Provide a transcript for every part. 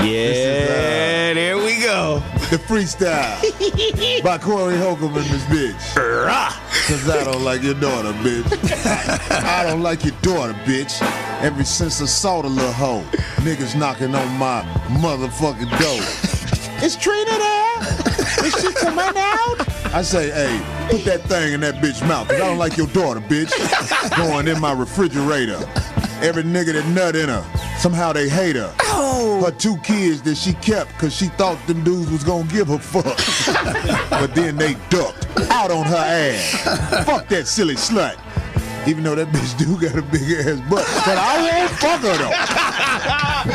Yeah, there we go. The freestyle by Corey Holcomb and this bitch. Cause I don't like your daughter, bitch. I don't like your daughter, bitch. Ever since I saw the little hoe, niggas knocking on my motherfucking door. Is Trina there? Is she coming out? I say, hey, put that thing in that bitch mouth, cause I don't like your daughter, bitch. Going in my refrigerator. Every nigga that nut in her, somehow they hate her. Oh. Her 2 kids that she kept cause she thought them dudes was gonna give her fuck. But then they ducked out on her ass. Fuck that silly slut. Even though that bitch do got a big ass butt. But I won't fuck her though.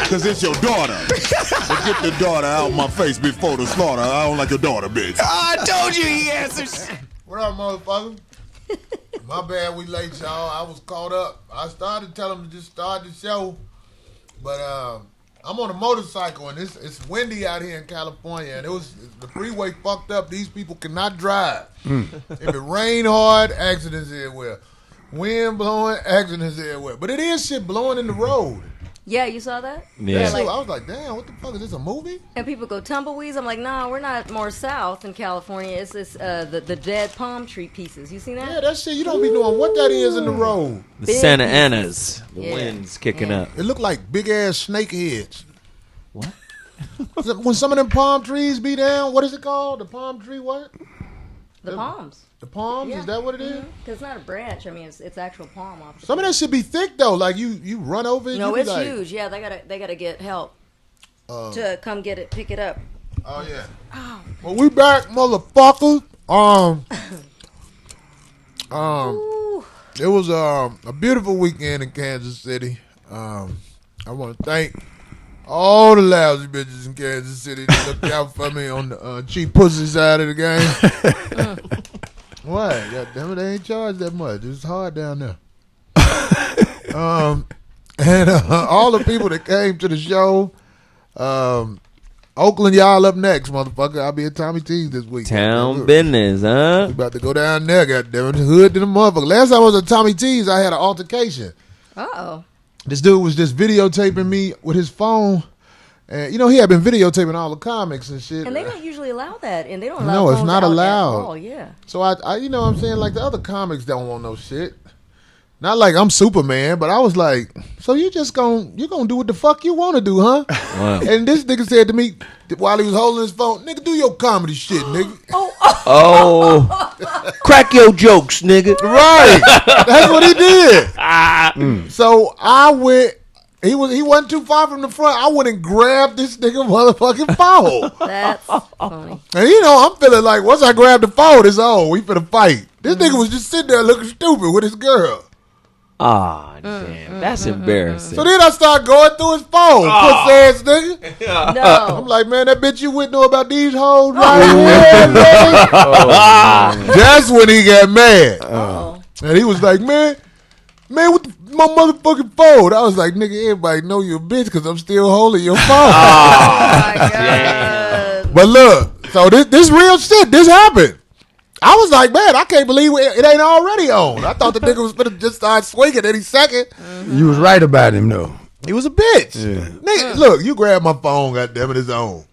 Cause it's your daughter. So get the daughter out my face before the slaughter. I don't like your daughter, bitch. I told you he answers. What up, motherfucker? My bad, we late, y'all. I was caught up. I started to tell them to just start the show, but I'm on a motorcycle and it's windy out here in California, and the freeway fucked up. These people cannot drive. If it rain hard, accidents everywhere. Wind blowing, accidents everywhere. But it is shit blowing in the road. Yeah, you saw that? Yeah. So I was like, damn, what the fuck is this, a movie? And people go tumbleweeds. I'm like, nah, we're not more south in California. It's this the dead palm tree pieces. You seen that? Yeah, that shit, you don't be knowing what that is in the road. The Big Santa pieces. Anas. The Yeah. wind's kicking Yeah. up. It looked like big ass snake heads. What? When some of them palm trees be down, what is it called? The palm tree what? The palms. The palms? Yeah. Is that what it is? Because it's not a branch. I mean, it's actual palm off. Some of that should be thick though. Like you run over it. No, you be it's like, huge. Yeah, they gotta get help to come get it, pick it up. Oh yeah. Well, we back, motherfuckers. Ooh. It was a beautiful weekend in Kansas City. I want to thank all the lousy bitches in Kansas City that looked out for me on the cheap pussy side of the game. What? God damn it, they ain't charged that much. It's hard down there. And all the people that came to the show. Oakland, y'all up next, motherfucker. I'll be at Tommy T's this week. Town business, huh? We about to go down there, goddamn it. Hood to the motherfucker. Last time I was at Tommy T's, I had an altercation. Uh-oh. This dude was just videotaping me with his phone. And, he had been videotaping all the comics and shit. And they don't usually allow that. And they don't allow No, it's phones not out at allowed. all, yeah. So, I you know what I'm saying? Like, the other comics don't want no shit. Not like I'm Superman, but I was like, so you gonna do what the fuck you want to do, huh? Wow. And this nigga said to me while he was holding his phone, nigga, do your comedy shit, nigga. Oh. Crack your jokes, nigga. Right. That's what he did. So I went, he wasn't too far from the front. I went and grabbed this nigga motherfucking phone. That's funny. And I'm feeling like once I grabbed the phone, it's on. We finna fight. This nigga was just sitting there looking stupid with his girl. Ah, damn. That's embarrassing. So then I start going through his phone. Puss ass nigga. No. I'm like, man, that bitch you wouldn't know about these hoes right here, man. That's when he got mad. And he was like, man, what my motherfucking phone? I was like, nigga, everybody know you're a bitch because I'm still holding your phone. Oh, my God. But look, so this real shit, this happened. I was like, man, I can't believe it ain't already on. I thought the nigga was gonna just start swinging any second. You was right about him, though. He was a bitch. Yeah. Nigga, look, you grabbed my phone, goddammit, it's on.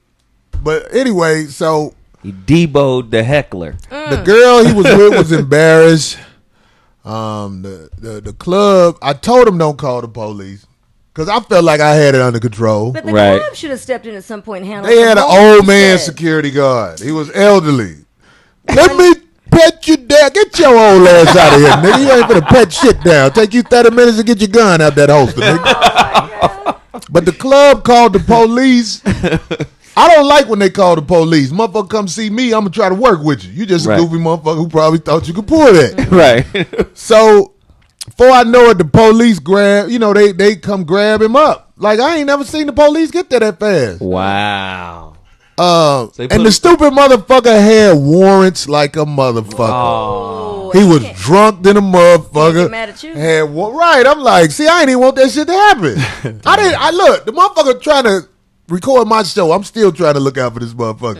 But anyway, so He deboed the heckler. the girl he was with was embarrassed. The club, I told him don't call the police because I felt like I had it under control. But the Right. club should have stepped in at some point and handled They it. had an old man security guard. He was elderly. Let me pet you down. Get your old ass out of here, nigga. You ain't finna pet shit down. Take you 30 minutes to get your gun out that holster, nigga. But the club called the police. I don't like when they call the police. Motherfucker come see me, I'm gonna try to work with you. You just a Right. goofy motherfucker who probably thought you could pull that. Right. So, before I know it, the police grab, they come grab him up. Like, I ain't never seen the police get there that fast. Wow. they And put- the stupid motherfucker had warrants like a motherfucker. Oh, He and was you can't- drunk than a motherfucker. get mad at you. Right. I'm like, see, I ain't even want that shit to happen. I look, the motherfucker trying to record my show. I'm still trying to look out for this motherfucker.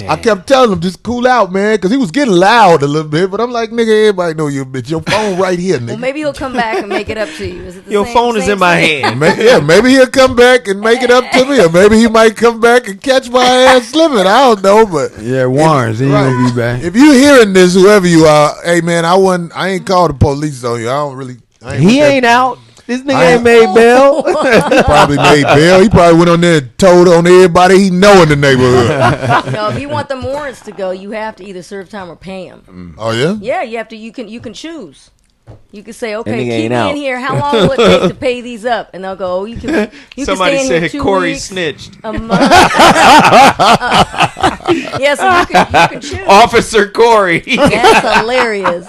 I kept telling him, just cool out, man, because he was getting loud a little bit. But I'm like, nigga, everybody know you a bitch. Your phone right here, nigga. Well, maybe he'll come back and make it up to you. Is it the Your same, phone is same in my thing? hand. Maybe he'll come back and make it up to me, or maybe he might come back and catch my ass slipping. I don't know, but Yeah, Warrens, he ain't gonna be back. if you hearing this, whoever you are, hey man, I ain't called the police on you. He ain't out. This nigga I ain't made bail. He probably made bail. He probably went on there and told on everybody he know in the neighborhood. No, if you want the warrants to go, you have to either serve time or pay them. Oh yeah? Yeah, you have to. You can choose. You can say, okay, nigga keep ain't me out. in here. How long will it take to pay these up? And they'll go, oh, you can. Somebody can stay in here said 2 Corey weeks, snitched. a month. Yeah, so you can choose. Officer Corey. That's hilarious.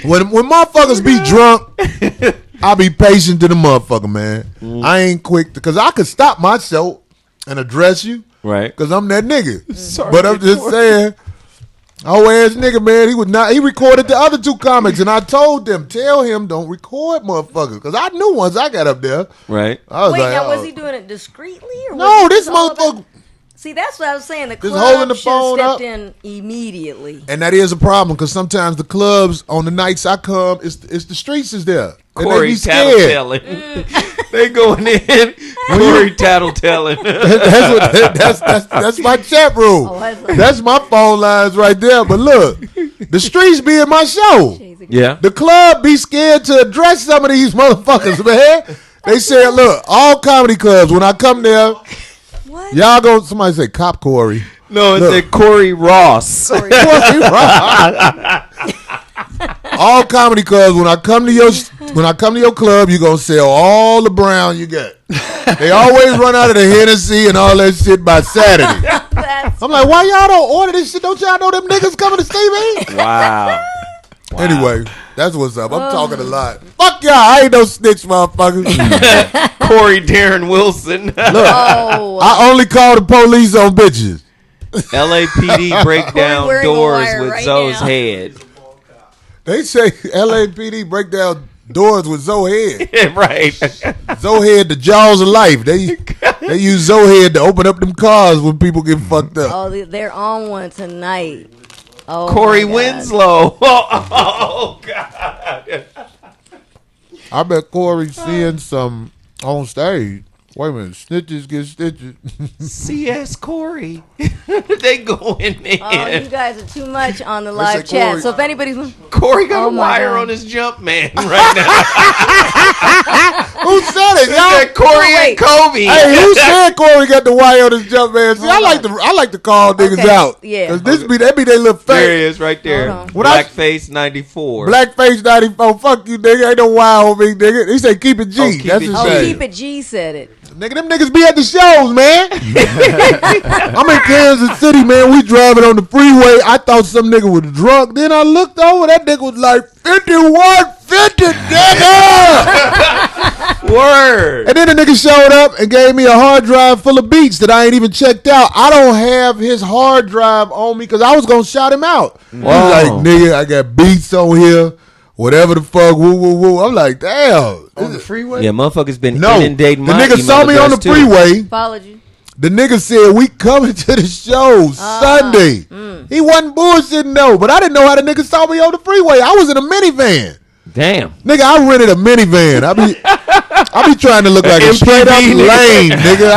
When motherfuckers be drunk, I be patient to the motherfucker, man. I ain't quick because I could stop myself and address you, Right. because I'm that nigga. Sorry, But I'm just saying, oh ass nigga, man, he was not. He recorded the other 2 comics, and I told them, tell him don't record motherfuckers, because I knew once I got up there, Right. I was Wait, like, now oh. was he doing it discreetly or No, was it this just all motherfucker. about- See, that's what I was saying. The Just club holding the should have phone stepped up. in immediately. And that is a problem, because sometimes the clubs on the nights I come, it's the streets is there. And they Corey be scared. tattletelling. They going in. Corey tattlettelling. That's my chat room. Oh, that's- That's my phone lines right there. But look, the streets be in my show. Yeah. The club be scared to address some of these motherfuckers, man. They said, look, all comedy clubs, when I come there, What? y'all go, somebody say cop Corey. No, it Look. said Corey Ross. Corey Rock. All comedy clubs, when I come to your club, you gonna sell all the brown you got. They always run out of the Hennessy and all that shit by Saturday. That's I'm like, why y'all don't order this shit? Don't y'all know them niggas coming to see me? Wow. Anyway, that's what's up. I'm talking a lot. Fuck y'all. I ain't no snitch, motherfucker. Corey Darren Wilson. oh, I only call the police on bitches. LAPD break down wearing a doors wire with right Zoe's now. head. They say LAPD break down doors with Zoe Head. Right. Zoe Head, the jaws of life. They use Zoe Head to open up them cars when people get fucked up. oh, they're on one tonight. Oh, Corey my God. Winslow. Oh, God. I bet Corey's seeing some on stage. Wait a minute, snitches get stitches. CS Corey. They going in. Oh, you guys are too much on the They live say chat. Corey- So if anybody's Corey got Oh, a my wire God. on his jump man right now. Who said it, They y'all? said Corey Oh, wait. and Kobe. Hey, who said Corey got the wire on his jump man? See, I like to call niggas Okay, out. yeah. Cause they be their little There face. he is right there. Hold on. When I- Blackface 94. Blackface 94. Fuck you, nigga. Ain't no wire on me, nigga. He said keep it G. Oh, keep That's it his G. oh, name. keep it G said it. Nigga, them niggas be at the shows, man. I'm in Kansas City, man. We driving on the freeway. I thought some nigga was drunk. Then I looked over. That nigga was like 5150, nigga. Word. And then the nigga showed up and gave me a hard drive full of beats that I ain't even checked out. I don't have his hard drive on me because I was going to shout him out. He's like, nigga, I got beats on here. Whatever the fuck, woo, woo, woo. I'm like, damn. On the freeway? Yeah, motherfuckers been No, the inundating my nigga email saw me on the address, too. freeway. Followed you. The nigga said, we coming to the show Sunday. He wasn't bullshitting, though, but I didn't know how the nigga saw me on the freeway. I was in a minivan. Damn. Nigga, I rented a minivan. I be trying to look like a straight up MPV, lame, nigga.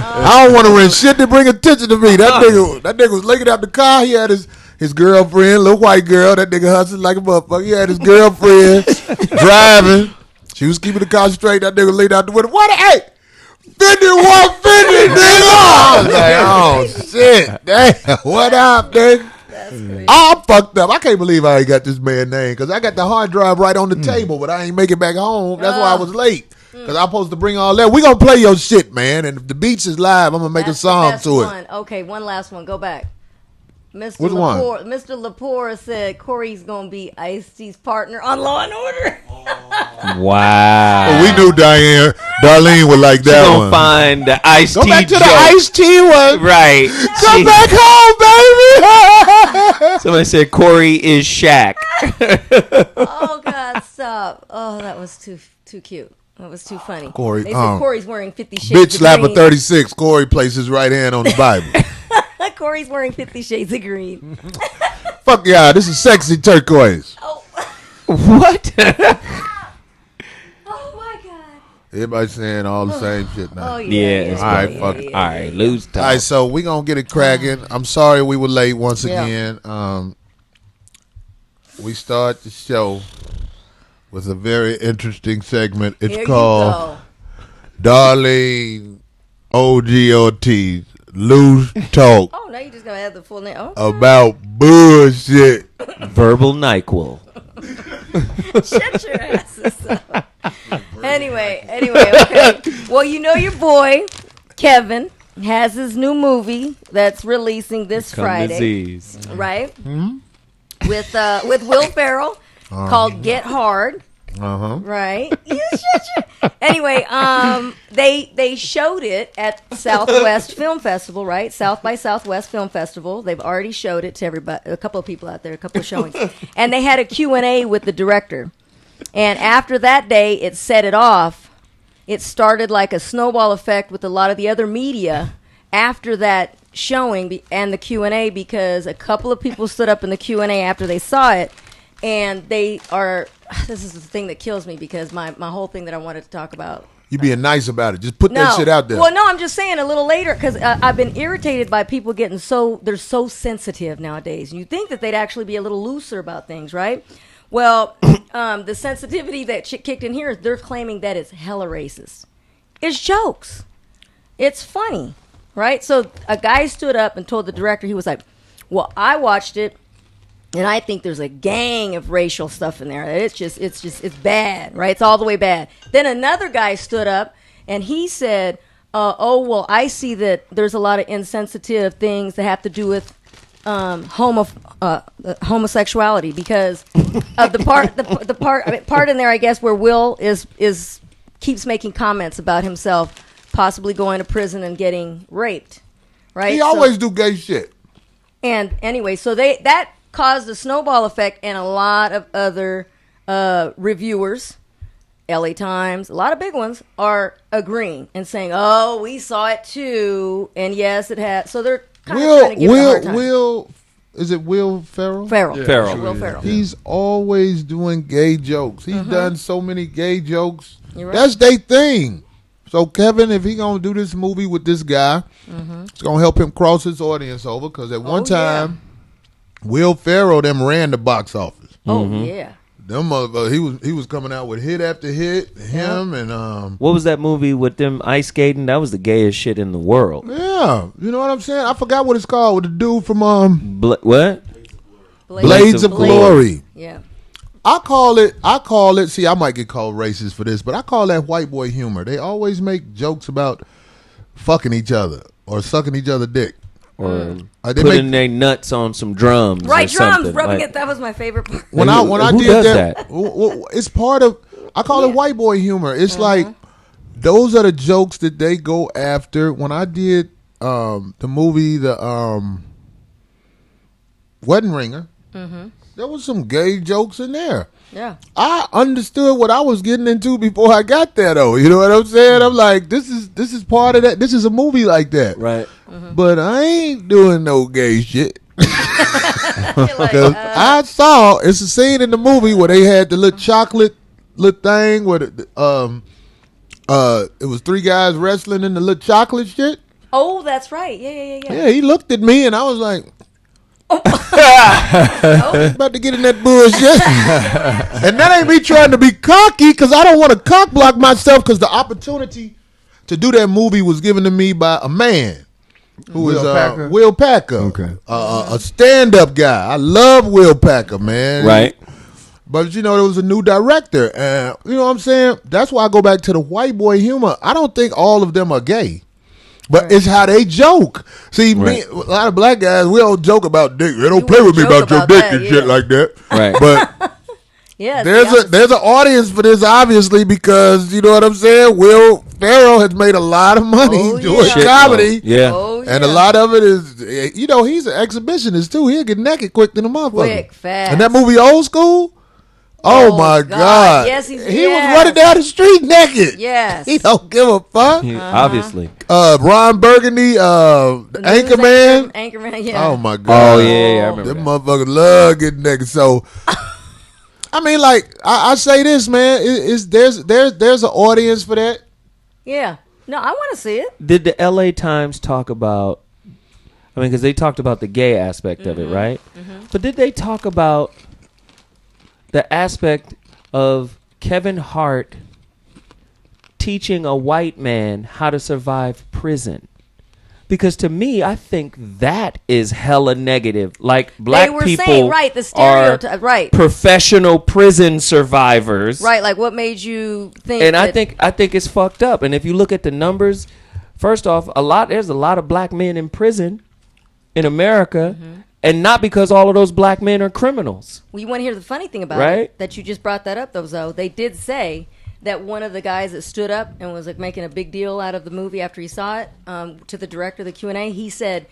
I don't want to rent shit to bring attention to me. That nigga was looking out the car. He had his girlfriend, little white girl. That nigga hustling like a motherfucker. He had his girlfriend driving. She was keeping the car straight. That nigga laid out the window. What? Hey, 5150, nigga. I was like, oh shit, damn. What up, nigga? That's crazy. I'm fucked up. I can't believe I ain't got this man name because I got the hard drive right on the table, but I ain't make it back home. That's why I was late because I'm supposed to bring all that. We gonna play your shit, man, and if the beats is live, I'm gonna make That's a song the best to it. one. Okay, one last one. Go back. Mr. Which one? Lepore, Mr. Lepore said Corey's gonna be Ice-T's partner on Law and Order. Wow. Well, we knew Darlene would like She that gonna one. find the iced Go tea back to joke. the iced tea one. Right. Come She- back home, baby. Somebody said Corey is Shaq. Oh God, stop! Oh, that was too cute. That was too funny. Corey, They said Corey's wearing 50 Shades Bitch of slapper Green. 36. Corey placed his right hand on the Bible. Corey's wearing 50 Shades of Green. Fuck yeah, this is sexy turquoise. Oh. What? Oh my God. Everybody saying all the same shit now. Oh All yeah. Yeah, it's right, yeah, fuck yeah, it. yeah, All right, lose talk. right, so we gonna get it cracking. I'm sorry we were late once Yeah. again. We start the show with a very interesting segment. It's Here called you go. Darlene OGOT Loose Talk Oh, now you just gonna have the full name. Oh, about bullshit. Verbal NyQuil. shut your asses up. Anyway, okay. Well, you know your boy Kevin has his new movie that's releasing this Come Friday, disease. right? With Will Ferrell, called Get Hard. Right. Anyway, they showed it at Southwest Film Festival, right? South by Southwest Film Festival. They've already showed it to everybody, a couple of people out there, a couple of showings, and they had a Q&A with the director. And after that day, it set it off. It started like a snowball effect with a lot of the other media after that showing and the Q&A, because a couple of people stood up in the Q&A after they saw it. And they are, this is the thing that kills me, because my whole thing that I wanted to talk about. You being nice about it. Just put that shit out there. Well, no, I'm just saying a little later, because I've been irritated by people getting they're so sensitive nowadays. And you think that they'd actually be a little looser about things, right? Well, the sensitivity that kicked in here is they're claiming that it's hella racist. It's jokes. It's funny, right? So a guy stood up and told the director, he was like, well, I watched it, and I think there's a gang of racial stuff in there. It's bad, right? It's all the way bad. Then another guy stood up and he said, oh, well, I see that there's a lot of insensitive things that have to do with homosexuality, because of the part in there, I guess, where Will keeps making comments about himself possibly going to prison and getting raped, right? He always do gay shit. And anyway, so that caused a snowball effect, and a lot of other reviewers, LA Times, a lot of big ones, are agreeing and saying, oh, we saw it too, and yes, it had. So they're kind of trying to give it a hard time. Is it Will Ferrell? Ferrell. Yeah, Ferrell. Will Ferrell. He's always doing gay jokes. He's done so many gay jokes. You're right. That's their thing. So Kevin, if he gonna do this movie with this guy, it's gonna help him cross his audience over, because at one time, Will Ferrell them ran the box office. Oh yeah. Them he was coming out with hit after hit. Him and What was that movie with them ice skating? That was the gayest shit in the world. yeah, you know what I'm saying? I forgot what it's called with the dude from What? Blades of Glory. Yeah. I call it. See, I might get called racist for this, but I call that white boy humor. They always make jokes about fucking each other or sucking each other dick. Or They putting their nuts on some drums. Right, or drums, something. rubbing Like, it. That was my favorite part. When I Who did does that, it's part of. I call it white boy humor. It's like those are the jokes that they go after. When I did the movie, the Wedding Ringer, there was some gay jokes in there. Yeah. I understood what I was getting into before I got there, though. You know what I'm saying? I'm like, this is part of that. This is a movie like that, right. But I ain't doing no gay shit. You're like, Cause I saw it's a scene in the movie where they had the little chocolate little thing where it was three guys wrestling in the little chocolate shit. oh, that's right. Yeah. Yeah, he looked at me and I was like, Oh. about to get in that bullshit. And that ain't me trying to be cocky, because I don't want to cock block myself, because the opportunity to do that movie was given to me by a man who is Packer? Will Packer. Okay. A stand-up guy. I love Will Packer, man. Right. But, there was a new director. And, you know what I'm saying? That's why I go back to the white boy humor. I don't think all of them are gay. But it's how they joke. See, me, a lot of black guys, we all joke about dick. They don't play with me about your dick and shit like that. Right. But Yeah. there's an audience for this, obviously, because, you know what I'm saying? Will Ferrell has made a lot of money doing Shit, comedy. yeah. Oh, And a lot of it is, he's an exhibitionist, too. He'll get naked quick than a motherfucker. Quick, fast. And that movie, Old School, Oh my God! Yes, he was running down the street naked. Yes, he don't give a fuck. Obviously. Ron Burgundy, Anchorman. Anchorman, yeah. Oh my God! Oh yeah, I remember Them that. motherfuckers love getting naked. So, I mean, like I say this, man. There's an audience for that. Yeah. No, I want to see it. Did the LA Times talk about, I mean, because they talked about the gay aspect of it, right? But did they talk about the aspect of Kevin Hart teaching a white man how to survive prison? Because to me, I think that is hella negative. Like black They were people saying, right, the are stereotype, right. professional prison survivors. Right, like what made you think And that, I think it's fucked up. And if you look at the numbers, first off, there's a lot of black men in prison in America, and not because all of those black men are criminals. Well, you want to hear the funny thing about Right? it? That you just brought that up, though. They did say that one of the guys that stood up and was like making a big deal out of the movie after he saw it, to the director of the Q&A, he said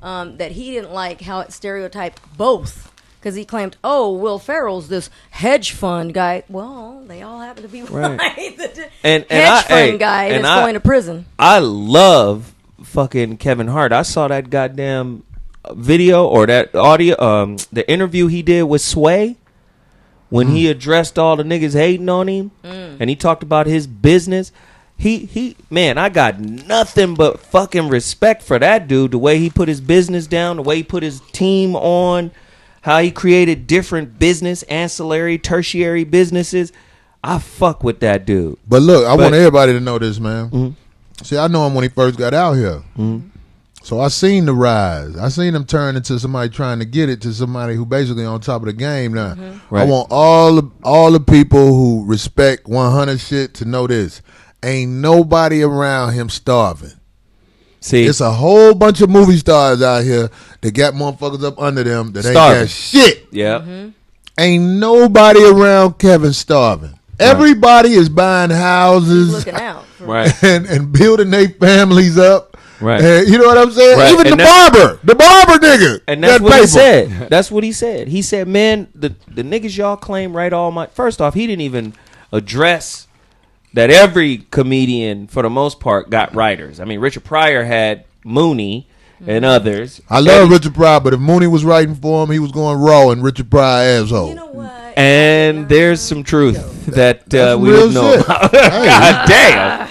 that he didn't like how it stereotyped both. Because he claimed, oh, Will Ferrell's this hedge fund guy. Well, they all happen to be right. The hedge fund guy that's going to prison. I love fucking Kevin Hart. I saw that goddamn video or that audio, the interview he did with Sway when he addressed all the niggas hating on him, and he talked about his business. He man, I got nothing but fucking respect for that dude. The way he put his business down, the way he put his team on, how he created different business, ancillary, tertiary businesses. I fuck with that dude. But look, I want everybody to know this, man. See, I know him when he first got out here. So I seen the rise. I seen him turn into somebody trying to get it to somebody who basically on top of the game now. Right. I want all the people who respect 100 shit to know this. Ain't nobody around him starving. See, It's a whole bunch of movie stars out here that got motherfuckers up under them that ain't Starving. got shit. yeah. Ain't nobody around Kevin starving. Everybody is buying houses Looking out. Right. and building their families up. Right. And you know what I'm saying? Right. Even And the barber nigga. And that's got what he paper. said. That's what he said. He said, man, the niggas y'all claim write all my... First off, he didn't even address that every comedian, for the most part, got writers. I mean, Richard Pryor had Mooney and others. I love Richard Pryor, but if Mooney was writing for him, he was going raw in Richard Pryor asshole. You know what? And there's some truth that we real don't know shit. about. God damn.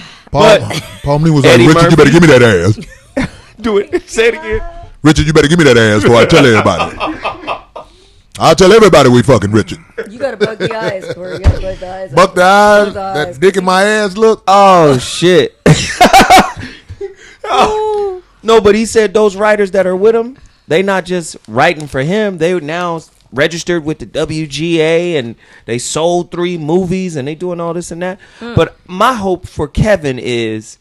Paul Mooney was Eddie like, Richard, you better give me that ass. Do it. Say it again. Richard, you better give me that ass before I tell everybody. I'll tell everybody we fucking Richard. You got to bug the eyes, Corey. You got to bug the eyes. Buck the eyes, Those that dick in my ass look. Oh, shit. No, but he said those writers that are with him, they not just writing for him. They now registered with the WGA and they sold 3 movies and they doing all this and that. But my hope for Kevin is,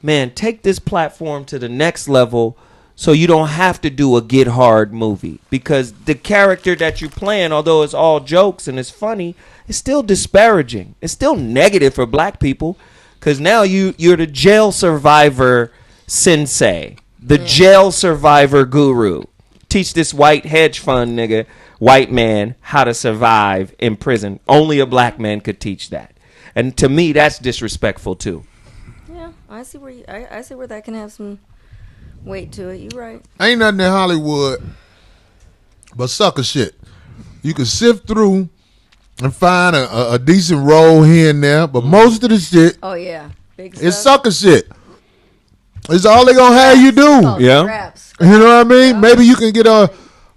man, take this platform to the next level so you don't have to do a Get Hard movie. Because the character that you're playing, although it's all jokes and it's funny, it's still disparaging. It's still negative for black people. Because now you're the jail survivor sensei, the jail survivor guru. Teach this white hedge fund nigga, white man, how to survive in prison. Only a black man could teach that. And to me, that's disrespectful too. Yeah, I see where I see where that can have some weight to it. You're right. Ain't nothing in Hollywood but sucker shit. You can sift through and find a decent role here and there, but most of the shit Oh yeah, big stuff. is sucker shit. It's all they gonna have you do. Oh, Yeah. scraps. You know what I mean? Maybe you can get on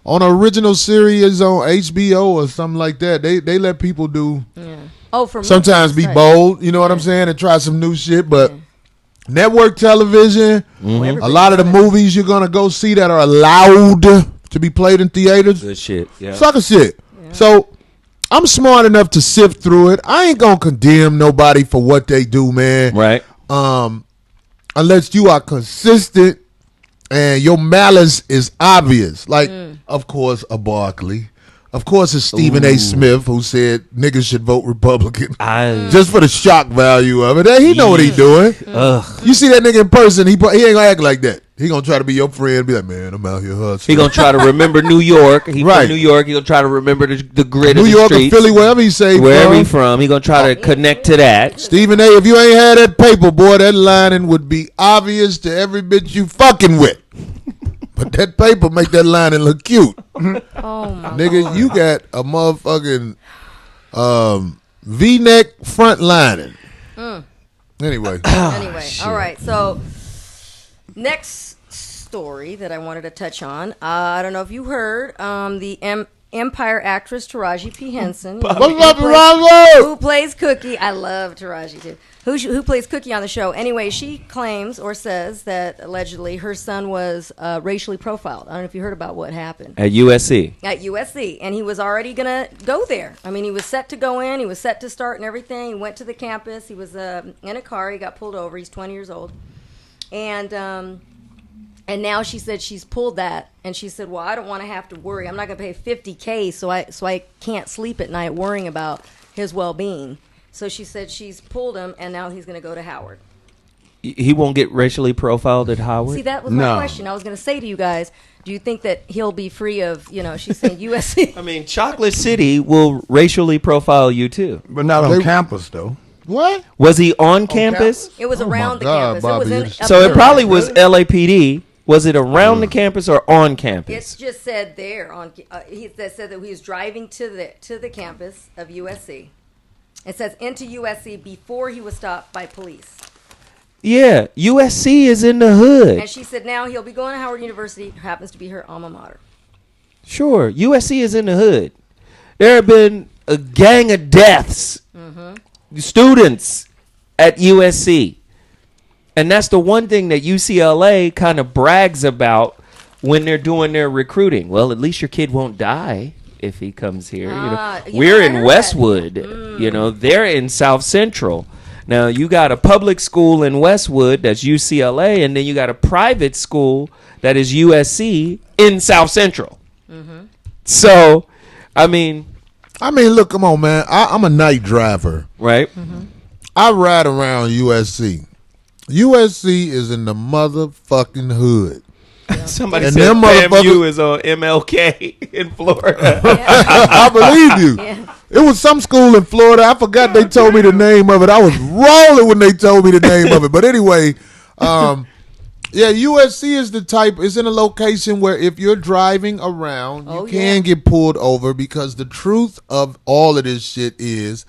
an original series on HBO or something like that. They let people do Yeah. Oh, for sometimes be right. bold, you know what I'm saying, and try some new shit. But network television, a lot of the movies you're gonna go see that are allowed to be played in theaters, Good shit. Yeah. sucker shit. So I'm smart enough to sift through it. I ain't gonna condemn nobody for what they do, man. Right. Unless you are consistent and your malice is obvious. Like, of course, a Barkley. Of course, it's Stephen A. Smith who said niggas should vote Republican. Just for the shock value of it. He know what he doing. Ugh. You see that nigga in person, he ain't gonna act like that. He gonna try to be your friend. Be like, man, I'm out here hustling. He gonna try to remember New York. He Right. from New York. He gonna try to remember the grid New of the York or streets. Philly, wherever he say Wherever he from. from, he gonna try to connect to that. Stephen A., if you ain't had that paper, boy, that lining would be obvious to every bitch you fucking with. But that paper make that lining look cute. Oh my Nigga, Lord. you got a motherfucking V-neck front lining. Anyway. Anyway, all right. So next story that I wanted to touch on. I don't know if you heard the Empire actress Taraji P. Henson. What's up, Taraji? Who plays Cookie? I love Taraji too. Who plays Cookie on the show? Anyway, she claims or says that allegedly her son was racially profiled. I don't know if you heard about what happened At USC. at USC, and he was already gonna go there. I mean, he was set to go in. He was set to start and everything. He went to the campus. He was in a car. He got pulled over. He's 20 years old, and now she said she's pulled that, and she said, "Well, I don't want to have to worry. I'm not gonna pay $50K, so I can't sleep at night worrying about his well-being." So she said she's pulled him, and now he's going to go to Howard. He won't get racially profiled at Howard? See, that was my question. I was going to say to you guys, do you think that he'll be free of, she's saying USC? I mean, Chocolate City will racially profile you, too. But not on campus, though. What? Was he on campus? It was Oh, my around the God, campus. Bobby, It was in, it's- up So in it probably the- was LAPD. Was it around the campus or on campus? It's just said there on. He said that he was driving to the campus of USC. It says into USC before he was stopped by police. Yeah, USC is in the hood. And she said now he'll be going to Howard University. Happens to be her alma mater. Sure, USC is in the hood. There have been a gang of deaths, students at USC. And that's the one thing that UCLA kind of brags about when they're doing their recruiting. Well, at least your kid won't die if he comes here. We're I in heard Westwood. They're in South Central. Now, you got a public school in Westwood that's UCLA, and then you got a private school that is USC in South Central. So, I mean, look, come on, man. I'm a night driver. right? I ride around USC. USC is in the motherfucking hood. Somebody And said them motherfuckers- FAMU is on MLK in Florida. I believe you. Yeah. It was some school in Florida. I forgot they told me the name of it. I was rolling when they told me the name of it. But anyway, yeah, USC is the type. It's in a location where if you're driving around, you can get pulled over because the truth of all of this shit is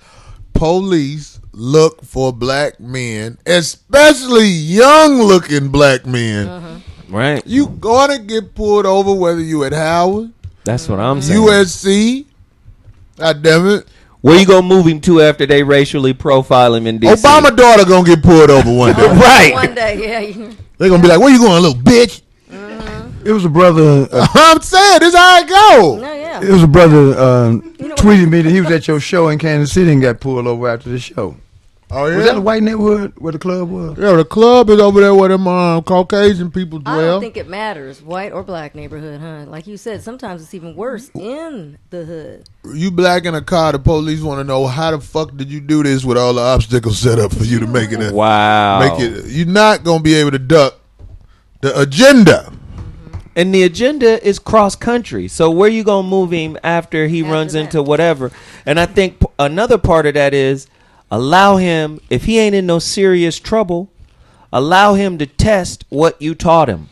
police look for black men, especially young-looking black men. Right. You gonna get pulled over whether you at Howard, That's what I'm saying. USC. God damn it. Where you gonna move him to after they racially profile him in DC? Obama daughter gonna get pulled over one day. Right. One day, yeah. They gonna be like, "Where you going, little bitch?" It was a brother. I'm saying this how it go. No, yeah. It was a brother what? tweeted me that he was at your show in Kansas City and got pulled over after the show. Oh yeah. Was that the white neighborhood where the club was? Yeah, the club is over there where them Caucasian people I dwell. don't think it matters, white or black neighborhood, huh? Like you said, sometimes it's even worse in the hood. You black in a car, the police want to know how the fuck did you do this with all the obstacles set up for you to make it. Wow. Make it. You're not gonna be able to duck the agenda. And the agenda is cross country. So where you gonna move him after he runs that. into whatever? And I think another part of that is allow him, if he ain't in no serious trouble, allow him to test what you taught him.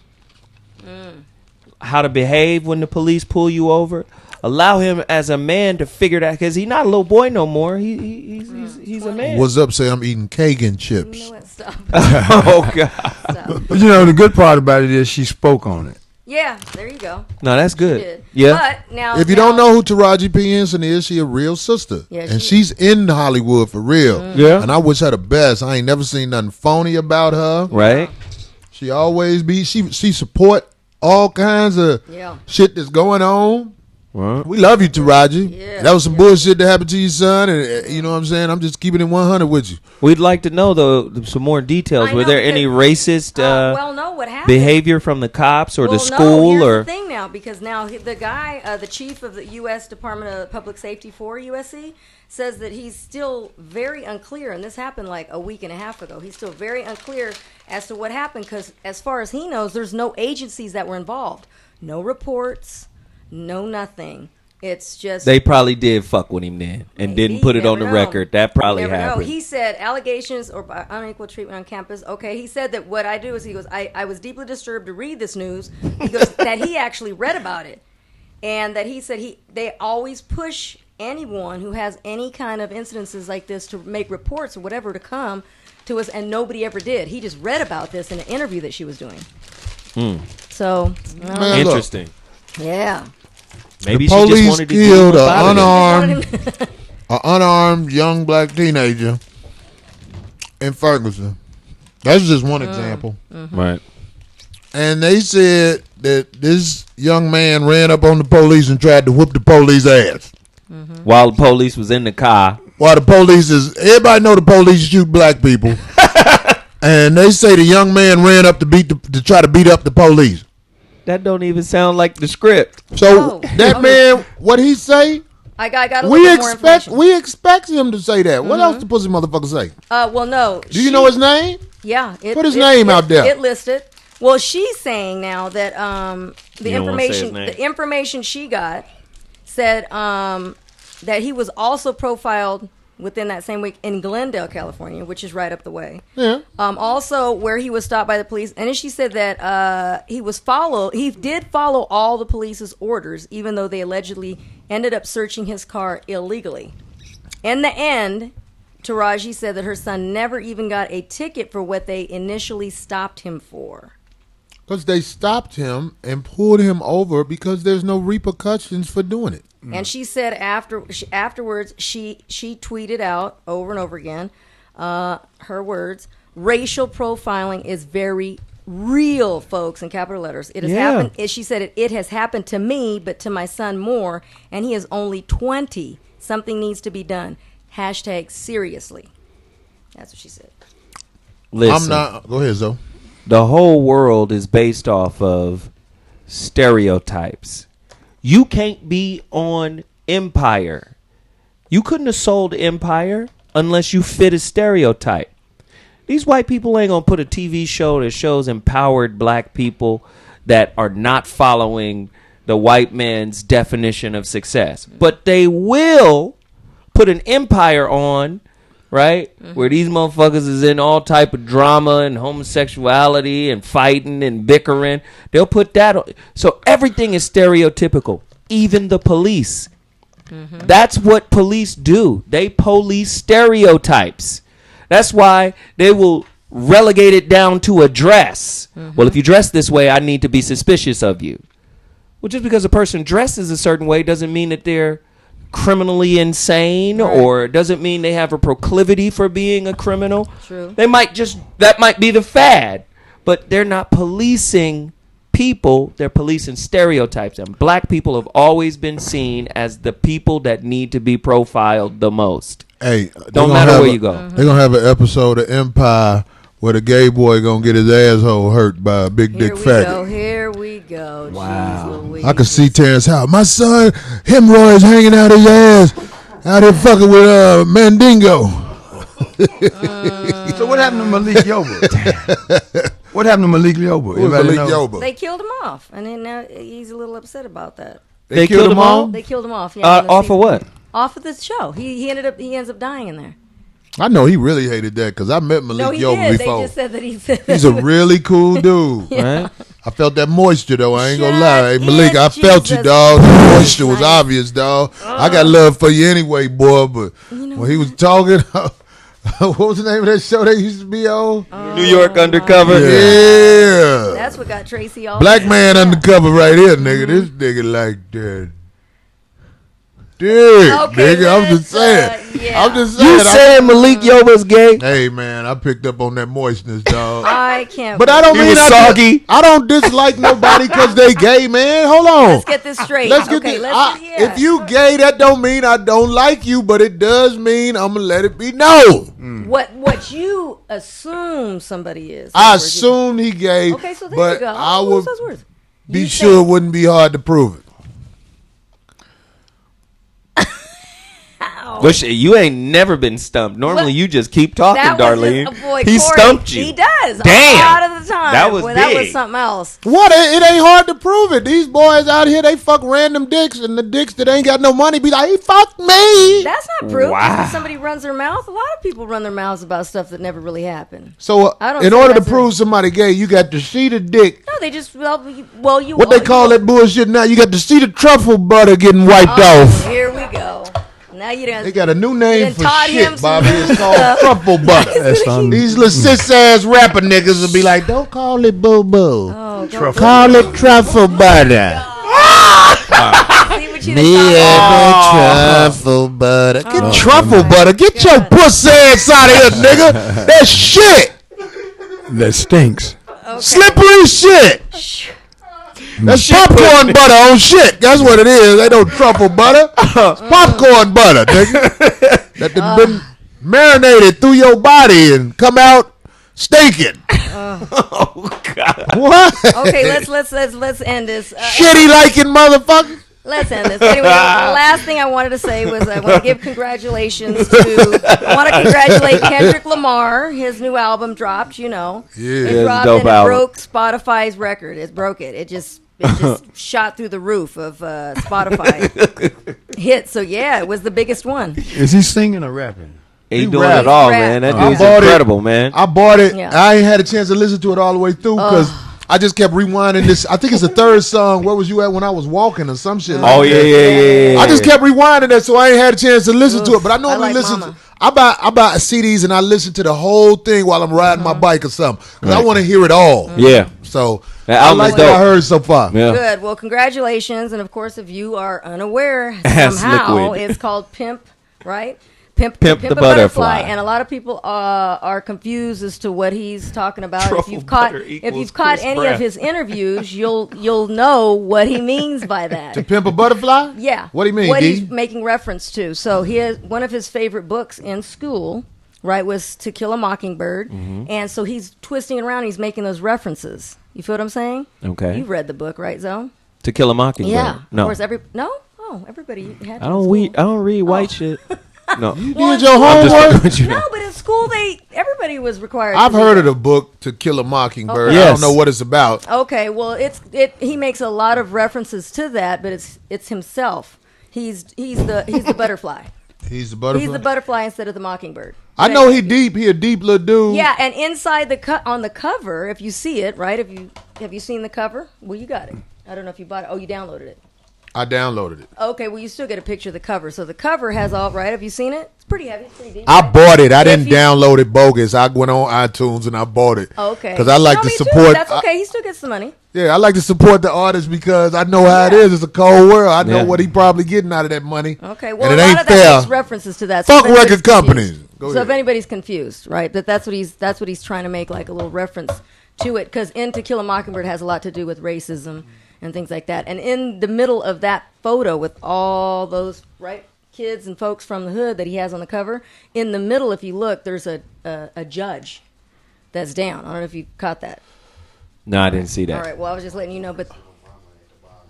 How to behave when the police pull you over. Allow him as a man to figure that, because he's not a little boy no more. He's a man. What's up? Say I'm eating cake and chips. You know what? Stop. Oh God. Stop. But you know, the good part about it is she spoke on it. Yeah, there you go. No, that's good. Did. Yeah. But now, If you don't know who Taraji P. Henson is, she a real sister. Yeah, and she- she's in Hollywood for real. Yeah. And I wish her the best. I ain't never seen nothing phony about her. Right. She always be, she support all kinds of Yeah. shit that's going on. We love you, Taraji. Yeah. That was some bullshit that happened to your son, and you know what I'm saying? I'm just keeping it 100 with you. We'd like to know though some more details. I Were know, there any because- racist no, what happened? behavior from the cops or the No, school here's or the thing now, because now the guy, the chief of the U.S. Department of Public Safety for USC, says that he's still very unclear, and this happened like a week and a half ago. He's still very unclear as to what happened because, as far as he knows, there's no agencies that were involved, no reports, no nothing. It's just they probably did fuck with him then and Maybe, didn't put it on the never know. record. That probably Never know. happened. He said allegations or unequal treatment on campus. Okay, he said that what I do is he goes, I was deeply disturbed to read this news. He goes that he actually read about it, and that he said they always push anyone who has any kind of incidences like this to make reports or whatever to come to us, and nobody ever did. He just read about this in an interview that she was doing. So Man, look, Interesting. yeah. Maybe she just police wanted to killed get him out of there. an unarmed young black teenager in Ferguson. That's just one example. Right. And they said that this young man ran up on the police and tried to whoop the police ass. While the police was in the car. While the police everybody know the police shoot black people. And they say the young man ran up to try to beat up the police. That don't even sound like the script. So Oh. that man, what he say? I got a little bit more information. We expect him to say that. What else the pussy motherfucker say? Well, no. Do you know his name? Yeah. Put his name out there. It listed. Well, she's saying now that the You don't wanna say his information name. the information she got said that he was also profiled within that same week in Glendale, California, which is right up the way. Yeah. Also, where he was stopped by the police, and then she said that he did follow all the police's orders, even though they allegedly ended up searching his car illegally. In the end, Taraji said that her son never even got a ticket for what they initially stopped him for. Because they stopped him and pulled him over because there's no repercussions for doing it. And she said afterwards, she tweeted out over and over again, her words, racial profiling is very real, folks, in capital letters. It has happened. She said it has happened to me, but to my son more, and he is only 20. Something needs to be done. # seriously. That's what she said. Listen, Go ahead, Zoe. the whole world is based off of stereotypes. You can't be on Empire. You couldn't have sold Empire unless you fit a stereotype. These white people ain't gonna put a TV show that shows empowered black people that are not following the white man's definition of success. But they will put an Empire on, right? Where these motherfuckers is in all type of drama and homosexuality and fighting and bickering. They'll put that on. So everything is stereotypical. Even the police. That's what police do. They police stereotypes. That's why they will relegate it down to a dress. Well, if you dress this way, I need to be suspicious of you. Well, just because a person dresses a certain way doesn't mean that they're criminally insane, or doesn't mean they have a proclivity for being a criminal. True. That might be the fad, but they're not policing people, they're policing stereotypes. And black people have always been seen as the people that need to be profiled the most. Hey, Don't matter where you go. They're going to have an episode of Empire where the gay boy going to get his asshole hurt by a big dick faggot. Here we go. Wow. Jeez Louise. I could see Terrence Howard. My son, hemorrhoids hanging out his ass, out here fucking with Mandingo. So what happened to Malik Yoba? What happened to Malik Yoba? Who's Anybody Malik know? Yoba? They killed him off, and then now he's a little upset about that. They killed him all? They killed him off. Yeah, on the Off season. of what? Off of the show. He ends up dying in there. I know he really hated that because I met Malik No, he Yoba did. before. They just said that he said He's a really cool dude. Right? I felt that moisture though. I ain't gonna Shut lie. Hey, Malik, it, I felt you, Jesus dog. The Christ. moisture was obvious, dog. I got love for you anyway, boy. But when he was talking, what was the name of that show they used to be on? New York Undercover. Yeah. That's what got Tracy all Black man undercover right here, nigga. This nigga like that. dick, Okay, nigga. I'm just saying. yeah. I'm just saying. You saying Malik Yoba's gay? Hey, man, I picked up on that moistness, dog. I can't. But I don't He mean was soggy. I don't dislike nobody because they gay, man. Hold on. Let's get this straight. Let's get okay, this. let's get, yeah. If you gay, that don't mean I don't like you, but it does mean I'm gonna let it be known. What you assume somebody is. I assumed he gay, Okay, so there but you go. I What's would those words? be You sure it think- wouldn't be hard to prove it. Which you ain't never been stumped. Normally, What? you just keep talking, That was Darlene. just, boy, He Corey, stumped you. He does. Damn. A lot of the time. That was Boy, That was big. something else. What? It ain't hard to prove it. These boys out here, they fuck random dicks, and the dicks that ain't got no money be like, he fucked me. That's not proof. Wow. Just 'cause somebody runs their mouth. A lot of people run their mouths about stuff that never really happened. So, I don't in say order to that's prove somebody gay, you got to see the dick. No, they just you. What they call that bullshit now? You got to see the truffle butter getting wiped off. Here we go. Now you done. They got a new name done for taught him shit, some Bobby. new It's called stuff. truffle butter. That's on. These little cis ass rapper niggas will be like, don't call it boo boo. Oh, Call it truffle butter. see what you done taught Truffle butter. Get Oh, truffle my butter. Get your God. pussy ass out of here, nigga. That shit. That stinks. Slippery shit. That's popcorn butter on shit. That's what it is. Ain't no truffle butter. It's popcorn butter, nigga. That done been marinated through your body and come out stinking. Oh God! What? Okay, let's end this. Shitty liking motherfucker. Let's end this. Anyway, the last thing I wanted to say was I want to give congratulations to. I want to congratulate Kendrick Lamar. His new album dropped. You know, Yeah. it It's a dropped dope and it album. broke Spotify's record. It broke it. It just shot through the roof of Spotify hit. So yeah, it was the biggest one. Is he singing or rapping? He He doing rap. it all, Rap. man. That I dude's bought it. incredible, man. I bought it. Yeah. I ain't had a chance to listen to it all the way through because I just kept rewinding this. I think it's the third song. Where was you at when I was walking or some shit? Oh like yeah, that. yeah. I just kept rewinding that, so I ain't had a chance to listen to it. But I normally like listen. Mama. I buy CDs and I listen to the whole thing while I'm riding my bike or something because I want to hear it all. Yeah. So That I album like is what I dope. heard so far. Yeah. Good. Well, congratulations. And of course, if you are unaware, Ass somehow liquid. it's called Pimp, right? Pimp the a Butterfly. And a lot of people are confused as to what he's talking about. Truffle If you've caught butter equals any Chris Brown. of his interviews, you'll know what he means by that. To Pimp a Butterfly? Yeah. What do you mean, What D? he's making reference to. So he has one of his favorite books in school, right, was To Kill a Mockingbird. Mm-hmm. And so he's twisting it around. He's making those references. You feel what I'm saying? Okay. You've read the book, right, Zoe? To Kill a Mockingbird. Yeah. No. Of course, everybody had to I in don't school. read. I don't read white shit. No. You Well, did your I'm just homework? fucking with you. No, but in school, everybody was required. I've to read heard it. of the book To Kill a Mockingbird. Okay. I Yes. don't know what it's about. Okay, well, he makes a lot of references to that, but it's himself. He's the butterfly. He's the butterfly. He's the butterfly instead of the mockingbird. I know he deep. He a deep little dude. Yeah, and inside on the cover, if you see it, right? Have you seen the cover? Well, you got it. I don't know if you bought it. Oh, you downloaded it. I downloaded it. Okay, well, you still get a picture of the cover. So the cover has all right. Have you seen it? It's pretty heavy. It's pretty deep. I bought it. I If didn't you- download it bogus. I went on iTunes and I bought it. Okay. Because I like No, to me too. support. That's okay. He still gets the money. I like to support the artist because I know how it Yeah. is. It's a cold world. I know Yeah. what he probably getting out of that money. Okay, well, and a it lot ain't of that fair. makes references to that. Fuck if anybody's record companies. confused- Go So ahead. if anybody's confused, right, that's what he's trying to make like a little reference to it, because In To Kill a Mockingbird has a lot to do with racism and things like that. And in the middle of that photo with all those kids and folks from the hood that he has on the cover, in the middle, if you look, there's a judge that's down. I don't know if you caught that. No, I didn't see that. All right, well, I was just letting you know, but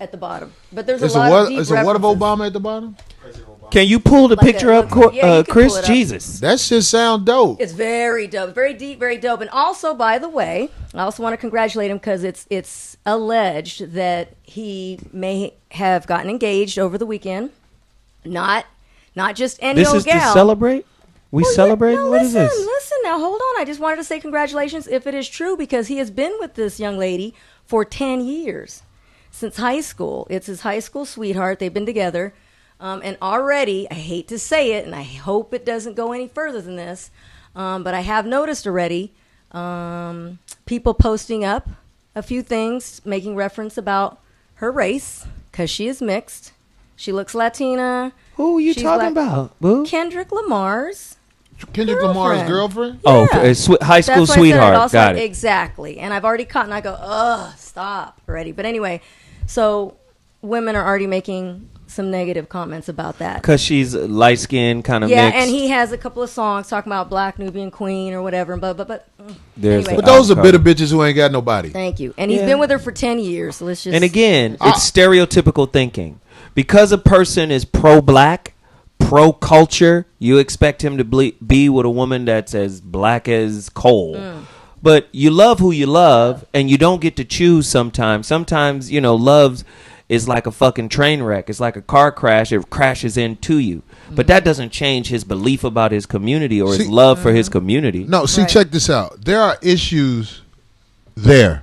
at the bottom. But there's It's a a lot what? of deep It's a what of references. Obama at the bottom? Can you pull the Like picture a- up, yeah, you can Chris? pull it up. Jesus. That shit sound dope. It's very dope, very deep, very dope. And also, by the way, I also want to congratulate him because it's alleged that he may have gotten engaged over the weekend. Not just any This old is gal. to celebrate? We Well, yeah, celebrate? no, What is listen, this? Listen, now hold on. I just wanted to say congratulations if it is true, because he has been with this young lady for 10 years, since high school. It's his high school sweetheart. They've been together. And already, I hate to say it, and I hope it doesn't go any further than this, but I have noticed already people posting up a few things, making reference about her race, because she is mixed. She looks Latina. Who are you She's talking black. about, boo? Kendrick Lamar's. Kendrick Lamar's girlfriend? Oh, Yeah. high school That's why I said it sweetheart. also- Got it. Exactly. And I've already caught and I go, ugh, stop already. But anyway, so women are already making some negative comments about that. Because she's light skinned, kind of Yeah, mixed. and he has a couple of songs talking about Black Nubian Queen or whatever. But There's anyway. But those are bitter bitches who ain't got nobody. Thank you. And he's Yeah. been with her for 10 years. So let's just. And again, it's stereotypical thinking. Because a person is pro-black, pro-culture, you expect him to be with a woman that's as black as coal. But you love who you love, and you don't get to choose sometimes. Sometimes, love is like a fucking train wreck. It's like a car crash. It crashes into you. But that doesn't change his belief about his community or his love for his community. No, see, Right. check this out. There are issues there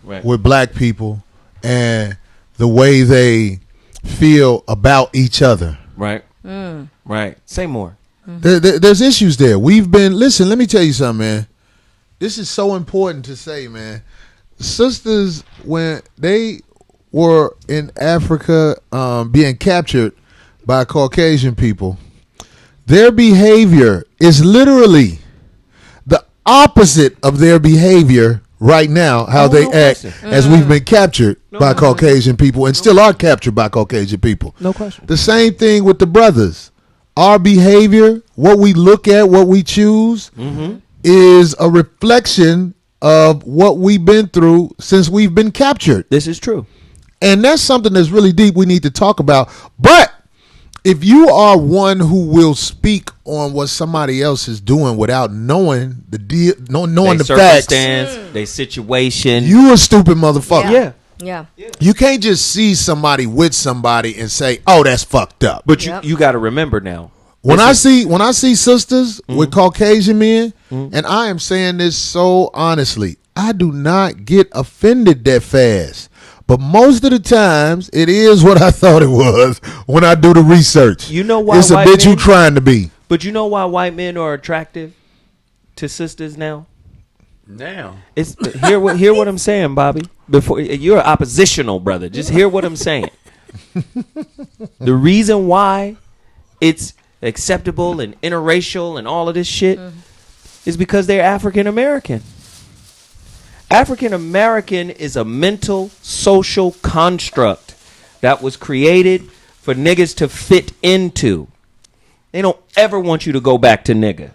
with black people and the way they feel about each other. Right? Right. Say more. There's issues there. Listen, let me tell you something, man. This is so important to say, man. Sisters, when they were in Africa being captured by Caucasian people, their behavior is literally the opposite of their behavior right now, how they act question. as we've been captured by Caucasian people and still are captured by Caucasian people. No question. The same thing with the brothers. Our behavior, what we look at, what we choose, is a reflection of what we've been through since we've been captured. This is true. And that's something that's really deep we need to talk about. But if you are one who will speak on what somebody else is doing without knowing knowing the facts, Their situation. you a stupid motherfucker. Yeah. Yeah. You can't just see somebody with somebody and say, "Oh, that's fucked up." But Yep. you got to remember now. When I see sisters with Caucasian men, and I am saying this so honestly, I do not get offended that fast. But most of the times, it is what I thought it was when I do the research. You know why it's a white bitch you men- trying to be. But you know why white men are attractive to sisters now? Now. It's hear what I'm saying, Bobby. Before you're oppositional, brother. Just hear what I'm saying. The reason why it's acceptable and interracial and all of this shit is because they're African American. African American is a mental social construct that was created for niggas to fit into. They don't ever want you to go back to nigga.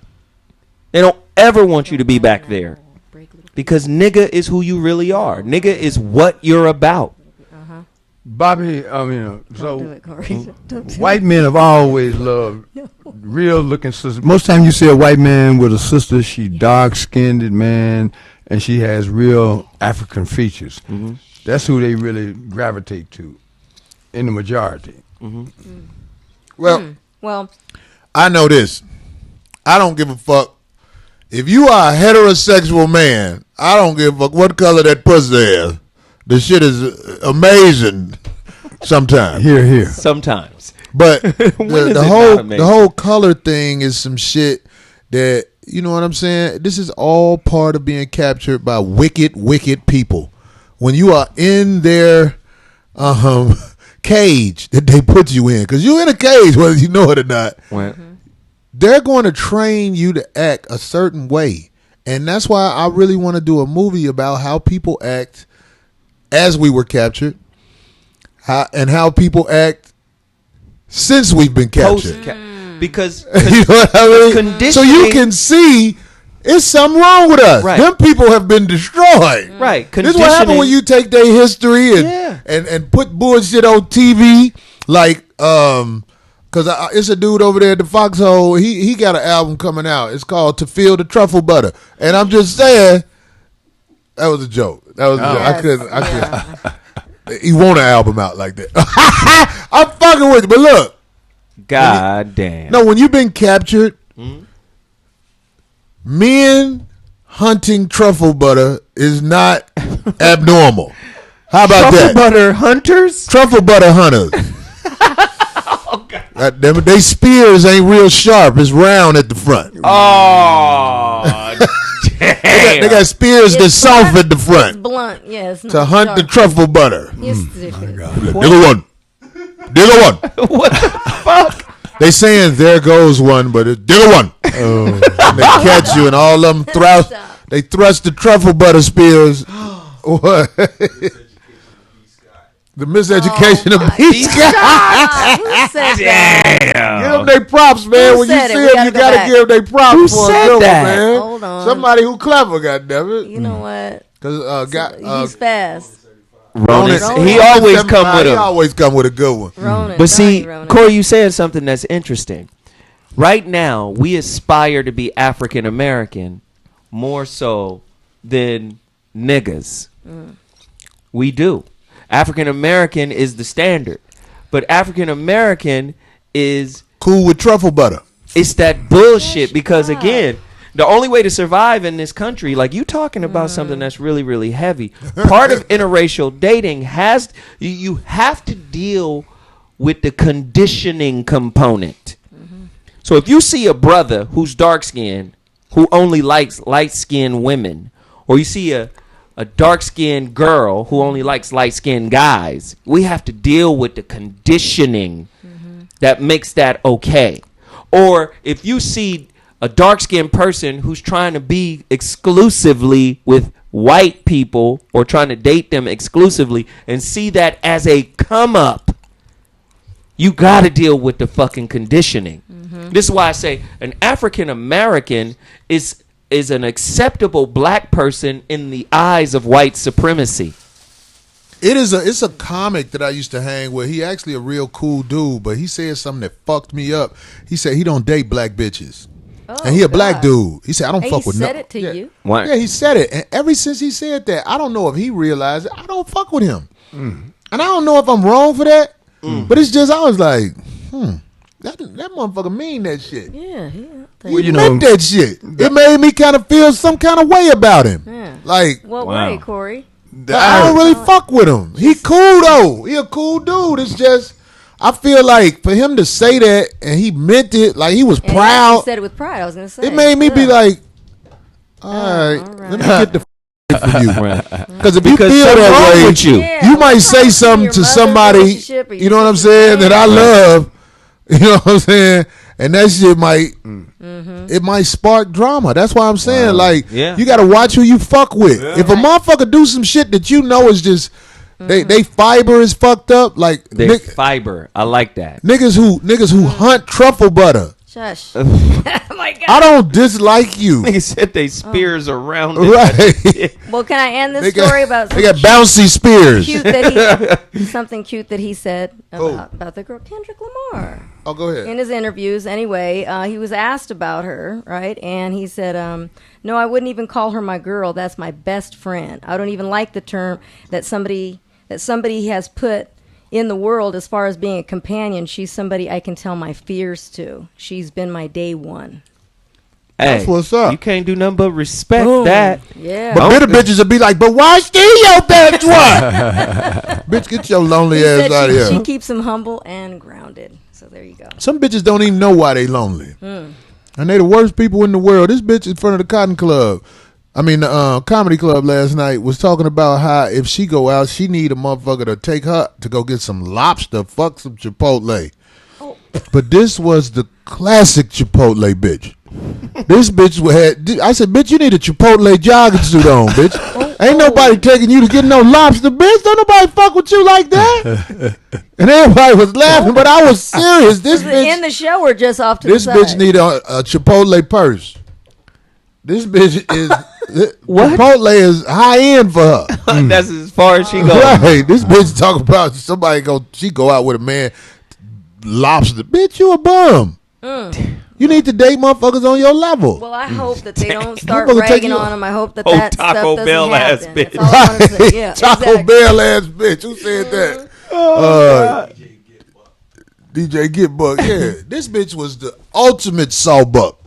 They don't ever want you to be back there. Because nigga is who you really are. Nigga is what you're about. Bobby, Don't do so it, Corey. Don't do white men have always loved real looking sisters. Most time you see a white man with a sister, she dark skinned, man, and she has real African features. That's who they really gravitate to in the majority. Well, Well, I know this. I don't give a fuck. If you are a heterosexual man, I don't give a fuck what color that pussy is. The shit is amazing sometimes. Here. Sometimes. But When is the it not whole amazing? the whole color thing is some shit that, you know what I'm saying? This is all part of being captured by wicked people. When you are in their cage that they put you in, because you're in a cage whether you know it or not. Well, They're going to train you to act a certain way. And that's why I really want to do a movie about how people act as we were captured, and how people act since we've been captured. because You know what I mean? conditioning- So you can see it's something wrong with us. Right. Them people have been destroyed. right, This is what happened when you take their history and Yeah. and put bullshit on TV. Like, because it's a dude over there at the Foxhole. He got an album coming out. It's called "To Feel the Truffle Butter," and I'm just saying that was a joke. That was a joke. I couldn't. He want an album out like that. I'm fucking with you, but look. God damn. No, when you've been captured, men hunting truffle butter is not abnormal. How about Truffle that? butter hunters? Truffle butter hunters. Goddammit, they spears ain't real sharp. It's round at the front. Oh, damn. They got spears that's soft at the it's front blunt. Yes. to hunt the truffle butter. Yes. Nigga one. What the fuck? They saying there goes one, but it's there one. And they catch you, and all of them thrust. They thrust the truffle butter spears. What? The miseducation of B. Scott. Who said that? Give them their props, man. Who When you said it? see We them, gotta you go gotta back. give their props Who for said a good that? one, man. Hold on. Somebody who clever, goddammit. You know what? Because He's fast. Ronan, Ronan. he always come with He him. always come with a good one. Ronan. But see, Ronan. Corey, you said something that's interesting. Right now, we aspire to be African American more so than niggas. We do. African American is the standard, but African American is Cool with truffle butter. it's that bullshit because again, the only way to survive in this country, like you talking about something that's really, really heavy. Part of interracial dating has you have to deal with the conditioning component. So if you see a brother who's dark skinned who only likes light skinned women, or you see a dark skinned girl who only likes light skinned guys, we have to deal with the conditioning that makes that okay. Or if you see a dark skinned person who's trying to be exclusively with white people or trying to date them exclusively and see that as a come up, you got to deal with the fucking conditioning. This is why I say an African American is an acceptable black person in the eyes of white supremacy. It's a comic that I used to hang with. He actually a real cool dude, but he said something that fucked me up. He said he don't date black bitches. And he a black dude. He said, I don't fuck with He no. said it to you. Why? Yeah, he said it. And ever since he said that, I don't know if he realized it. I don't fuck with him. And I don't know if I'm wrong for that. But it's just, I was like, that motherfucker mean that shit. Yeah. He meant that shit. It made me kind of feel some kind of way about him. Yeah. Like, What Wow. way, Corey? I don't really fuck with him. He cool though. He a cool dude. It's just, I feel like for him to say that and he meant it, like he was And proud. he said it with pride. I was gonna say It made me be Ugh. like, all right, all right. let me get the from you. Because if you Because feel something that wrong way, with you. Yeah, you what might about say your something to mother's somebody, relationship or you know what I'm sister's saying, that I marriage? love. You know what I'm saying? And that shit might, it might spark drama. That's why I'm saying, like, Yeah. you got to watch who you fuck with. If a motherfucker do some shit that you know is just, they fiber is fucked up, like There's fiber. I like that. niggas who hunt truffle butter. Shush. Oh my God. I don't dislike you. Niggas said they spears around it. Right. Well, can I end They this got- story about They got bouncy spears. cute that he something cute that he said about the girl Kendrick Lamar Oh, go ahead. in his interviews. Anyway, he was asked about her, right? And he said, "No, I wouldn't even call her my girl. That's my best friend. I don't even like the term that somebody has put in the world as far as being a companion. She's somebody I can tell my fears to. She's been my day one." That's what's up. You can't do nothing but respect Boom. that. Yeah. But bitter bitches will be like, but why still your best one? Bitch, get your lonely He ass said out of she here. keeps him humble and grounded. So there you go. Some bitches don't even know why they lonely. And they the worst people in the world. This bitch in front of the Cotton Club, the Comedy Club last night was talking about how if she go out, she need a motherfucker to take her to go get some lobster, fuck some Chipotle. But this was the classic Chipotle bitch. This bitch had. I said, bitch, you need a Chipotle jogging suit on, bitch. Ain't nobody taking you to get no lobster, bitch. Don't nobody fuck with you like that. And everybody was laughing, but I was serious. This Was it in bitch, the show or just off to this the bitch side? need a Chipotle purse. This bitch is What? Chipotle is high end for her. That's as far as she goes. Right. This bitch talk about somebody she go out with a man lobster. Bitch, you a bum. You need to date motherfuckers on your level. Well, I hope that they don't start Motherfucker take ragging you- on him. I hope that Oh, that Taco stuff doesn't Bell ass happen. bitch. That's all I want to say. Yeah, Taco exactly. Bell ass bitch. Who said that? DJ Get Buck. Yeah, this bitch was the ultimate sawbuck.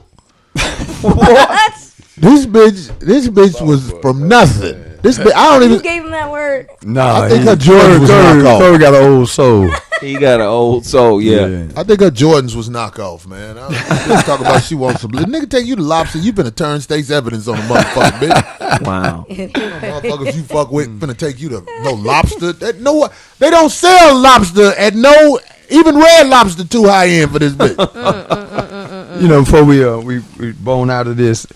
What? This bitch was from nothing. This bitch, I don't You even. gave him that word. Nah, I think her Jordans was knockoff. Corey got an old soul. He got an old soul, yeah. I think her Jordans was knockoff, man. Let's talk about she wants some. Nigga, take you to lobster. You finna turn state's evidence on the motherfucker, bitch. Wow. Motherfuckers you fuck with finna take you to no lobster. They don't sell lobster at no Even Red Lobster too high end for this bitch. You know, before we bone out of this,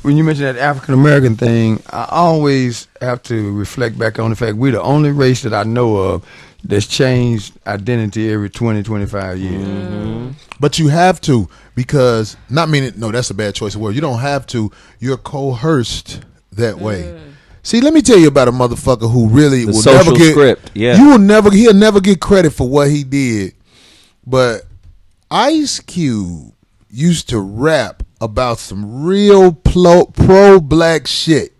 when you mention that African American thing, I always have to reflect back on the fact we're the only race that I know of that's changed identity every 20, 25 years. Mm-hmm. But you have to, because that's a bad choice of word. You don't have to. You're coerced that way. See, let me tell you about a motherfucker who really will never get script. Yeah, he'll never get credit for what he did. But Ice Cube used to rap about some real pro black shit.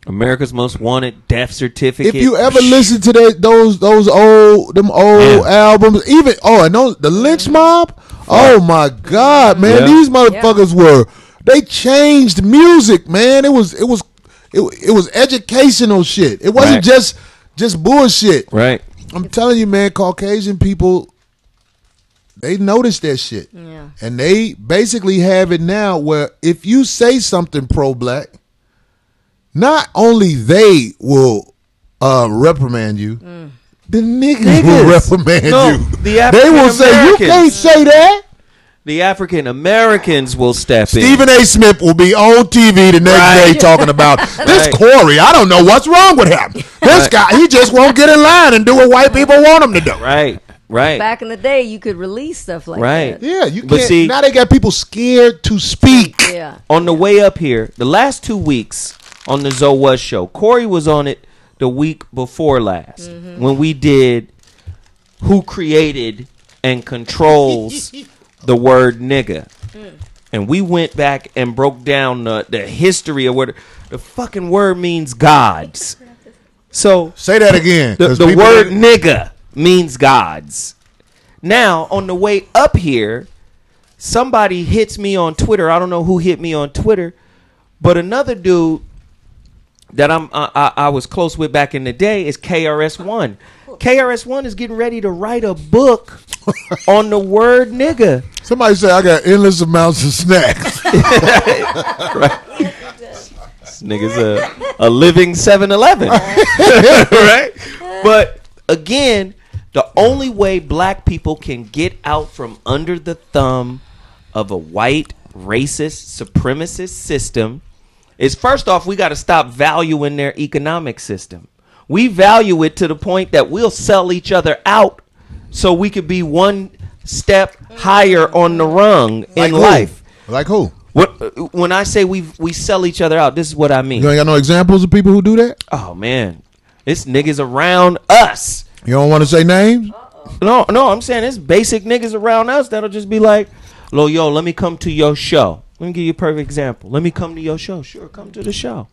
America's Most Wanted, Death Certificate. If you ever listen to those old albums, even the Lynch Mob. Oh my God, man, these motherfuckers they changed music, man. It was educational shit. It wasn't just bullshit. Right. I'm telling you, man, Caucasian people, they notice that shit. Yeah. And they basically have it now where if you say something pro-black, not only they will reprimand you, the niggas will reprimand you. They will say, you can't say that. The African Americans will step in. Stephen A. Smith will be on TV the next day talking about this Corey. I don't know what's wrong with him. This guy, he just won't get in line and do what white people want him to do. Right. Back in the day, you could release stuff like that. Yeah, you can't. See, now they got people scared to speak. Yeah. On the way up here, the last 2 weeks on the Zoe Was show, Corey was on it the week before last when we did Who Created and Controls the Word Nigga. And we went back and broke down the history of what the fucking word means, gods. So say that again. The word nigga means gods. Now, on the way up here, somebody hits me on Twitter. I don't know who hit me on Twitter, but another dude that I was close with back in the day is KRS-One. KRS-One is getting ready to write a book on the word nigga. Somebody say I got endless amounts of snacks. Right. This nigga's a living 7-Eleven. Right? But again, the only way black people can get out from under the thumb of a white, racist, supremacist system is, first off, we got to stop valuing their economic system. We value it to the point that we'll sell each other out so we could be one step higher on the rung in life. Like who? When I say we sell each other out, this is what I mean. You ain't got no examples of people who do that? Oh, man. It's niggas around us. You don't want to say names? No, I'm saying it's basic niggas around us that'll just be like, yo, let me come to your show. Let me give you a perfect example. Let me come to your show. Sure, come to the show.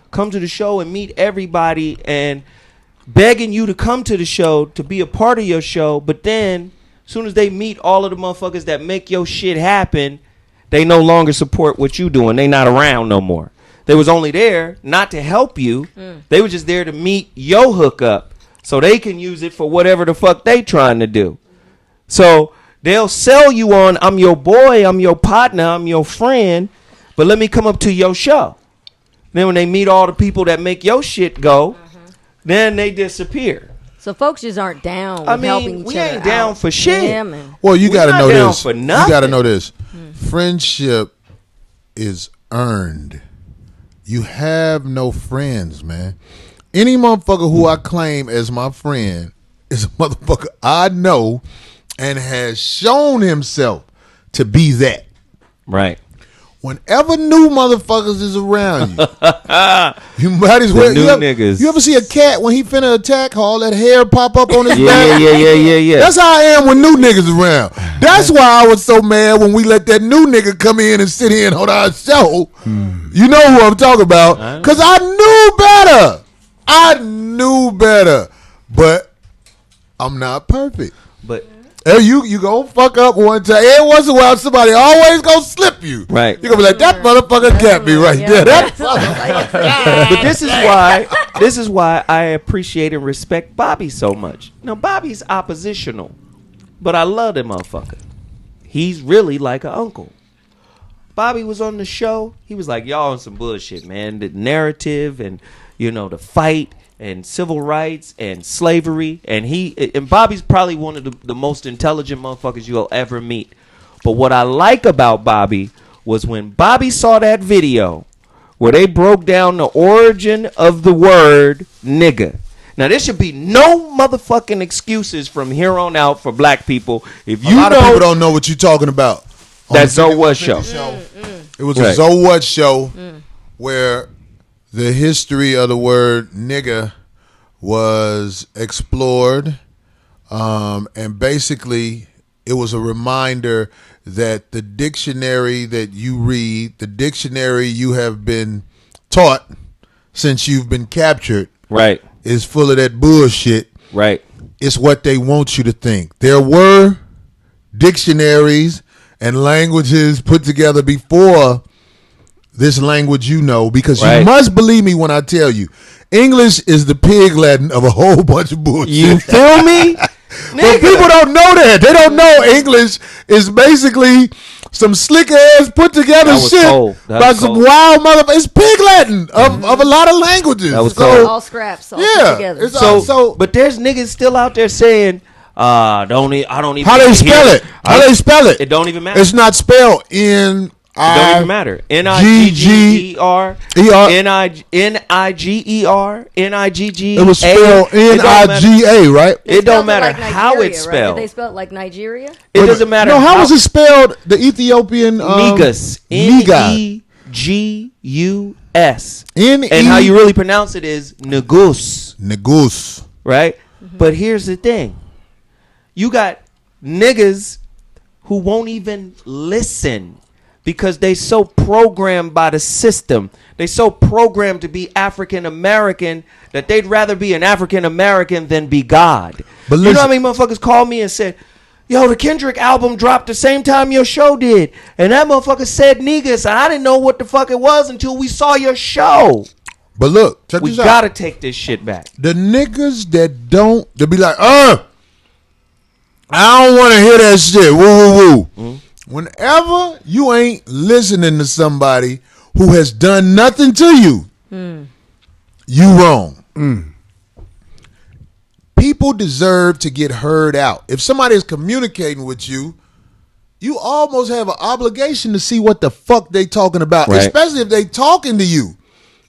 Come to the show and meet everybody and begging you to come to the show to be a part of your show. But then, as soon as they meet all of the motherfuckers that make your shit happen, they no longer support what you doing. They not around no more. They was only there not to help you. They were just there to meet your hookup so they can use it for whatever the fuck they trying to do. So they'll sell you on, I'm your boy, I'm your partner, I'm your friend, but let me come up to your show. Then when they meet all the people that make your shit go, then they disappear. So folks just aren't down with helping each other. We ain't down for shit. Yeah, man. Well, you got to know this. For you got to know this. Friendship is earned. You have no friends, man. Any motherfucker who I claim as my friend is a motherfucker I know and has shown himself to be that. Right. Whenever new motherfuckers is around you, you might as well. Niggas. You ever see a cat when he finna attack, all that hair pop up on his back? Yeah. That's how I am when new niggas around. That's why I was so mad when we let that new nigga come in and sit in on our show. You know who I'm talking about. Because I knew better. But I'm not perfect. But you gonna fuck up one time. Every once in a while, somebody always gonna slip you. Right. You gonna be like, that motherfucker got me right there. But this is why I appreciate and respect Bobby so much. Now, Bobby's oppositional, but I love that motherfucker. He's really like an uncle. Bobby was on the show. He was like, y'all on some bullshit, man. The narrative and, the fight and civil rights and slavery, and Bobby's probably one of the most intelligent motherfuckers you'll ever meet. But what I like about Bobby was when Bobby saw that video where they broke down the origin of the word nigga. Now, there should be no motherfucking excuses from here on out for black people. If you a lot of people don't know what you're talking about. That Zoe What show. It was a Zoe What show where the history of the word nigga was explored, and basically it was a reminder that the dictionary that you read, the dictionary you have been taught since you've been captured, right, is full of that bullshit. Right. It's what they want you to think. There were dictionaries and languages put together before this language, because you must believe me when I tell you, English is the pig Latin of a whole bunch of bullshit. You feel me? But people don't know that. They don't know English is basically some slick ass put together shit by some wild motherfucker. It's pig Latin of a lot of languages. That was all scraps, all put together. But there's niggas still out there saying, I don't even. How they spell it? How they spell it? It don't even matter. It's not spelled N. It don't even matter. N-I-G-G-E-R. N-I-G-E-R. N-I-G-G. It was spelled N-I-G-A, right? It don't matter how it's spelled. Right? They spelled like Nigeria? It doesn't matter. No, how was it spelled? The Ethiopian Negus. N-E-G-U-S. And how you really pronounce it is Negus. Negus. Right? But here's the thing. You got niggas who won't even listen because they so programmed by the system. They so programmed to be African American that they'd rather be an African American than be God. But you know how many motherfuckers called me and said, yo, the Kendrick album dropped the same time your show did, and that motherfucker said niggas, and I didn't know what the fuck it was until we saw your show. But look, check we this out. gotta take this shit back. The niggas that don't, they'll be like, I don't want to hear that shit. Woo, woo, woo. Mm-hmm. Whenever you ain't listening to somebody who has done nothing to you, you wrong. People deserve to get heard out. If somebody is communicating with you, you almost have an obligation to see what the fuck they talking about, especially if they talking to you.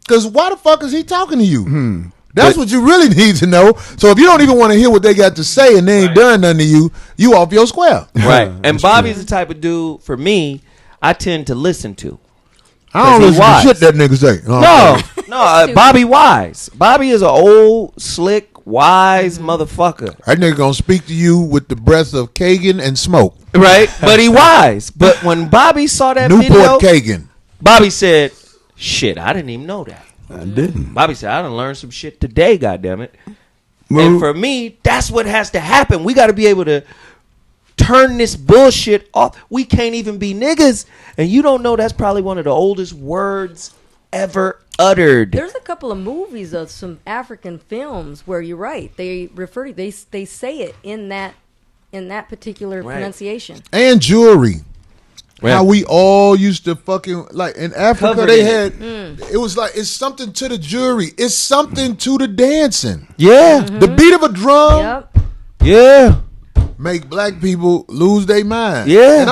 Because why the fuck is he talking to you? That's what you really need to know. So if you don't even want to hear what they got to say and they ain't done nothing to you, you off your square. Right. And Bobby's the type of dude, for me, I tend to listen to. I don't listen to shit that nigga say. No, Bobby wise. Bobby is an old, slick, wise motherfucker. That nigga gonna speak to you with the breath of Kagan and smoke. Right? But he wise. But when Bobby saw that Newport video, Kagan. Bobby said, shit, I didn't even know that. I didn't. Bobby said, I done learned some shit today, goddammit. And for me, that's what has to happen. We got to be able to turn this bullshit off. We can't even be niggas. And you don't know that's probably one of the oldest words ever uttered. There's a couple of movies of some African films where you're right. They refer to, they say it in that particular pronunciation. And jewelry. Right. How we all used to fucking, like in Africa, covered they had, it was like, it's something to the jewelry. It's something to the dancing. Yeah. The beat of a drum. Yep. Yeah. Make black people lose their mind. Yeah.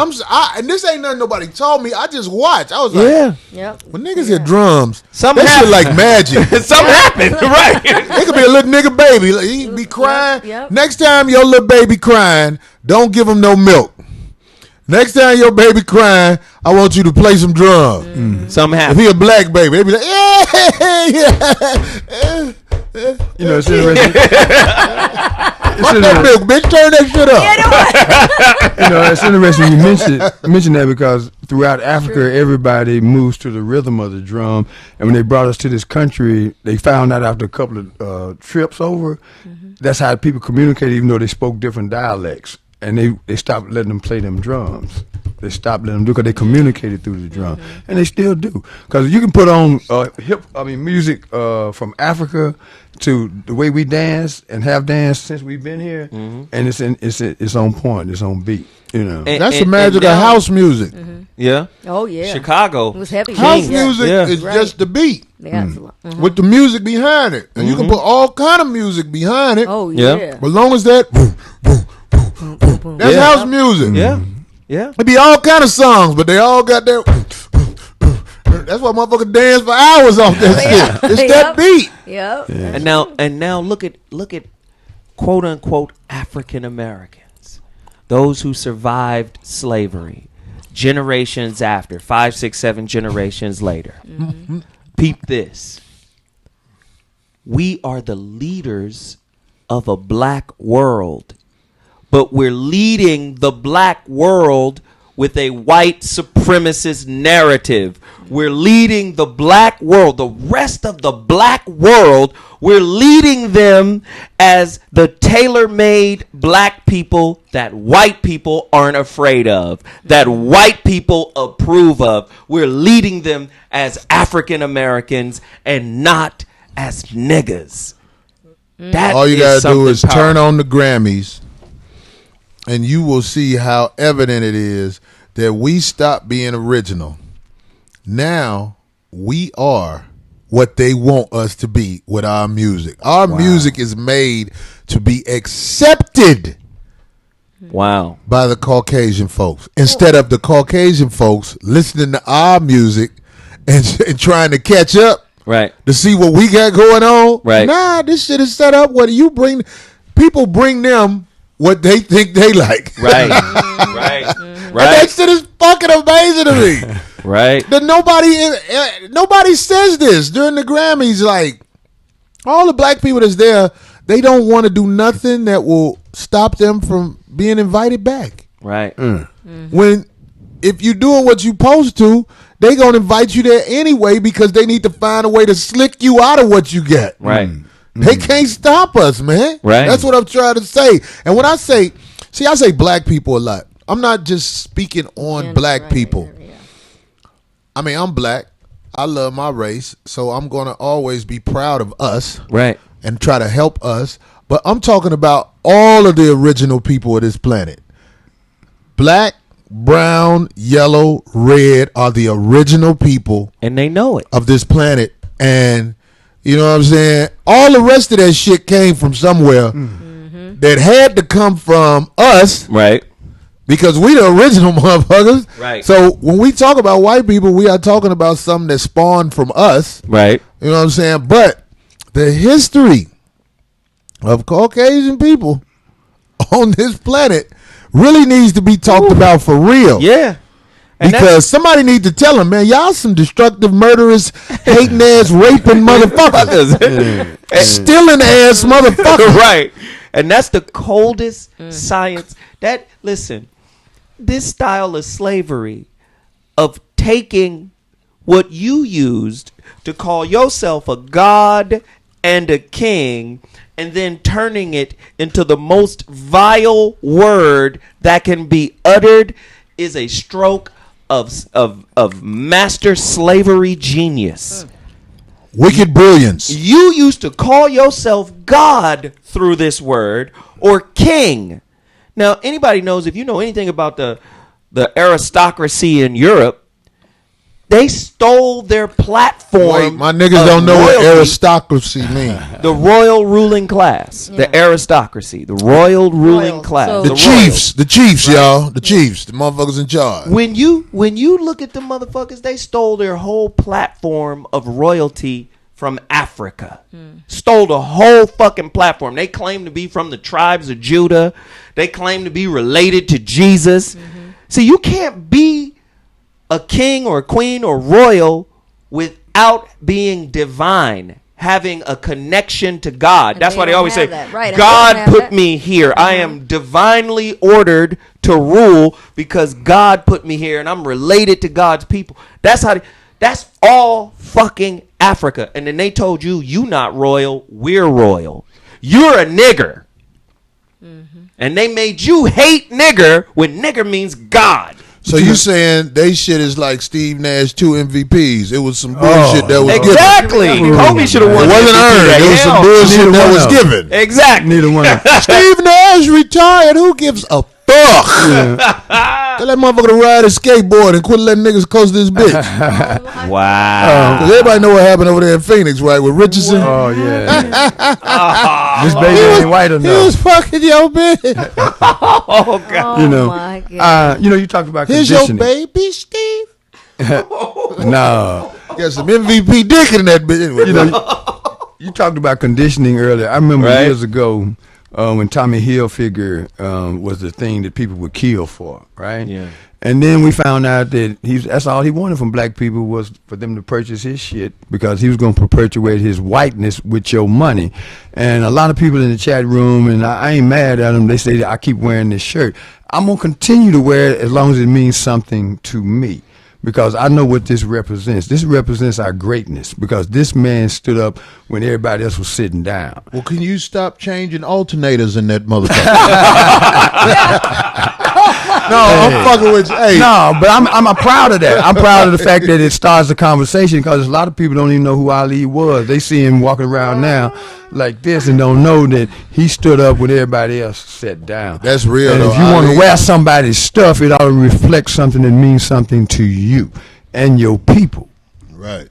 And this ain't nothing nobody told me. I just watched. I was like, yep. When niggas hit drums, something that shit like magic. Something happened. Right. It could be a little nigga baby. Like, he be crying. Yep. Next time your little baby crying, don't give him no milk. Next time your baby crying, I want you to play some drums. Something happened. If he a black baby, they be like, yeah. You know, it's interesting. Fuck that milk, bitch. Turn that shit up. You know, it's interesting you mention that because throughout Africa, everybody moves to the rhythm of the drum. And when they brought us to this country, they found out after a couple of trips over, that's how people communicated, even though they spoke different dialects. And they stopped letting them play them drums. They stopped letting them do because they communicated through the drum, and they still do. Because you can put on music from Africa to the way we dance and have danced since we've been here, and it's on point, it's on beat. You know, that's the magic of house music. Yeah. Oh yeah. Chicago. It was heavy. House Yeah. music Yeah. is Right. just the beat Yeah. It's a lot. with the music behind it, and you can put all kind of music behind it. Oh Yeah. yeah. But long as that, boom, boom, boom, boom, boom, that's Yeah. house music. Yeah. Yeah. It be all kind of songs, but they all got that. That's why motherfuckers dance for hours off that shit. It's that Yep. beat. Yep. And now look at quote unquote African Americans, those who survived slavery, generations after, 5, 6, 7 generations later. Peep this. We are the leaders of a black world, but we're leading the black world with a white supremacist narrative. We're leading the black world, the rest of the black world, we're leading them as the tailor-made black people that white people aren't afraid of, that white people approve of. We're leading them as African Americans and not as niggas. That All you gotta do something is powerful. turn on the Grammys, and you will see how evident it is that we stopped being original. Now we are what they want us to be with our music. Our music is made to be accepted Wow. by the Caucasian folks, instead of the Caucasian folks listening to our music and trying to catch up Right. to see what we got going on. Right. Nah, this shit is set up. What do you bring? People bring them what they think they like. Right. Right. And that Right. shit is fucking amazing to me. Right. That nobody says this during the Grammys. Like, all the black people that's there, they don't want to do nothing that will stop them from being invited back. Right. When if you doing what you supposed to, they gonna invite you there anyway because they need to find a way to slick you out of what you get. Right. They can't stop us, man. Right. That's what I'm trying to say. And when I say black people a lot. I'm not just speaking on black people. Yeah. I mean, I'm black. I love my race, so I'm gonna always be proud of us Right. and try to help us. But I'm talking about all of the original people of this planet. Black, brown, yellow, red are the original people And they know it. of this planet. And you know what I'm saying? All the rest of that shit came from somewhere that had to come from us Right. because we the original motherfuckers. Right. So when we talk about white people, we are talking about something that spawned from us. Right. You know what I'm saying? But the history of Caucasian people on this planet really needs to be talked about for real. Yeah. And Because somebody needs to tell them, man, y'all some destructive, murderous, hating ass, raping motherfuckers. Stealing ass motherfuckers. right. And that's the coldest science. That listen, this style of slavery of taking what you used to call yourself a god and a king and then turning it into the most vile word that can be uttered is a stroke of master slavery genius. Wicked brilliance. You used to call yourself God through this word or king. Now, anybody knows, if you know anything about the aristocracy in Europe, they stole their platform. Wait, my niggas of don't know what royalty, aristocracy mean. the royal ruling class, Yeah. the aristocracy, the royal ruling Royal. class. So- The royals. chiefs, y'all. The chiefs, the motherfuckers in charge. When you look at the motherfuckers, they stole their whole platform of royalty from Africa. Stole the whole fucking platform. They claim to be from the tribes of Judah. They claim to be related to Jesus. See, you can't be a king or a queen or royal without being divine, having a connection to God. And That's they why they don't always say, have that. Right, and they God don't have put that. me here. I am divinely ordered to rule because God put me here and I'm related to God's people. That's all fucking Africa. And then they told you not royal, we're royal. You're a nigger. And they made you hate nigger when nigger means God. So you saying they shit is like Steve Nash 2 MVPs? It was some bullshit that was given. Exactly. Kobe should have It won. wasn't MVP earned. that It was some hell. bullshit Neither that one was of them. given. Exactly. Neither one. Steve Nash retired. Who gives a fuck. Tell that motherfucker to ride his skateboard and quit letting niggas close this bitch. Wow. Because everybody know what happened over there in Phoenix, right? With Richardson. Oh yeah. This baby ain't white enough. He was fucking your bitch. Oh God. Oh You know, my God. you talked about Here's your conditioning. baby, Steve. No, Got some MVP dick in that bitch. Anyway, you know, you talked about conditioning earlier. I remember Right. years ago when Tommy Hilfiger was the thing that people would kill for, right? Yeah. And then we found out that that's all he wanted from black people was for them to purchase his shit because he was going to perpetuate his whiteness with your money. And a lot of people in the chat room, and I ain't mad at them, they say that I keep wearing this shirt. I'm going to continue to wear it as long as it means something to me. Because I know what this represents. This represents our greatness. Because this man stood up when everybody else was sitting down. well, can you stop changing alternators in that motherfucker? No, I'm fucking with you. Hey, No, but I'm proud of that. I'm proud of the fact that it starts a conversation because a lot of people don't even know who Ali was. They see him walking around now like this and don't know that he stood up when everybody else sat down. that's real. And though. if you want Ali- to wear somebody's stuff, it ought to reflect something that means something to you and your people. Right.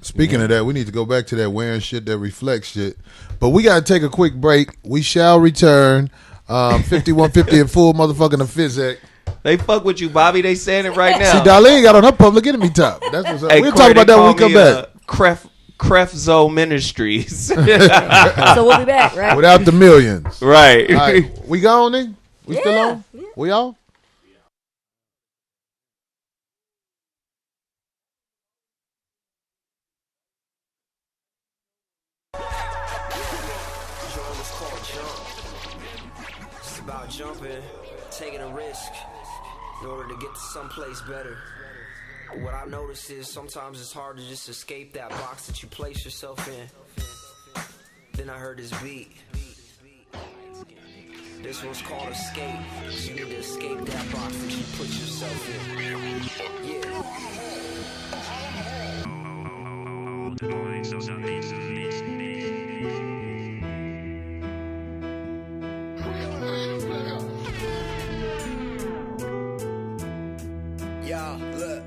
Speaking of that, we need to go back to that wearing shit that reflects shit. But we got to take a quick break. We shall return. 5150 in full motherfucking Fizek. They fuck with you, Bobby. They saying it right now. See, Darlene got on her public enemy top. That's what's up. Hey, We'll Corey, talk about they that when we call come me, back. Crefzo Ministries. So we'll be back, right? Without the millions. Right. All right. We gone, nigga? We still Yeah, on? We all? It's about jumping, taking a risk in order to get to someplace better. But what I noticed is sometimes it's hard to just escape that box that you place yourself in. Then I heard this beat. This one's called Escape. So you need to escape that box that you put yourself in. Yeah. Yeah, look.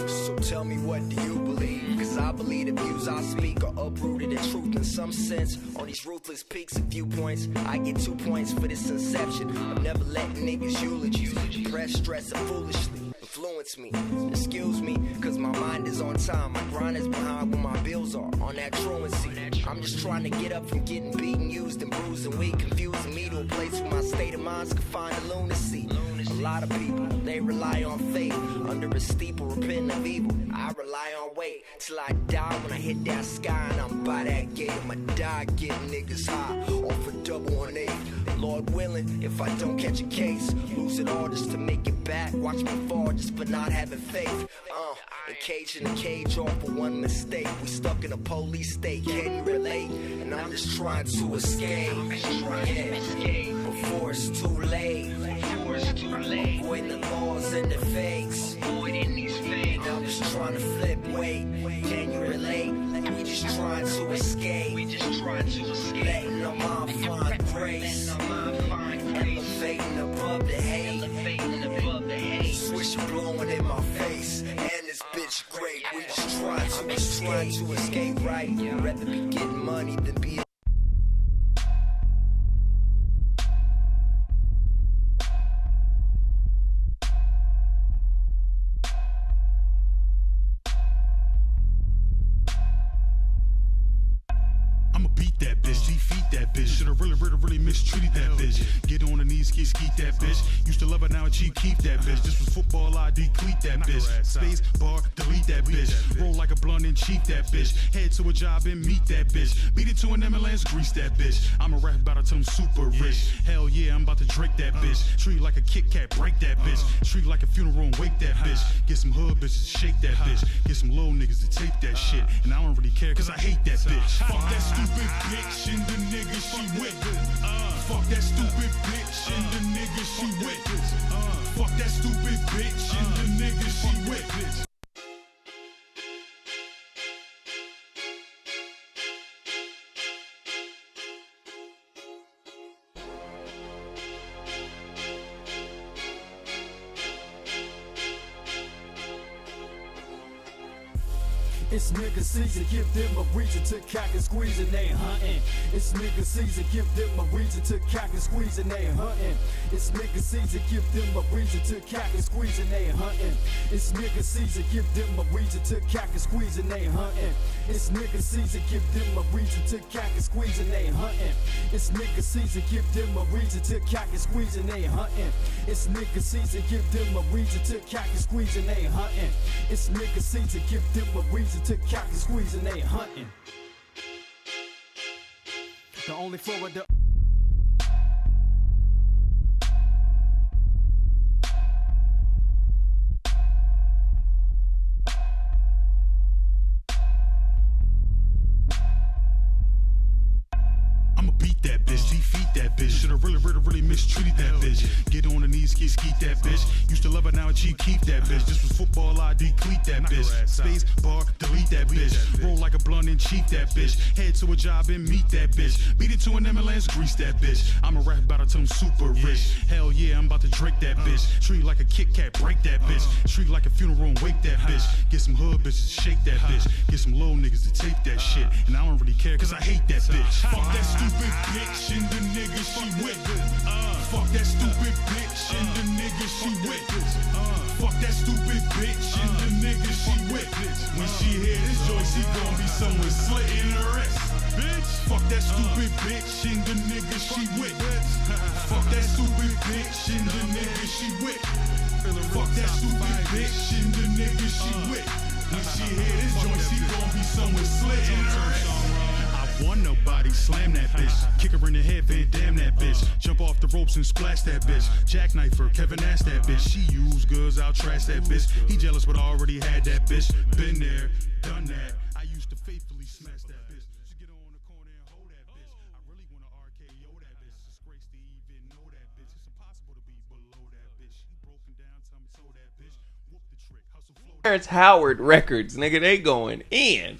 So tell me, what do you believe? Cause I believe the views I speak are uprooted in truth in some sense. On these ruthless peaks and viewpoints, I get 2 points for this inception. I'm never letting niggas eulogies, press, stress, and foolishly influence me. Excuse me, cause my mind is on time. My grind is behind where my bills are, on that truancy. I'm just trying to get up from getting beaten, used, and bruised and weak, confusing me to a place where my state of mind's confined to lunacy. A lot of people, they rely on faith under a steeple, repenting of evil. I rely on wait till I die. When I hit that sky and I'm by that gate, I'ma die getting niggas high off a double on 8. Lord willing, if I don't catch a case, lose it all just to make it back. Watch me fall just for not having faith. Encaged in a cage all for one mistake. We stuck in a police state, can you relate? And I'm just trying to escape. Yeah. Before it's too late. Avoiding the laws and the fakes. And I'm just trying to flip weight. Can you relate? We just trying to escape. Letting our mind find grace. Elevating above the hate. Swish blowing in my face. And this bitch great. We just trying to escape, right? Rather be getting money than be. I'ma beat that bitch, defeat that bitch. Should've really mistreated that bitch. Get on the knees, skeet that bitch. Used to love her, now I cheap keep that bitch. This was football, I decleat that bitch. Space bar, delete that bitch. Roll like a blunt and cheat that bitch. Head to a job and meet that bitch. Beat it to an MLS, grease that bitch. I'm a rap about to tell him super rich. Hell yeah, I'm about to drink that bitch. Treat like a Kit Kat, break that bitch. Treat like a funeral and wake that bitch. Get some hood bitches, shake that bitch. Get some little niggas to tape that shit. And I don't really care, cause I hate that bitch. Fuck that stupid bitch and the nigga she with. Fuck that stupid bitch and the nigga she with. Fuck that stupid bitch and the nigga she with. It's nigga season, give them a reason to cock and squeeze and they hunting. It's nigga season, give them a reason to cock and squeeze and they hunting. It's nigga season, give them a reason to cock and squeeze and they hunting. It's nigga season, give them a reason to cock and squeeze and they hunting. It's nigga season, give them a reason to cock and squeeze and they hunting. It's nigga season, give them a reason to cock and squeeze and they hunting. It's nigga season, give them a reason to cock and squeeze and they hunting. It's nigga season, give them a reason to cock and squeeze and they hunting. The only forward the I'ma beat that bitch, defeat that bitch. Shoulda really mistreated that bitch. Get on the knees, skeet that bitch. Used to love her, now she keep that bitch. This was football, I deplete that bitch. Space bar, delete that bitch. Roll like a blunt and cheat that bitch. Head to a job and meet that bitch. Beat it to an MLS, grease that bitch. I'm a rap about till I'm super rich. Hell yeah, I'm about to drink that bitch. Treat like a Kit Kat, break that bitch. Treat like a funeral and wake that bitch. Get some hood bitches to shake that bitch. Get some little niggas to take that shit. And I don't really care cause I hate that bitch. Fuck that stupid bitch and the nigga she with. Fuck that stupid bitch and the nigga she with. Fuck that stupid bitch and the nigga she with. When she hear this joint, she gon' be someone slitting her wrist. Bitch, fuck that stupid bitch and the nigga she with. Fuck that stupid bitch and the nigga she with. Fuck that stupid bitch and the nigga she with. When she hear this joint, she gon' be someone slitting her wrist. Want nobody, slam that bitch. Kick her in the head, Van Damn that bitch. Jump off the ropes and splash that bitch. Jackknife her, Kevin asked that bitch. She used goods, I'll trash that bitch. He jealous but already had that bitch. Been there, done that. I used to faithfully smash that bitch. She get on the corner and hold that bitch. I really wanna RKO that bitch. Disgrace to even know that bitch. It's impossible to be below that bitch. She broken down, tell me so that bitch. Whoop the trick, hustle flow. Terrence Howard Records, nigga, they going in.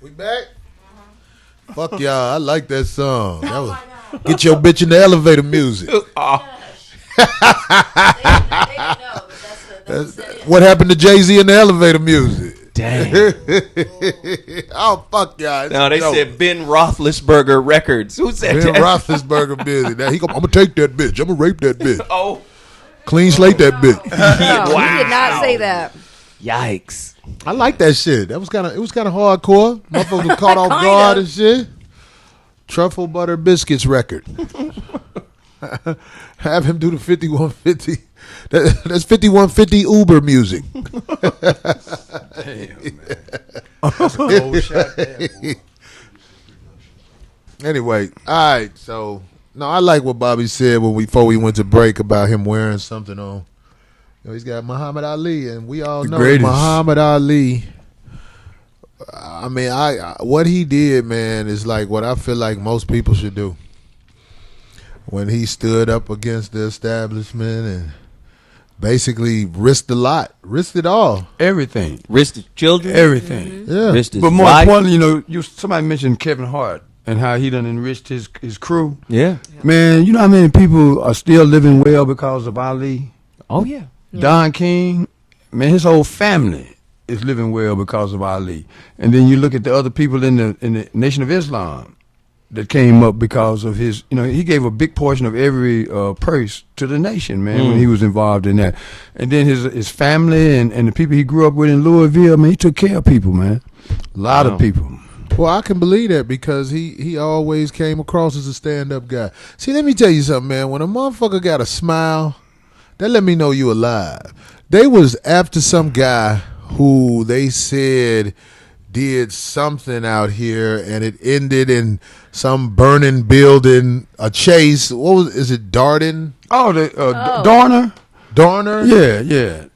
We back? Fuck y'all, I like that song. That was get your bitch in the elevator music. What happened to Jay-Z in the elevator music? Dang. Oh, fuck y'all. No, they said Ben Roethlisberger Records. Who said Ben that? Roethlisberger music. Now I'm gonna take that bitch. I'm gonna rape that bitch. Oh. Clean slate that bitch. No, he did not say that. Yikes. I like that shit. It was kind of hardcore. Motherfuckers was caught off guard and shit. Truffle butter biscuits record. Have him do the 5150. That's 5150 Uber music. Damn, man. That's a cold shot there, boy. Anyway, all right. So no, I like what Bobby said before we went to break about him wearing something on. You know, he's got Muhammad Ali, and we all know Muhammad Ali. I mean, what he did, man, is like what I feel like most people should do. When he stood up against the establishment and basically risked a lot, risked it all, Everything. Risked his children. Everything. yeah. Risked his But more wife. importantly, somebody mentioned Kevin Hart and how he done enriched his crew. Yeah. Man, you know how many people are still living well because of Ali? Oh, yeah. Don King, man, his whole family is living well because of Ali. And then you look at the other people in the Nation of Islam that came up because of his, he gave a big portion of every purse to the nation, man, when he was involved in that. And then his family and the people he grew up with in Louisville, man, he took care of people, man. A lot of people. Well, I can believe that because he always came across as a stand-up guy. See, let me tell you something, man. When a motherfucker got a smile, that let me know you alive. They was after some guy who they said did something out here, and it ended in some burning building, a chase. Is it Darden? Oh, Dorner? Dorner? Yeah.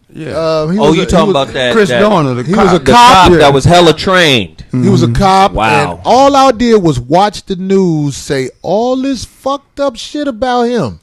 You talking about that? Chris Dorner, the he cop. was a The cop. cop Yeah. that was hella trained. He was a cop. Wow. And all I did was watch the news say all this fucked up shit about him.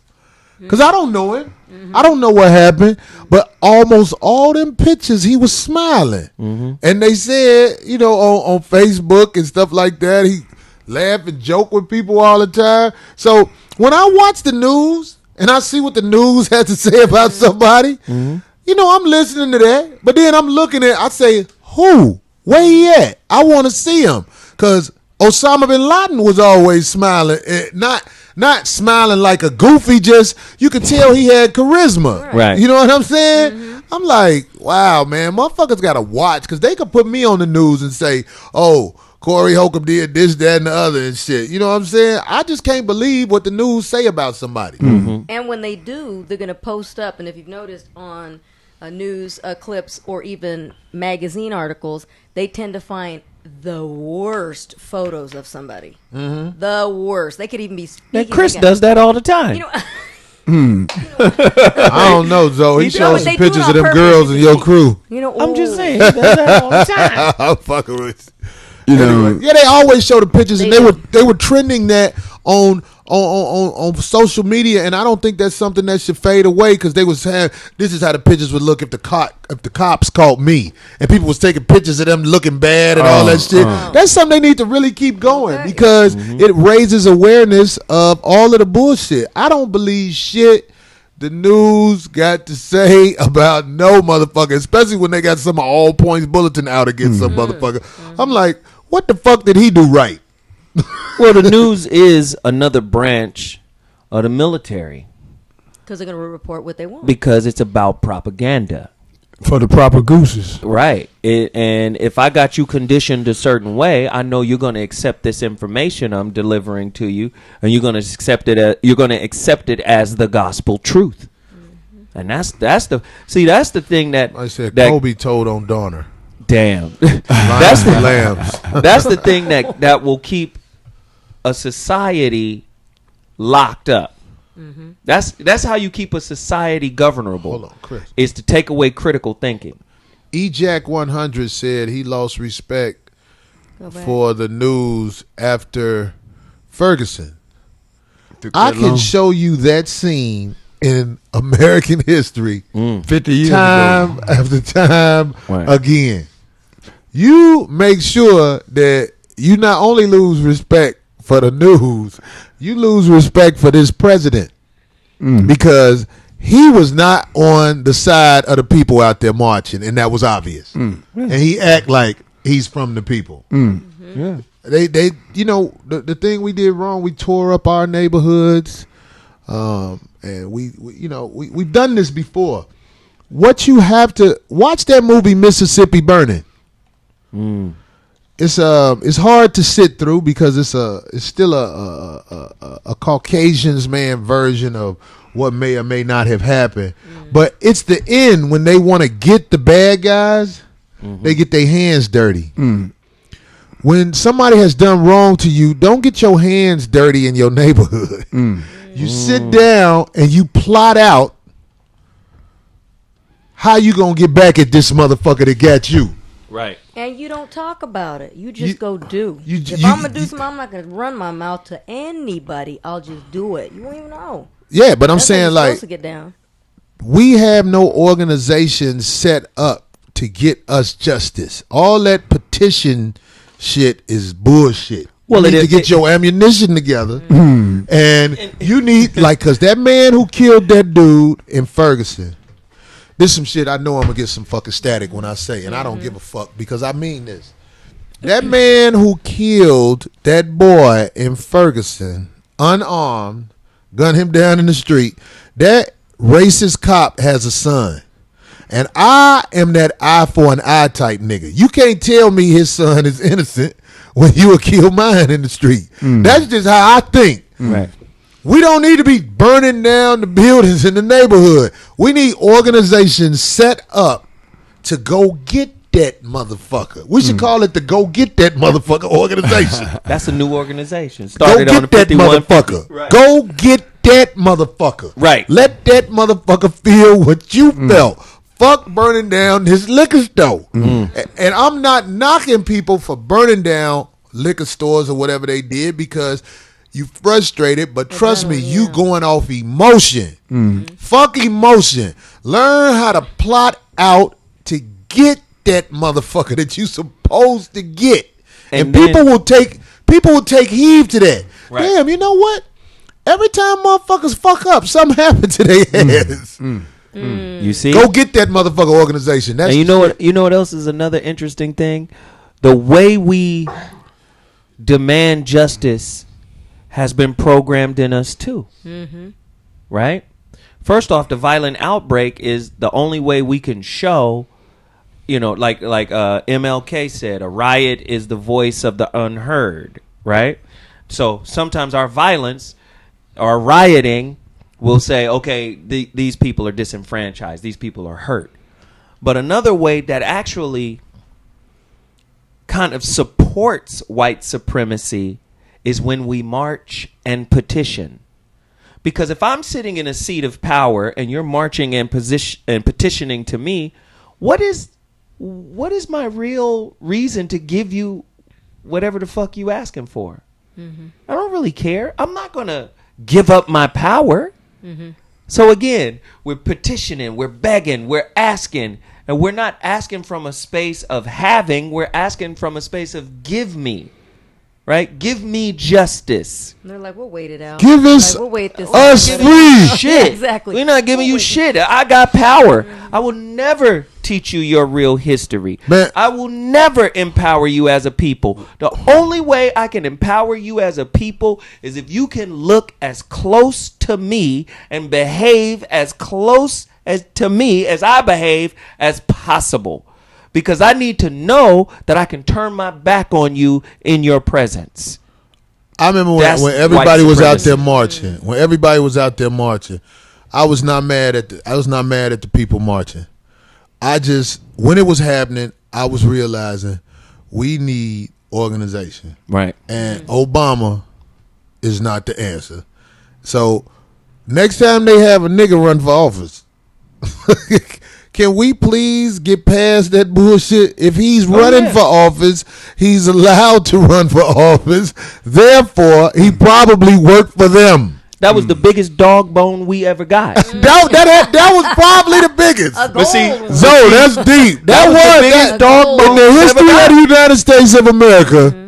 Because I don't know it. I don't know what happened. But almost all them pictures, he was smiling. And they said, on Facebook and stuff like that, he laughed and joked with people all the time. So when I watch the news and I see what the news has to say about somebody, I'm listening to that. But then I'm looking at, I say, who? Where he at? I want to see him. Because Osama bin Laden was always smiling. Not smiling like a goofy, just you could tell he had charisma. Right. You know what I'm saying? Mm-hmm. I'm like, wow, man, motherfuckers got to watch because they could put me on the news and say, oh, Corey Holcomb did this, that, and the other and shit. You know what I'm saying? I just can't believe what the news say about somebody. Mm-hmm. And when they do, they're going to post up. And if you've noticed on news clips or even magazine articles, they tend to find the worst photos of somebody. Mm-hmm. The worst. They could even be speaking. And Chris does that all the time. You know, I don't know, Zoe. He showed some pictures of them girls in your crew. You know, I'm just saying, he does that all the time. I'm fucking with You know, yeah, they always show the pictures, and they were trending that on social media, and I don't think that's something that should fade away because they was saying this is how the pictures would look if the cops caught me, and people was taking pictures of them looking bad and all that shit. That's something they need to really keep going because it raises awareness of all of the bullshit. I don't believe shit the news got to say about no motherfucker, especially when they got some All Points Bulletin out against some motherfucker. I'm like, what the fuck did he do right? Well, the news is another branch of the military. Because they're going to report what they want. Because it's about propaganda. for the proper gooses. Right. And if I got you conditioned a certain way, I know you're going to accept this information I'm delivering to you, and you're going to accept it as the gospel truth. Mm-hmm. And that's the thing that I said Kobe told on Donner. Damn. That's the lambs. That's the thing that will keep a society locked up. Mm-hmm. That's how you keep a society governable. Hold on, Chris. Is to take away critical thinking. Jack 100 said he lost respect for the news after Ferguson. I can show you that scene in American history 50 years time ago. after time Right. again. You make sure that you not only lose respect for the news, you lose respect for this president because he was not on the side of the people out there marching, and that was obvious. And he act like he's from the people. Yeah. They you know, the thing we did wrong, we tore up our neighborhoods, and we've done this before. What you have to watch that movie Mississippi Burning. It's hard to sit through because it's still a Caucasian's man version of what may or may not have happened. But it's the end when they want to get the bad guys, they get their hands dirty. When somebody has done wrong to you, don't get your hands dirty in your neighborhood. You sit down and you plot out how you gonna get back at this motherfucker that got you. Right. And you don't talk about it. You just go do. If I'm going to do something, I'm not going to run my mouth to anybody. I'll just do it. You won't even know. Yeah, but I'm That's saying, how you're like, supposed to get down. we have no organization set up to get us justice. All that petition shit is bullshit. Well, you need to get your ammunition together. And you need, like, because that man who killed that dude in Ferguson, this is some shit I know I'm going to get some fucking static when I say, and I don't give a fuck because I mean this. That man who killed that boy in Ferguson, unarmed, gunned him down in the street, that racist cop has a son. And I am that eye for an eye type nigga. You can't tell me his son is innocent when you would kill mine in the street. That's just how I think. Right. We don't need to be burning down the buildings in the neighborhood. We need organizations set up to go get that motherfucker. We should call it the Go Get That Motherfucker organization. That's a new organization. Go Started on the get that 51. motherfucker. Right. Go get that motherfucker. Right. Let that motherfucker feel what you felt. Fuck burning down this liquor store. And I'm not knocking people for burning down liquor stores or whatever they did because you frustrated, but trust me, you going off emotion. Fuck emotion. Learn how to plot out to get that motherfucker that you supposed to get. And people will take heed to that. Right. Damn, you know what? Every time motherfuckers fuck up, something happens to their heads. You see? Go get that motherfucker organization. That's And you know what else is another interesting thing? the way we demand justice has been programmed in us too. Mm-hmm. Right? First off, the violent outbreak is the only way we can show, like MLK said, a riot is the voice of the unheard, right? So sometimes our violence, our rioting, will say, okay, these people are disenfranchised, these people are hurt. But another way that actually kind of supports white supremacy is when we march and petition. Because if I'm sitting in a seat of power and you're marching and petitioning to me, what is my real reason to give you whatever the fuck you asking for? Mm-hmm. I don't really care. I'm not going to give up my power. Mm-hmm. So again, we're petitioning, we're begging, we're asking, and we're not asking from a space of having, we're asking from a space of give me. Right? Give me justice. And they're like, we'll wait it out. Give us we'll wait this us out. free. Shit. Exactly. We're not giving you shit. I got power. I will never teach you your real history. Man. I will never empower you as a people. The only way I can empower you as a people is if you can look as close to me and behave as close as to me as I behave as possible. Because I need to know that I can turn my back on you in your presence. I remember when everybody was out there marching. When everybody was out there marching, I was not mad at the people marching. When it was happening, I was realizing we need organization. Right. And Obama is not the answer. So next time they have a nigga run for office, can we please get past that bullshit? If he's running for office, he's allowed to run for office. Therefore, he probably worked for them. That was the biggest dog bone we ever got. That was probably the biggest. But see, Zoe, that's deep. That was the biggest dog in bone the history of the United States of America.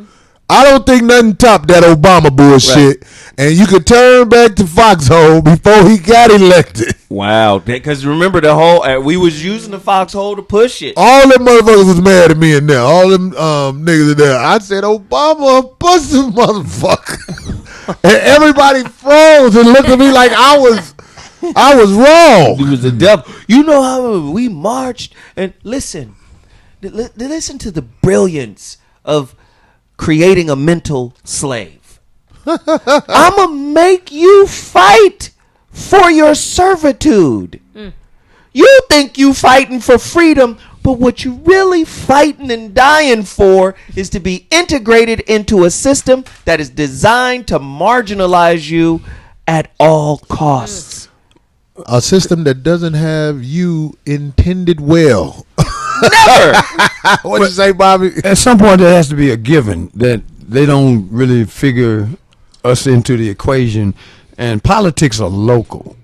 I don't think nothing topped that Obama bullshit. Right. And you could turn back to Foxhole before he got elected. Wow. Because remember the whole, we was using the Foxhole to push it. All them motherfuckers was mad at me in there. All them niggas in there. I said, Obama, bust this motherfucker. And everybody froze and looked at me like I was wrong. He was the devil. You know how we marched? And listen to the brilliance of creating a mental slave. I'ma make you fight for your servitude. You think you fighting for freedom, but what you really fighting and dying for is to be integrated into a system that is designed to marginalize you at all costs. A system that doesn't have you intended well. Never. What'd you say, Bobby? At some point, there has to be a given that they don't really figure us into the equation, and politics are local.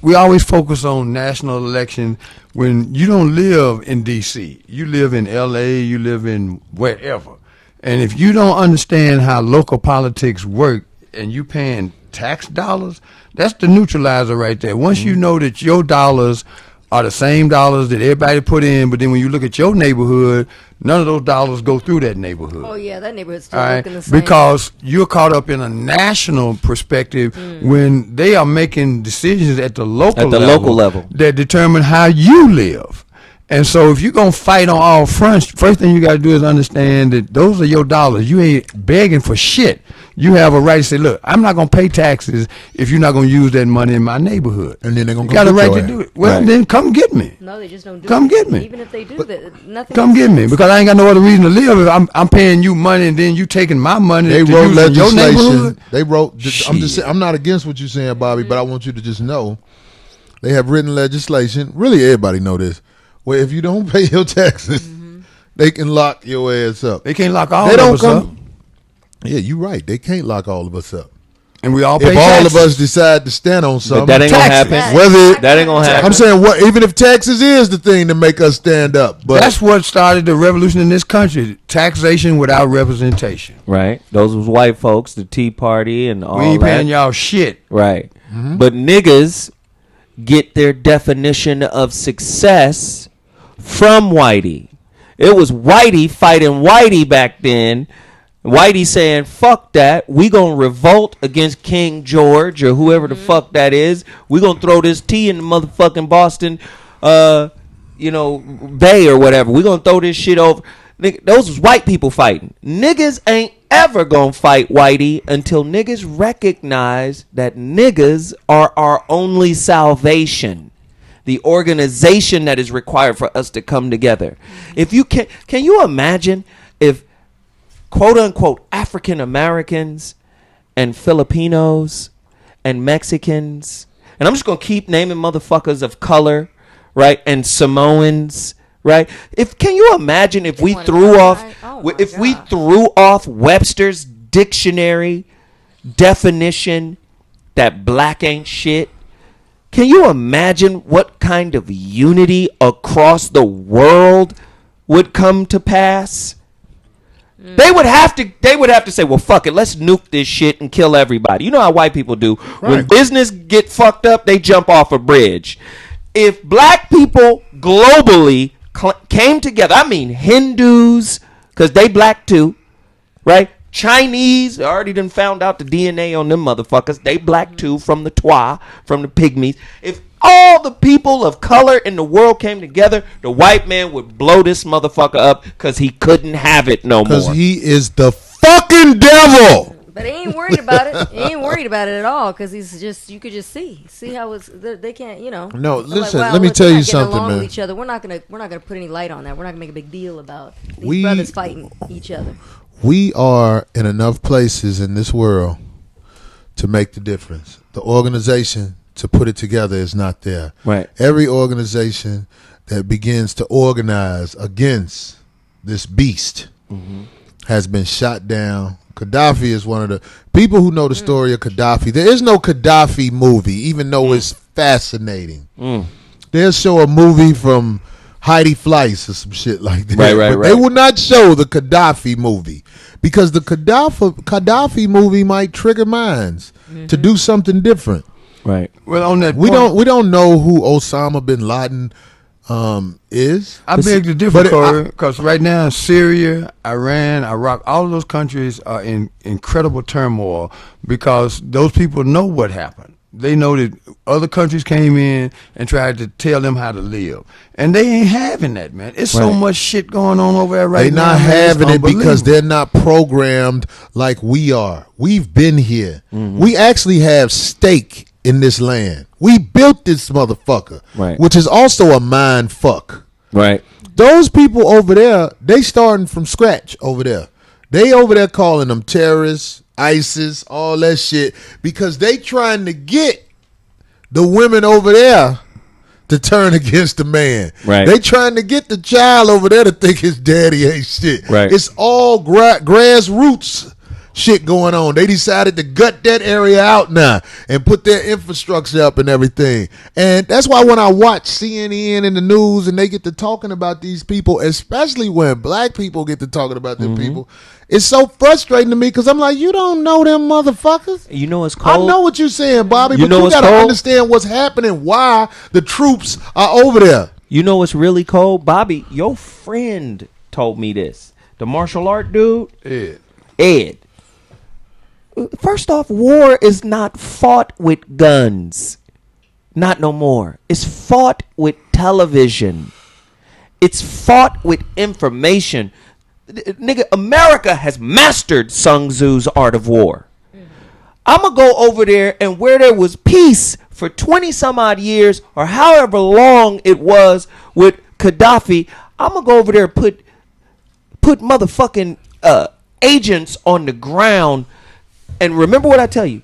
We always focus on national election when you don't live in D.C. You live in L.A., you live in wherever. And if you don't understand how local politics work and you paying tax dollars, that's the neutralizer right there. Once you know that your dollars are the same dollars that everybody put in, but then when you look at your neighborhood, none of those dollars go through that neighborhood. Oh yeah, that neighborhood's still looking the same. Because you're caught up in a national perspective when they are making decisions at the local level that determine how you live. And so if you're going to fight on all fronts, first thing you got to do is understand that those are your dollars. You ain't begging for shit. You have a right to say, look, I'm not going to pay taxes if you're not going to use that money in my neighborhood. And then they're going to got a right to do it. Well, then come get me. No, they just don't do it. Come get me. Even if they do that, nothing. Come get me, because I ain't got no other reason to live. If I'm paying you money and then you taking my money to use in your neighborhood. They wrote. I'm not against what you're saying, Bobby, but I want you to just know they have written legislation. Really, everybody know this. Where if you don't pay your taxes, they can lock your ass up. They can't lock all of us up. Yeah, you're right. They can't lock all of us up. And we all pay if taxes. all of us decide to stand on something. But that ain't going to happen. That ain't going to happen. I'm saying, even if taxes is the thing to make us stand up. But that's what started the revolution in this country. Taxation without representation. Right. Those was white folks, the Tea Party and all that. We ain't paying y'all shit. Right. But niggas get their definition of success from Whitey. It was Whitey fighting Whitey back then. Whitey saying, fuck that. We gonna revolt against King George or whoever the fuck that is. We gonna throw this tea in the motherfucking Boston, Bay or whatever. We gonna throw this shit over. Nigga, those was white people fighting. Niggas ain't ever gonna fight Whitey until niggas recognize that niggas are our only salvation. The organization that is required for us to come together. If you can you imagine if quote unquote African Americans and Filipinos and Mexicans, and I'm just gonna keep naming motherfuckers of color, right? And Samoans, right? Can you imagine if we threw off Webster's dictionary definition that black ain't shit? Can you imagine what kind of unity across the world would come to pass? They would have to say, well, fuck it, let's nuke this shit and kill everybody. You know how white people do. Right. When business get fucked up, they jump off a bridge. If black people globally came together, I mean Hindus, because they black too, right? Chinese, already done found out the DNA on them motherfuckers. They black too, from the Twa, from the Pygmies. If all the people of color in the world came together, the white man would blow this motherfucker up because he couldn't have it no more. Because he is the fucking devil. But he ain't worried about it. He ain't worried about it at all because he's just, you could just see how it's, they can't, No, listen, like, let me tell you something, man. man. Each other. We're not gonna put any light on that. We're not gonna make a big deal about these brothers fighting each other. We are in enough places in this world to make the difference. The organization to put it together is not there. Right. Every organization that begins to organize against this beast has been shot down. Gaddafi is one of the people who know the story of Gaddafi. There is no Gaddafi movie, even though it's fascinating. They'll show a movie from Heidi Fleiss or some shit like that. Right. They will not show the Gaddafi movie because the Gaddafi movie might trigger minds to do something different. Right. Well, on that we don't know who Osama bin Laden is. I beg to differ, Corey, because right now Syria, Iran, Iraq, all of those countries are in incredible turmoil because those people know what happened. They know that other countries came in and tried to tell them how to live. And they ain't having that, man. It's so much shit going on over there right now. They're not having it because they're not programmed like we are. We've been here. We actually have stake in this land. We built this motherfucker, which is also a mind fuck. Right. Those people over there, they starting from scratch over there. They over there calling them terrorists, ISIS, all that shit, because they trying to get the women over there to turn against the man. Right. They trying to get the child over there to think his daddy ain't shit. Right. It's all grassroots shit going on. They decided to gut that area out now and put their infrastructure up and everything. And that's why when I watch CNN in the news and they get to talking about these people, especially when black people get to talking about them people, it's so frustrating to me because I'm like, you don't know them motherfuckers. You know it's cold. I know what you're saying, Bobby, You but know you got to cold? understand what's happening, why the troops are over there. You know what's really cold? Bobby, your friend told me this. The martial art dude? Ed. First off, war is not fought with guns. Not no more. It's fought with television. It's fought with information. Nigga, America has mastered Sun Tzu's art of war. I'm going to go over there and where there was peace for 20 some odd years or however long it was with Gaddafi, I'm going to go over there and put motherfucking agents on the ground. And remember what I tell you.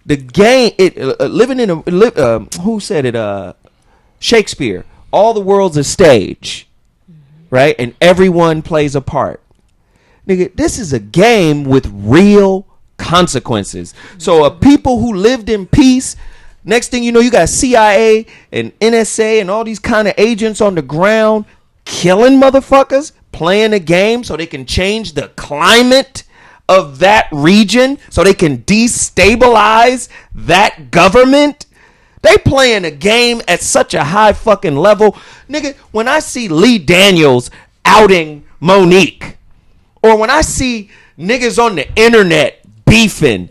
The game, living in a, who said it? Shakespeare. All the world's a stage, right? And everyone plays a part. Nigga, this is a game with real consequences. So people who lived in peace, next thing you know, you got CIA and NSA and all these kind of agents on the ground killing motherfuckers, playing a game so they can change the climate of that region, so they can destabilize that government. They playing a game at such a high fucking level. Nigga, when I see Lee Daniels outing Monique, or when I see niggas on the internet beefing,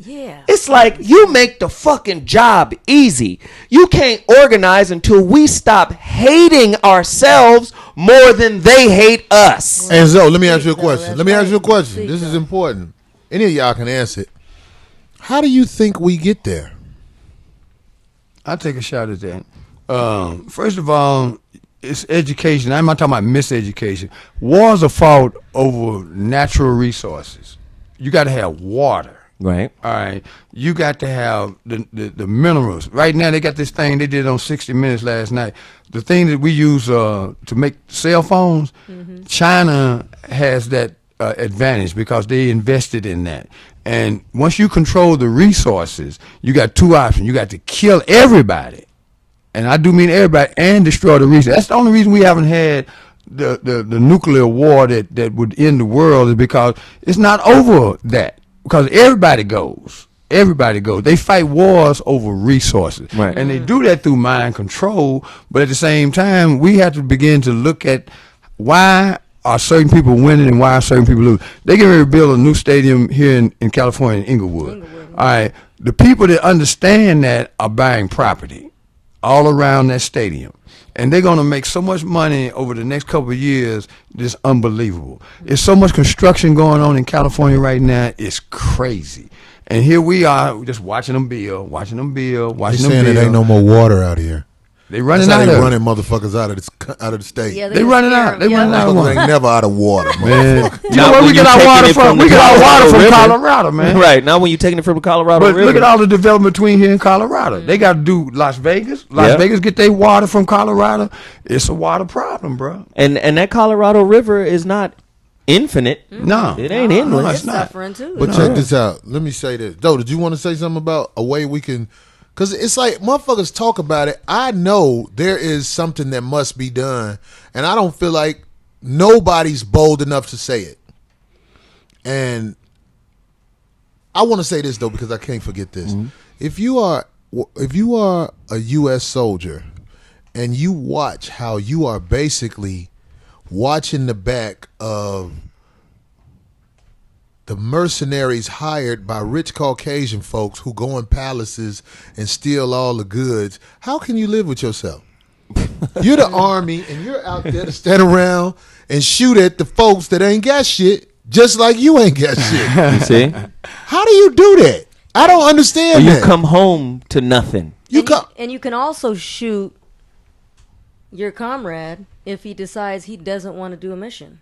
it's like you make the fucking job easy. You can't organize until we stop hating ourselves more than they hate us. And Zoe, let me ask you a question. This is important. Any of y'all can answer it. How do you think we get there? I'll take a shot at that. First of all, it's education. I'm not talking about miseducation. Wars are fought over natural resources. You got to have water. Right. All right. You got to have the minerals. Right now, they got this thing they did on 60 Minutes last night. The thing that we use to make cell phones, China has that advantage because they invested in that. And once you control the resources, you got two options. You got to kill everybody, and I do mean everybody, and destroy the resources. That's the only reason we haven't had the nuclear war that would end the world, is because it's not over that. Because everybody goes. They fight wars over resources. Right. And they do that through mind control. But at the same time, we have to begin to look at why are certain people winning and why are certain people losing. They get ready to build a new stadium here in California, in Inglewood. All right. The people that understand that are buying property all around that stadium. And they're going to make so much money over the next couple of years, it's unbelievable. There's so much construction going on in California right now, it's crazy. And here we are, just watching them build. They saying there ain't no more water out here. They running That's out how of they running motherfuckers out of the state. Yeah, They running out. They running out of Motherfuckers water. ain't never out of water, Man, motherfucker. you know where we get our water from? We get our water from Colorado, man. Right. Now when you're taking it from the Colorado But River. look at all the development between here and Colorado. They got to do Las Vegas. Las Vegas get their water from Colorado. It's a water problem, bro. And that Colorado River is not infinite. No. It ain't endless. No, It's it's not. suffering too. But check this out. Let me say this. Doe, did you want to say something about a way we can... Because it's like motherfuckers talk about it. I know there is something that must be done. And I don't feel like nobody's bold enough to say it. And I want to say this, though, because I can't forget this. Mm-hmm. If you are a U.S. soldier and you watch how you are basically watching the back of the mercenaries hired by rich Caucasian folks who go in palaces and steal all the goods, how can you live with yourself? You're the army and you're out there to stand around and shoot at the folks that ain't got shit, just like you ain't got shit. You see? How do you do that? I don't understand that. You come home to nothing. And you can also shoot your comrade if he decides he doesn't want to do a mission.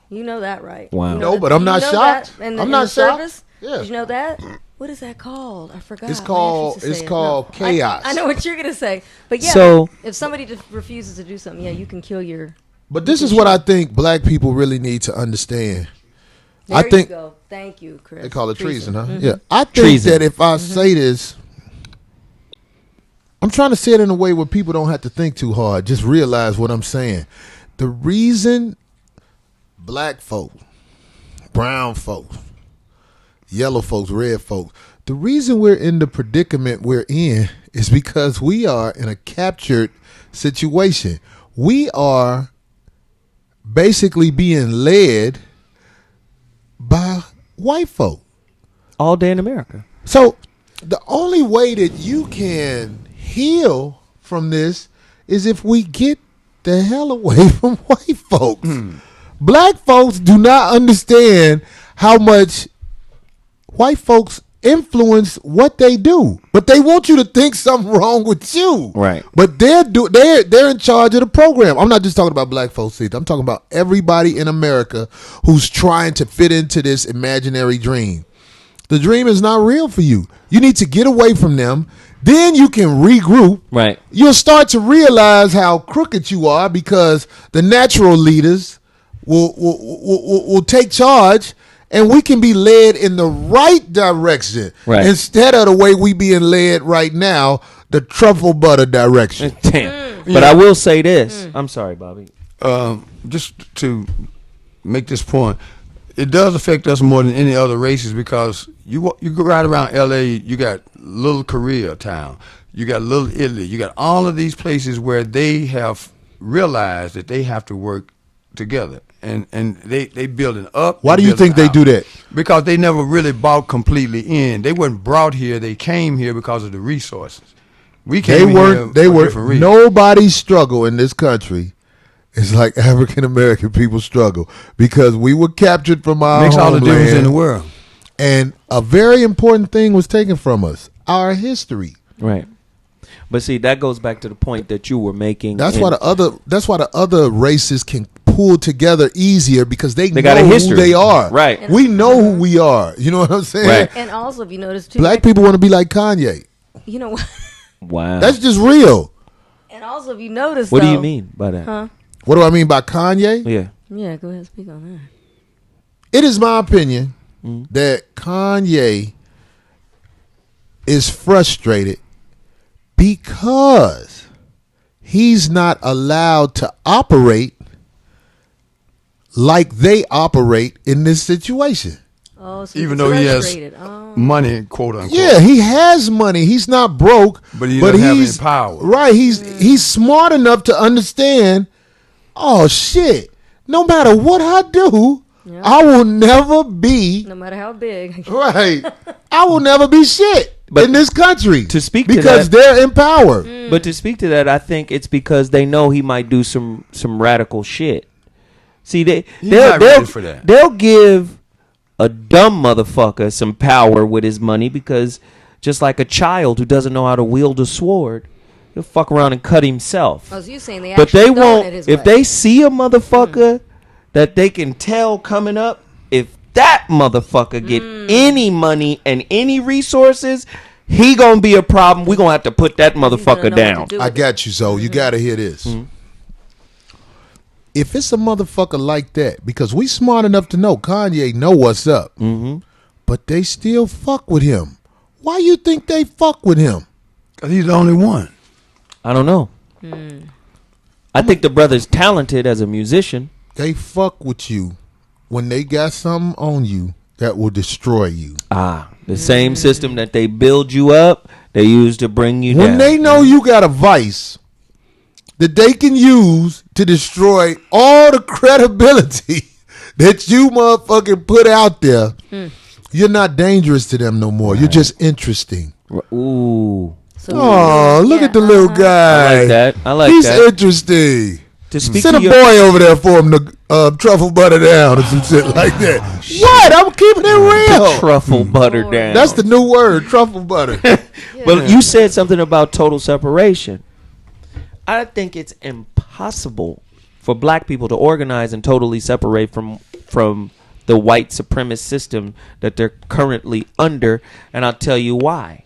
You know that, right? Wow. You know No, but I'm not shocked. I'm not shocked. Yeah. Did you know that? What is that called? I forgot. It's called chaos. I know what you're gonna say, but yeah. So if somebody just refuses to do something, yeah, you can kill your. But this is what I think black people really need to understand. There I think you go. Thank you, Chris. they call it treason, huh? Mm-hmm. Yeah. I think Treason. that if I say this, I'm trying to say it in a way where people don't have to think too hard. Just realize what I'm saying. The reason black folks, brown folks, yellow folks, red folks, the reason we're in the predicament we're in is because we are in a captured situation. We are basically being led by white folk all day in America. So the only way that you can heal from this is if we get the hell away from white folks. Black folks do not understand how much white folks influence what they do, but they want you to think something wrong with you. Right. But they're in charge of the program. I'm not just talking about black folks either. I'm talking about everybody in America who's trying to fit into this imaginary dream. The dream is not real for you. You need to get away from them. Then you can regroup. Right. You'll start to realize how crooked you are because the natural leaders will take charge, and we can be led in the right direction instead of the way we being led right now, the truffle butter direction. Damn. But I will say this. I'm sorry, Bobby. Just to make this point, it does affect us more than any other races because you go right around L.A., you got Little Koreatown, you got Little Italy, you got all of these places where they have realized that they have to work together, and they building up. Why do you think they do that? Because they never really bought completely in. They weren't brought here. They came here because of the resources. We came here. They for were. different reasons. Nobody's struggle in this country is like African American people struggle because we were captured from our Makes all the homeland, difference in the world. and a very important thing was taken from us: our history. Right. But see, that goes back to the point that you were making. That's why the other races can pull together easier because they got a know history. who they are. Right. We know who we are. You know what I'm saying? Right. And also, if you notice too, Black people want to be like Kanye. you know what? Wow. That's just real. And also, if you notice, What do you though- mean by that? Huh? What do I mean by Kanye? Yeah. Yeah, go ahead, speak on that. It is my opinion that Kanye is frustrated because he's not allowed to operate like they operate in this situation. Oh, so Even he's though he has frustrated. Oh. money, quote unquote. Yeah, he has money. He's not broke, But he doesn't have any he's power. Right, he's smart enough to understand. Oh shit! No matter what I do, Yeah. I will never be No matter how big. right. I will never be shit But in this country to speak to because that- they're in power. But to speak to that, I think it's because they know he might do some radical shit. See, not ready for that. They'll give a dumb motherfucker some power with his money because just like a child who doesn't know how to wield a sword, he'll fuck around and cut himself. Oh, so you saying they But actually they throwing won't. it his If way. they see a motherfucker that they can tell coming up, if that motherfucker get any money and any resources, he gonna be a problem. We gonna have to put that motherfucker down. I got you, so you got to hear this. If it's a motherfucker like that, because we smart enough to know Kanye know what's up, but they still fuck with him. Why you think they fuck with him? Because he's the only one. I don't know. I think the brother's talented as a musician. They fuck with you when they got something on you that will destroy you. The same system that they build you up, they use to bring you When down. they know you got a vice that they can use to destroy all the credibility that you motherfucking put out there, you're not dangerous to them no more. You're just interesting. Ooh, So, Oh, look yeah, at the little I guy. like that. I like He's that. interesting. To speak Send to a your, boy over there for him to truffle butter down or some shit like that. What? I'm keeping it real. truffle butter down. That's the new word, truffle butter. But you said something about total separation. I think it's impossible for black people to organize and totally separate from the white supremacist system that they're currently under, and I'll tell you why.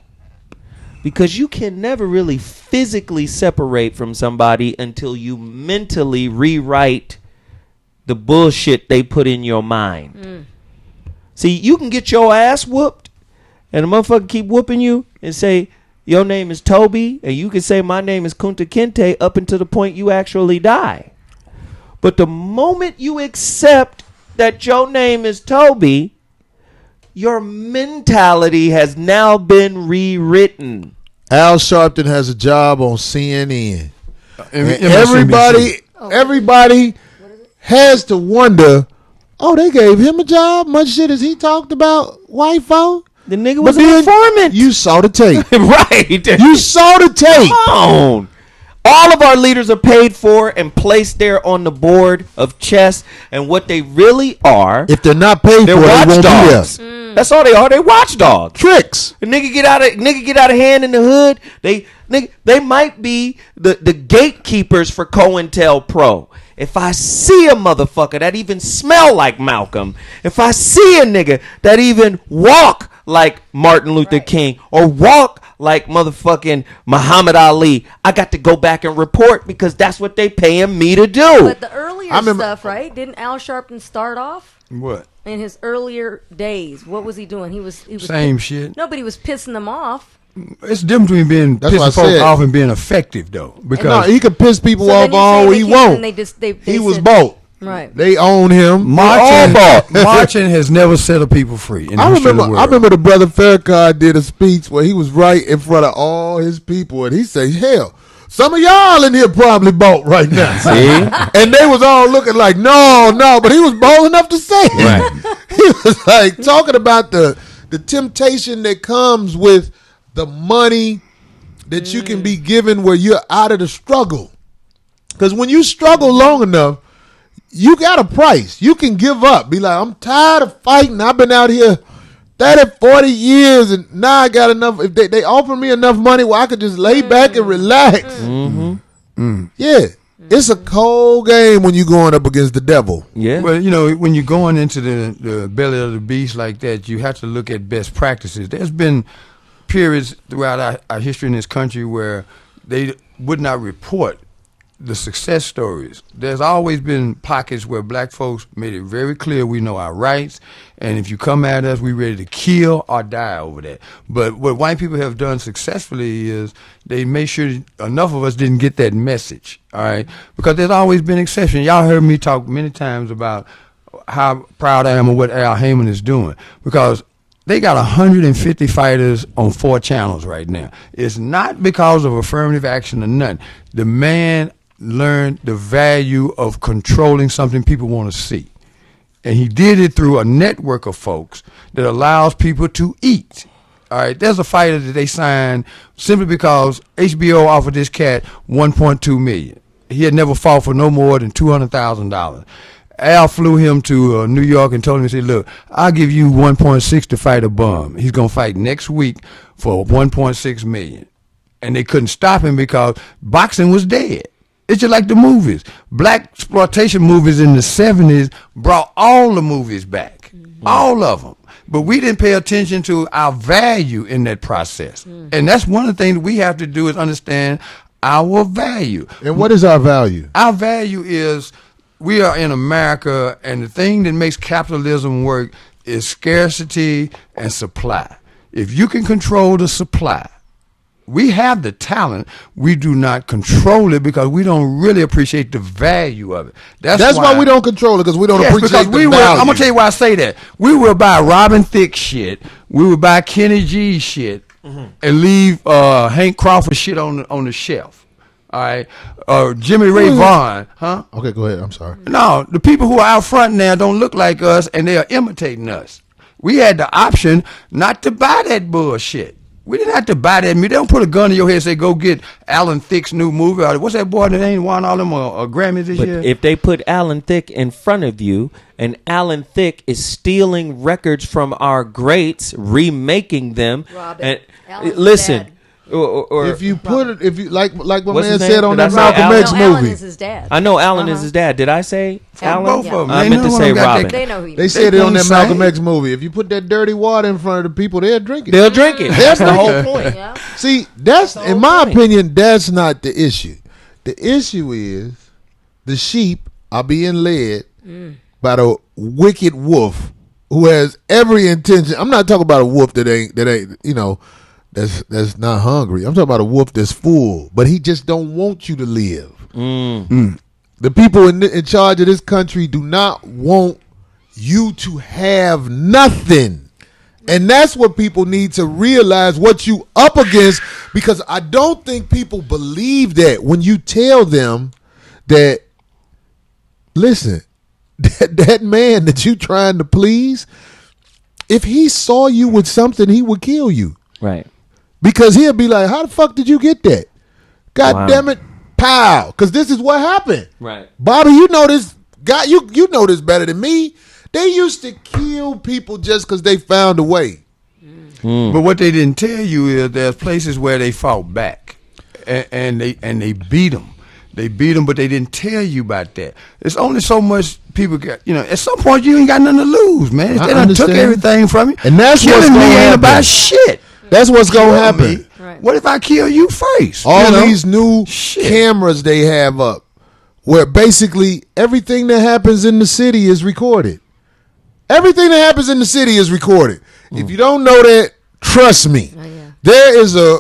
Because you can never really physically separate from somebody until you mentally rewrite the bullshit they put in your mind. See, you can get your ass whooped and a motherfucker keep whooping you and say, your name is Toby, and you can say my name is Kunta Kinte up until the point you actually die. But the moment you accept that your name is Toby, your mentality has now been rewritten. Al Sharpton has a job on CNN. And MSNBC. everybody has to wonder, oh, they gave him a job? Much shit as he talked about white folk? The nigga But was an then informant. You saw the tape. Right. You saw the tape. Come on. All of our leaders are paid for and placed there on the board of chess, and what they really are, If they're not paid they're for it, they won't be there. watchdogs. That's all they are. They watchdogs. Tricks. A nigga get out of hand in the hood. They might be the gatekeepers for COINTELPRO. If I see a motherfucker that even smell like Malcolm, if I see a nigga that even walk like Martin Luther King or walk like motherfucking Muhammad Ali, I got to go back and report because that's what they paying me to do. But the earlier I remember- stuff, right? Didn't Al Sharpton start off What? in his earlier days? What was he doing? He was Same shit. No, but he was pissing them off. It's different between being That's what I pissing folks said. off and being effective, though. No, Because he could piss people So off then you all say he they can't, won't. and they He was said- both. Right. They own him. marching has never set a people free. In the I history of the remember. world. I remember the brother Farrakhan did a speech where he was right in front of all his people, and he said, "Hell, some of y'all in here probably bought right now. See? And they was all looking like, no, but he was bold enough to say it. Right. He was like talking about the temptation that comes with the money that you can be given where you're out of the struggle. Because when you struggle long enough, you got a price. You can give up. Be like, I'm tired of fighting. I've been out here 30, 40 years, and now I got enough. If they offer me enough money where I could just lay back and relax. Yeah. It's a cold game when you're going up against the devil. Yeah. Well, you know, when you're going into the belly of the beast like that, you have to look at best practices. There's been periods throughout our history in this country where they would not report the success stories. There's always been pockets where black folks made it very clear we know our rights, and if you come at us, we ready to kill or die over that. But what white people have done successfully is they made sure enough of us didn't get that message, all right? Because there's always been exceptions. Y'all heard me talk many times about how proud I am of what Al Heyman is doing, because they got 150 fighters on 4 channels right now. It's not because of affirmative action or nothing. The man learned the value of controlling something people want to see. And he did it through a network of folks that allows people to eat. All right, there's a fighter that they signed simply because HBO offered this cat $1.2 million. He had never fought for no more than $200,000. Al flew him to New York and told him, he said, look, I'll give you 1.6 to fight a bum. He's going to fight next week for 1.6 million. And they couldn't stop him because boxing was dead. It's just like the movies. Black exploitation movies in the 70s brought all the movies back, all of them. But we didn't pay attention to our value in that process. And that's one of the things we have to do is understand our value. And what is our value? Our value is we are in America, and the thing that makes capitalism work is scarcity and supply. If you can control the supply, we have the talent. We do not control it because we don't really appreciate the value of it. That's why we don't control it, because we don't appreciate the value. I'm going to tell you why I say that. We will buy Robin Thicke shit. We will buy Kenny G shit and leave Hank Crawford shit on the shelf. All right. Jimmy Ray Vaughan. Huh? Okay, go ahead. I'm sorry. No, the people who are out front now don't look like us, and they are imitating us. We had the option not to buy that bullshit. We didn't have to buy that. They don't put a gun in your head and say, go get Alan Thicke's new movie. What's that boy that ain't won all them Grammys this year? If they put Alan Thicke in front of you, and Alan Thicke is stealing records from our greats, remaking them, Robin. and listen, or if you put it, if you like my What's man his said name? on Did that I say Malcolm X No, Alan movie. is his dad. I know Alan is his dad. Did I say Alan? Both of them. I They meant to know say them got Robin. that- They know who you They mean. said it on that Insane. Malcolm X movie. If you put that dirty water in front of the people, they'll drink it. They'll drink it. That's the whole point. Yeah. See, that's the in whole my point. opinion, that's not the issue. The issue is the sheep are being led by the wicked wolf who has every intention. I'm not talking about a wolf that ain't that's not hungry. I'm talking about a wolf that's full, but he just don't want you to live. The people in charge of this country do not want you to have nothing. And that's what people need to realize, what you up against, because I don't think people believe that when you tell them that, listen, that man that you trying to please, if he saw you with something, he would kill you. Right. Because he'll be like, how the fuck did you get that? God Wow. damn it, pow. Because this is what happened. Right. Bobby, you know this. God, you know this better than me. They used to kill people just because they found a way. But what they didn't tell you is there's places where they fought back, and they beat them. They beat them, but they didn't tell you about that. It's only so much people got. At some point you ain't got nothing to lose, man. If I they done took understand. everything from you, And that's what's killing me gonna ain't happen. about shit. That's what's going to Kill happen. me. Right. What if I kill you first? All You know? these new Shit. cameras they have up, where basically everything that happens in the city is recorded. Everything that happens in the city is recorded. If you don't know that, trust me. Oh, yeah. There is a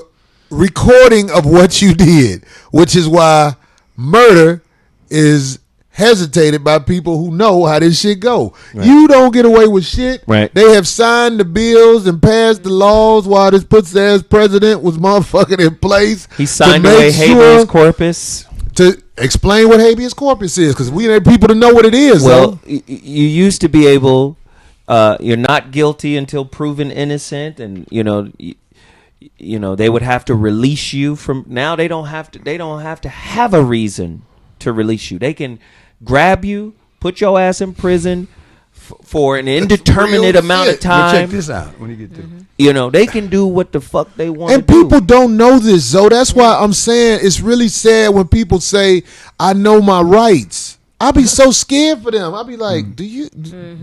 recording of what you did, which is why murder is hesitated by people who know how this shit go. Right. You don't get away with shit. Right. They have signed the bills and passed the laws while this pussy-ass president was motherfucking in place. He signed away habeas corpus. To explain what habeas corpus is, because we need people to know what it is. Well, you used to be able, you're not guilty until proven innocent, and you know they would have to release you from. Now they don't have to have a reason to release you. They can grab you, put your ass in prison for an indeterminate amount of time. But check this out when you get to. You know, they can do what the fuck they want and to do. People don't know this, Zoe. That's why I'm saying it's really sad when people say, I know my rights. I be so scared for them. I be like, do you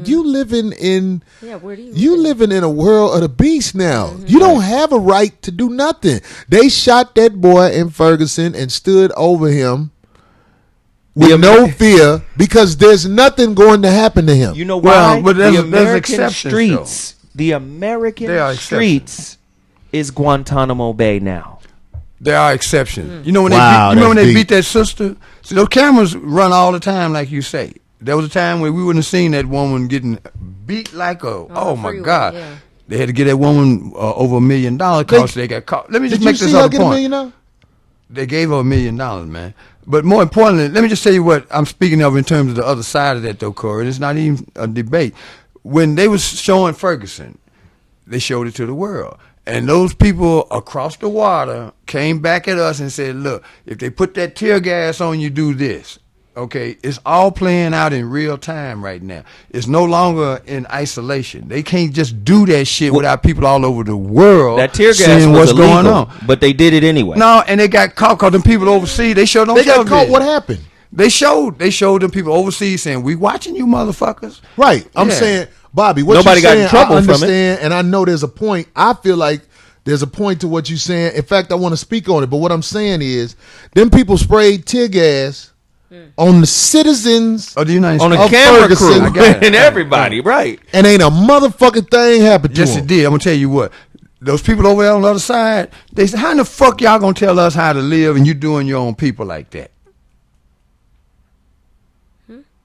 you living in where do you living in a world of the beast now. You don't have a right to do nothing. They shot that boy in Ferguson and stood over him with no fear because there's nothing going to happen to him. You know why? Well, but the American streets. The American streets is Guantanamo Bay now. There are exceptions. You know when they beat that sister? See, those cameras run all the time, like you say. There was a time where we wouldn't have seen that woman getting beat like oh my God. Yeah. They had to get that woman over $1 million because they got caught. Let me just make this other point. $1 million? They gave her $1 million, man. But more importantly, let me just tell you what I'm speaking of in terms of the other side of that, though, Corey. It's not even a debate. When they was showing Ferguson, they showed it to the world. And those people across the water came back at us and said, look, if they put that tear gas on you, do this. Okay, it's all playing out in real time right now. It's no longer in isolation. They can't just do that shit without people all over the world that tear gas seeing was what's illegal, going on. But they did it anyway. No, and they got caught because them people overseas, they showed on television. They got caught, what happened? They showed them people overseas saying, we watching you motherfuckers. Right, I'm saying, Bobby, what nobody you're saying, got in trouble I understand, from it. and I know there's a point. I feel like there's a point to what you're saying. In fact, I want to speak on it, but what I'm saying is, them people sprayed tear gas on the citizens of the United States, on the camera Ferguson, crew, and everybody, right? And ain't a motherfucking thing happened to them. Yes, it did. I'm gonna tell you what. Those people over there on the other side, they said, how in the fuck y'all gonna tell us how to live and you doing your own people like that?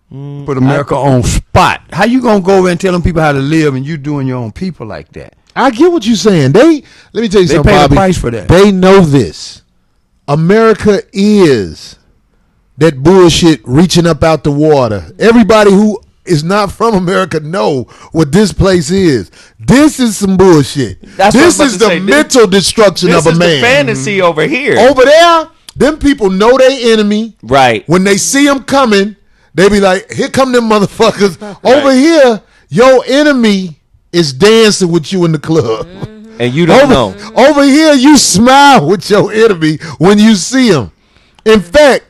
Put America on spot. How you gonna go over and tell them people how to live and you doing your own people like that? I get what you're saying. Let me tell you something, pay Bobby. the price for that. They know this. America is that bullshit reaching up out the water. Everybody who is not from America know what this place is. This is some bullshit. This is the mental destruction of a man. This is the fantasy over here. Over there, them people know they enemy. Right. When they see them coming, they be like, here come them motherfuckers. Right. Over here, your enemy is dancing with you in the club. And you don't know. Over here, you smile with your enemy when you see him. In fact,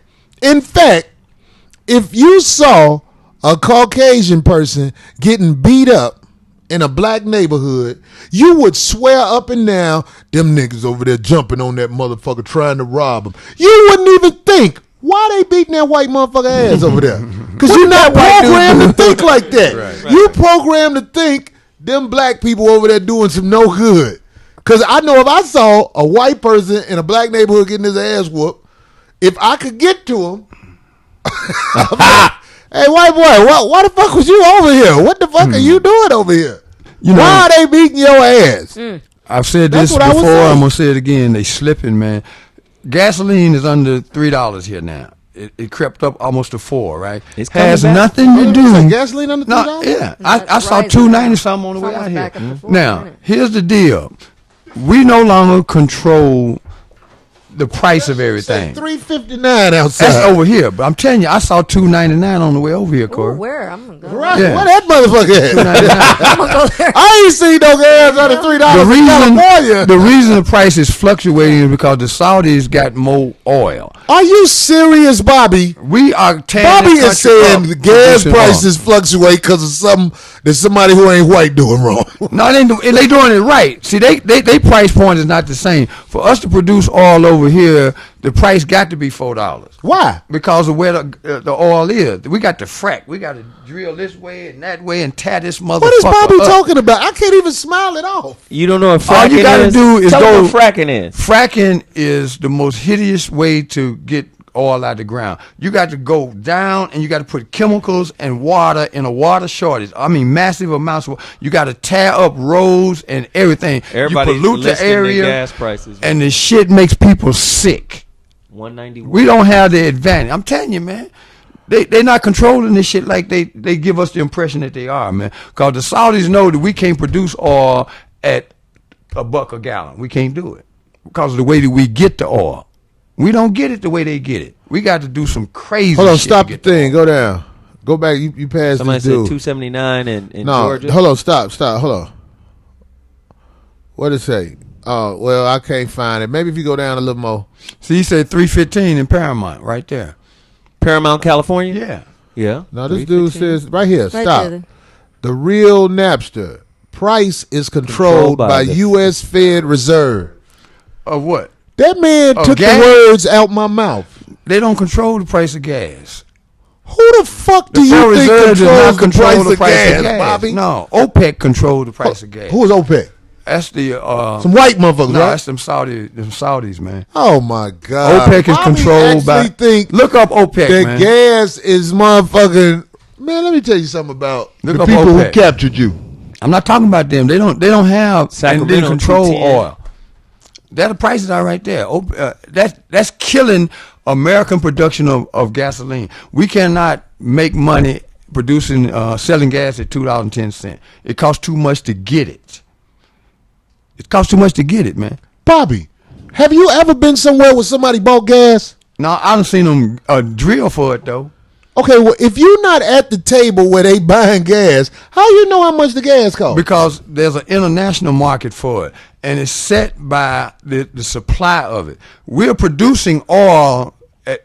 if you saw a Caucasian person getting beat up in a black neighborhood, you would swear up and down, them niggas over there jumping on that motherfucker trying to rob him. You wouldn't even think, why they beating that white motherfucker ass over there? Because you're not programmed to think like that. Right. You programmed to think them black people over there doing some no good. Because I know if I saw a white person in a black neighborhood getting his ass whooped, if I could get to him, hey, white boy, why the fuck was you over here? What the fuck are you doing over here? Why are they beating your ass? I've said this before. I'm going to say it again. They slipping, man. Gasoline is under $3 here now. It crept up almost to $4, right? It has nothing to do. Gasoline under $3? No, yeah. I saw $2.90 something on the way out here. Now, here's the deal. We no longer control the price of everything. $3.59 outside. That's over here, but I'm telling you, I saw $2.99 on the way over here, Corey. Where? I'm gonna go. Right, where that motherfucker at? I'm gonna go there. I ain't seen no gas under $3 in California. The reason the price is fluctuating is because the Saudis got more oil. Are you serious, Bobby? We are. Bobby is saying the gas prices fluctuate because of there's somebody who ain't white doing wrong. No, they doing it right. See, they price point is not the same. For us to produce oil over here, the price got to be $4. Why? Because of where the oil is. We got to frack. We got to drill this way and that way and tie this motherfucker. What is Bobby talking about? I can't even smile it off. You don't know what fracking is? All you got to do is Tell go. me what fracking is. Fracking is the most hideous way to get oil out the ground. You got to go down and you got to put chemicals and water in a water shortage. I mean, massive amounts of. You got to tear up roads and everything. Everybody you pollute the area, gas prices, and the shit makes people sick. 191. We don't have the advantage. I'm telling you, man. They're not controlling this shit like they give us the impression that they are, man. Because the Saudis know that we can't produce oil at $1 a gallon. We can't do it because of the way that we get the oil. We don't get it the way they get it. We got to do some crazy Hold on, shit stop to the get thing. Go down. Go back. You passed Somebody this said dude. 279 in No, Georgia. hold on. Stop. Hold on. What did it say? Oh, well, I can't find it. Maybe if you go down a little more. See, he said 315 in Paramount right there. Paramount, California? Yeah. Yeah. No, this dude says right here. Right Stop. there. The real Napster price is controlled by the- U.S. Fed Reserve. Of what? That man Of took gas? the words out my mouth. They don't control the price of gas. Who the fuck do The Federal you think Reserve does not controls control the price of gas, Bobby? No, OPEC controls the price of gas. Who is OPEC? That's the Some white motherfuckers, no, right? that's them Saudis, man. Oh my God! OPEC is Bobby controlled by. actually think Look up OPEC, that man. gas is motherfucking. Man, let me tell you something about Look the up people who OPEC. captured you. I'm not talking about them. They don't have and Sacramento, they control 210. oil. That the prices are right there. That's killing American production of gasoline. We cannot make money producing selling gas at $2.10. It costs too much to get it. It costs too much to get it, man. Bobby, have you ever been somewhere where somebody bought gas? Now I done seen them drill for it though. Okay, well, if you're not at the table where they buying gas, how you know how much the gas costs? Because there's an international market for it, and it's set by the supply of it. We're producing oil.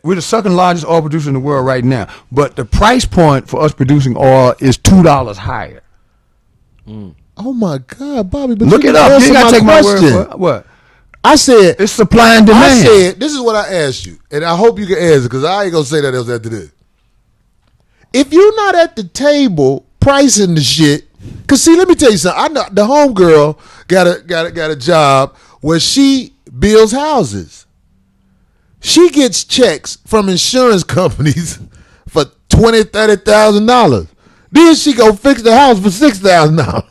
We're the second largest oil producer in the world right now, but the price point for us producing oil is $2 higher. Oh my God, Bobby! But Look you it didn't up. You answer ain't gotta take my word question. for it. What? I said It's supply and demand. I said, this is what I asked you, and I hope you can answer because I ain't gonna say that else after this. If you're not at the table pricing the shit, cause see, let me tell you something. I know the homegirl got a job where she builds houses. She gets checks from insurance companies for $20,000-$30,000. Then she go fix the house for $6,000.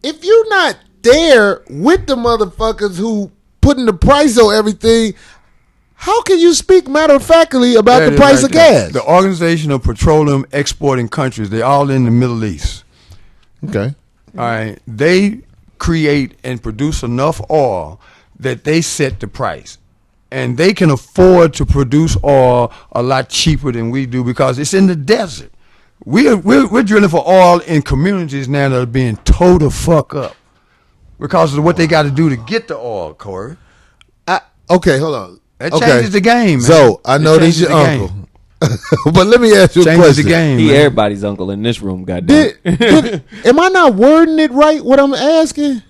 If you're not there with the motherfuckers who putting the price on everything, how can you speak matter-of-factly about That the is price right of there. gas? The Organization of Petroleum Exporting Countries, they're all in the Middle East. Okay. All right. They create and produce enough oil that they set the price. And they can afford to produce oil a lot cheaper than we do because it's in the desert. We're drilling for oil in communities now that are being towed the fuck up because of what they got to do to get the oil, Corey. Okay, hold on. That Okay. changes the game, man. So, I It know this changes your the game. uncle. But let me ask you a Changes question. the game, He man. everybody's uncle in this room, goddamn. Am I not wording it right, what I'm asking?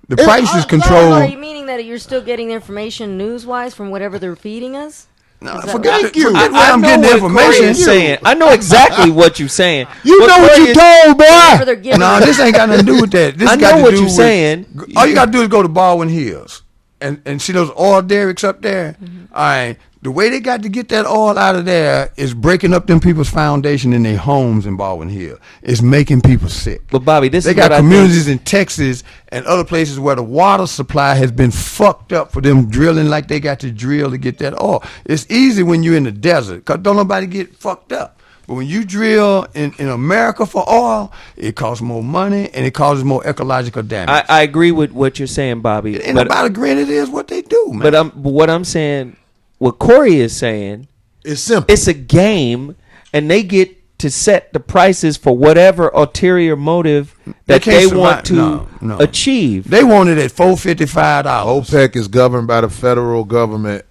The price is Are controlled. you meaning that you're still getting the information news-wise from whatever they're feeding us? No, Is that forget Thank it. you. Forget where I'm know getting the what Corey information. is saying. I know exactly what you're saying. You What know what Corey you is- told, Whatever boy. they're giving No, us. this ain't got nothing to do with that. This I got know to what do you're with- saying. All you got to do is go to Baldwin Hills and see those oil derricks up there. All right. The way they got to get that oil out of there is breaking up them people's foundation in their homes in Baldwin Hill. It's making people sick. But Bobby, this They is got what I communities think. in Texas and other places where the water supply has been fucked up for them drilling like they got to drill to get that oil. It's easy when you're in the desert because don't nobody get fucked up. But when you drill in America for oil, it costs more money and it causes more ecological damage. I agree with what you're saying, Bobby. Ain't But, nobody agreeing it is what they do, man. but what I'm saying, what Corey is saying, It's simple. it's a game, and they get to set the prices for whatever ulterior motive that can't they survive- want to no. achieve. They want it at $455. OPEC is governed by the federal government.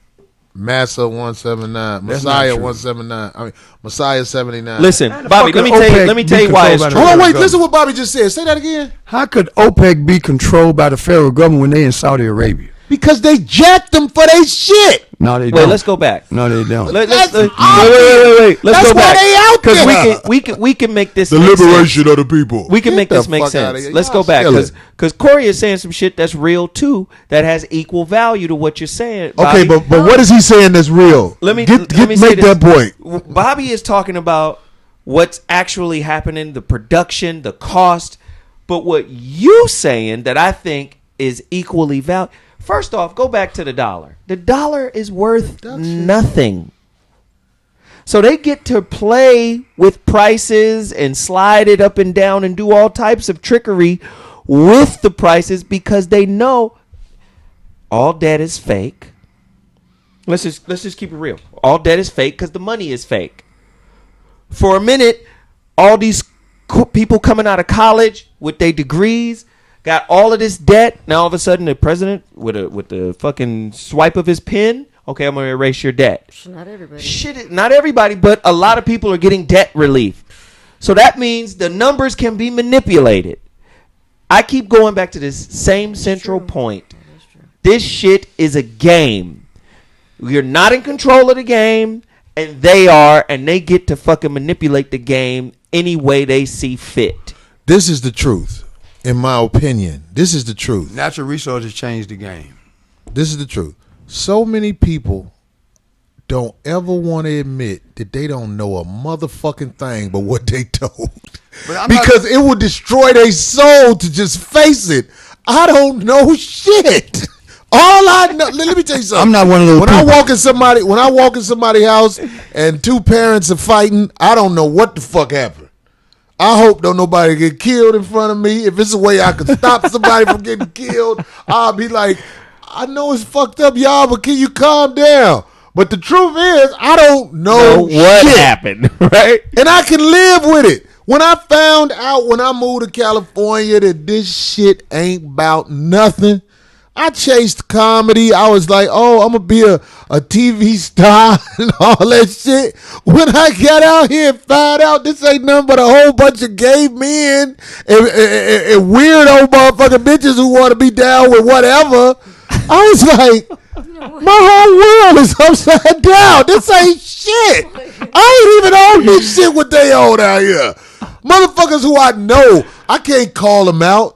Massa 179, That's Messiah not true. 179. I mean Messiah 79. Listen, the Bobby, fuck let me is tell you. OPEC Let me tell you be why it's controlled true. by Hold on, wait. government? Listen what Bobby just said. Say that again. How could OPEC be controlled by the federal government when they in Saudi Arabia? Because they jacked them for their shit. No, they don't. Wait, let's go back. No, they don't. Wait. That's Let's obvious. That's go why back. they out there. we can make this The make liberation sense. of the people. We can Get make the this make fuck outta sense. here. Let's Y'all go back silly. because Corey is saying some shit that's real too that has equal value to what you're saying. Okay, Bobby. but what is he saying that's real? let me make say this. that point. Bobby is talking about what's actually happening, the production, the cost. But what you saying that I think is equally valuable. First off, go back to the dollar. The dollar is worth nothing. So they get to play with prices and slide it up and down and do all types of trickery with the prices because they know all debt is fake. Let's just keep it real. All debt is fake because the money is fake. For a minute, all these people coming out of college with their degrees got all of this debt. Now all of a sudden, the president with the fucking swipe of his pen, okay, I'm gonna erase your debt. Not everybody. Shit, not everybody, but a lot of people are getting debt relief. So that means the numbers can be manipulated. I keep going back to this same central point. This shit is a game. You're not in control of the game, and they are, and they get to fucking manipulate the game any way they see fit. This is the truth, in my opinion. This is the truth. Natural resources change the game. This is the truth. So many people don't ever want to admit that they don't know a motherfucking thing but what they told. Because it would destroy their soul to just face it. I don't know shit. All I know, let me tell you something. I'm not one of those when people. When I walk in somebody's house and two parents are fighting, I don't know what the fuck happened. I hope don't nobody get killed in front of me. If it's a way I could stop somebody from getting killed, I'll be like, I know it's fucked up, y'all, but can you calm down? But the truth is, I don't know what shit. happened, right? And I can live with it. When I found out when I moved to California that this shit ain't about nothing, I chased comedy. I was like, oh, I'm going to be a TV star and all that shit. When I got out here and found out this ain't nothing but a whole bunch of gay men and weirdo motherfucking bitches who want to be down with whatever, I was like, my whole world is upside down. This ain't shit. I ain't even own this shit what they own out here. Motherfuckers who I know, I can't call them out.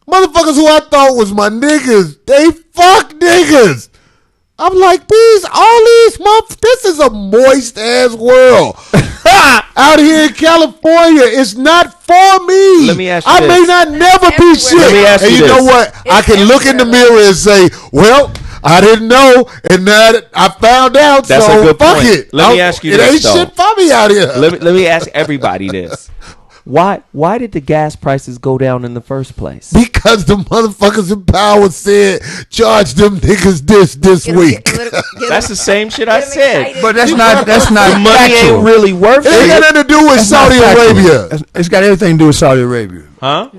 Motherfuckers who I thought was my niggas, they fuck niggas. I'm like, this is a moist ass world. Out here in California, it's not for me. Let me ask you I this. may not never be shit. Let me ask and you you know this. what? I can look in the mirror and say, well, I didn't know, and now that I found out, That's so a good fuck point. it. Let me ask you it this, ain't though. shit for me out here. Let me ask everybody this. Why did the gas prices go down in the first place? Because the motherfuckers in power said, charge them niggas this week. That's the same shit I said. But that's not The money factual. ain't really worth It ain't got it. nothing to do with That's not Saudi factual. Arabia. It's got everything to do with Saudi Arabia. Huh?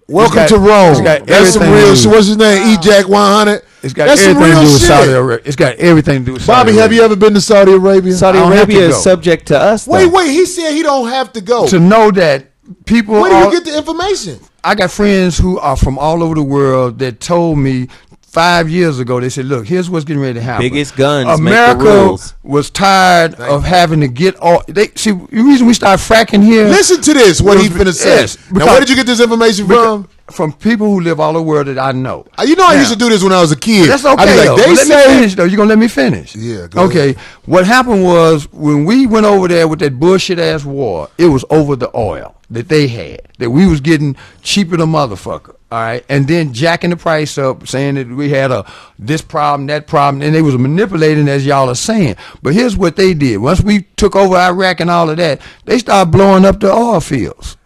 Welcome got- to Rome. it's got That's some everything real to do. shit. What's his name? EJack 100. It's got That's some everything to real do with shit. Saudi Arabia. It's got everything to do with Saudi Bobby, Arabia. have you ever been to Saudi Arabia? Saudi I don't have Arabia to is go. subject to us. Though. Wait. He said he don't have to go. To know that people Where do are, you get the information? I got friends who are from all over the world that told me 5 years ago, they said, look, here's what's getting ready to happen. Biggest guns make the America rules. was tired of having to get all. See, the reason we started fracking here. Listen to this, what he Yes, finna say. Now, because- where did you get this information from? From people who live all over the world that I know. You know I Now, used to do this when I was a kid. That's okay. I'd be like, though. they But let me say... finish, though. You're going to let me finish. Yeah, go Okay. ahead. What happened was when we went over there with that bullshit ass war, it was over the oil that they had, that we was getting cheaper than motherfucker. All right. And then jacking the price up, saying that we had this problem, that problem, and they was manipulating, as y'all are saying. But here's what they did. Once we took over Iraq and all of that, they started blowing up the oil fields.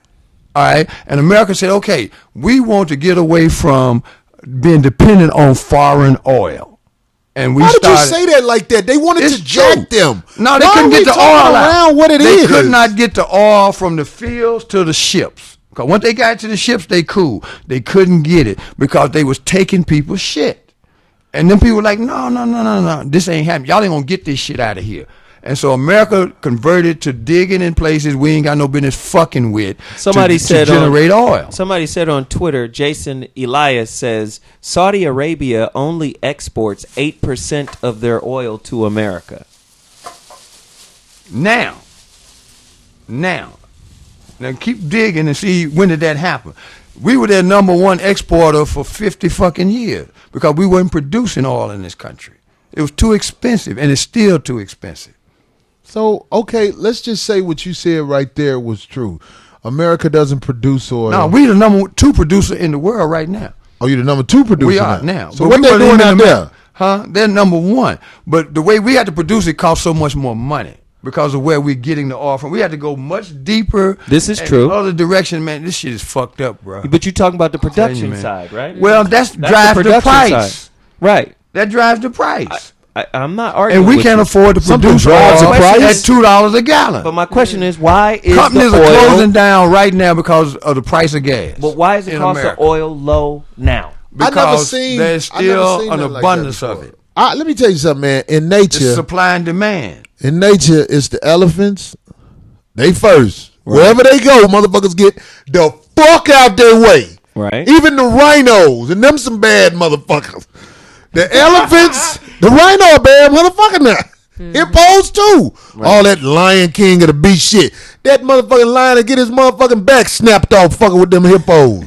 All right. And America said, okay, we want to get away from being dependent on foreign oil. And we Why did you started, say that like that? They wanted It's to jack true. them. No, they Why couldn't are get we the talking oil around out. what it They is? could not get the oil from the fields to the ships. Because once they got to the ships, they cool. They couldn't get it because they was taking people's shit. And then people were like, no. This ain't happening. Y'all ain't going to get this shit out of here. And so America converted to digging in places we ain't got no business fucking with. Somebody said to generate oil. Somebody said on Twitter, Jason Elias says Saudi Arabia only exports 8% of their oil to America. Now keep digging and see when did that happen. We were their number one exporter for 50 fucking years because we weren't producing oil in this country. It was too expensive, and it's still too expensive. So, okay, let's just say what you said right there was true. America doesn't produce oil. No, we the number 2 producer in the world right now. Oh, you're the number 2 producer We are now. So But what we they wasn't doing even out the there? Huh? They're number 1. But the way we had to produce it costs so much more money because of where we're getting the oil from. We had to go much deeper. This is and true. Other direction, man. This shit is fucked up, bro. But you're talking about the telling production you, man. side, right? Well, that That's drives the production price. side. Right. That drives the price. I'm not arguing And we with can't you. afford to Something produce drives oil the price. at $2 a gallon. But my question is, why is Companies the are oil... closing down right now because of the price of gas. But why is the in cost America. of oil low now? Because there's I never still seen an nothing like abundance that of before. it. Let me tell you something, man. In It's nature, supply and demand. it's the elephants. They first. Wherever they go, motherfuckers get the fuck out their way. Right. Even the rhinos, and them some bad motherfuckers. The elephants, the rhino a bad motherfucker now. Hippos too. All that Lion King of the beast shit. That motherfucking lion to get his motherfucking back snapped off fucking with them hippos.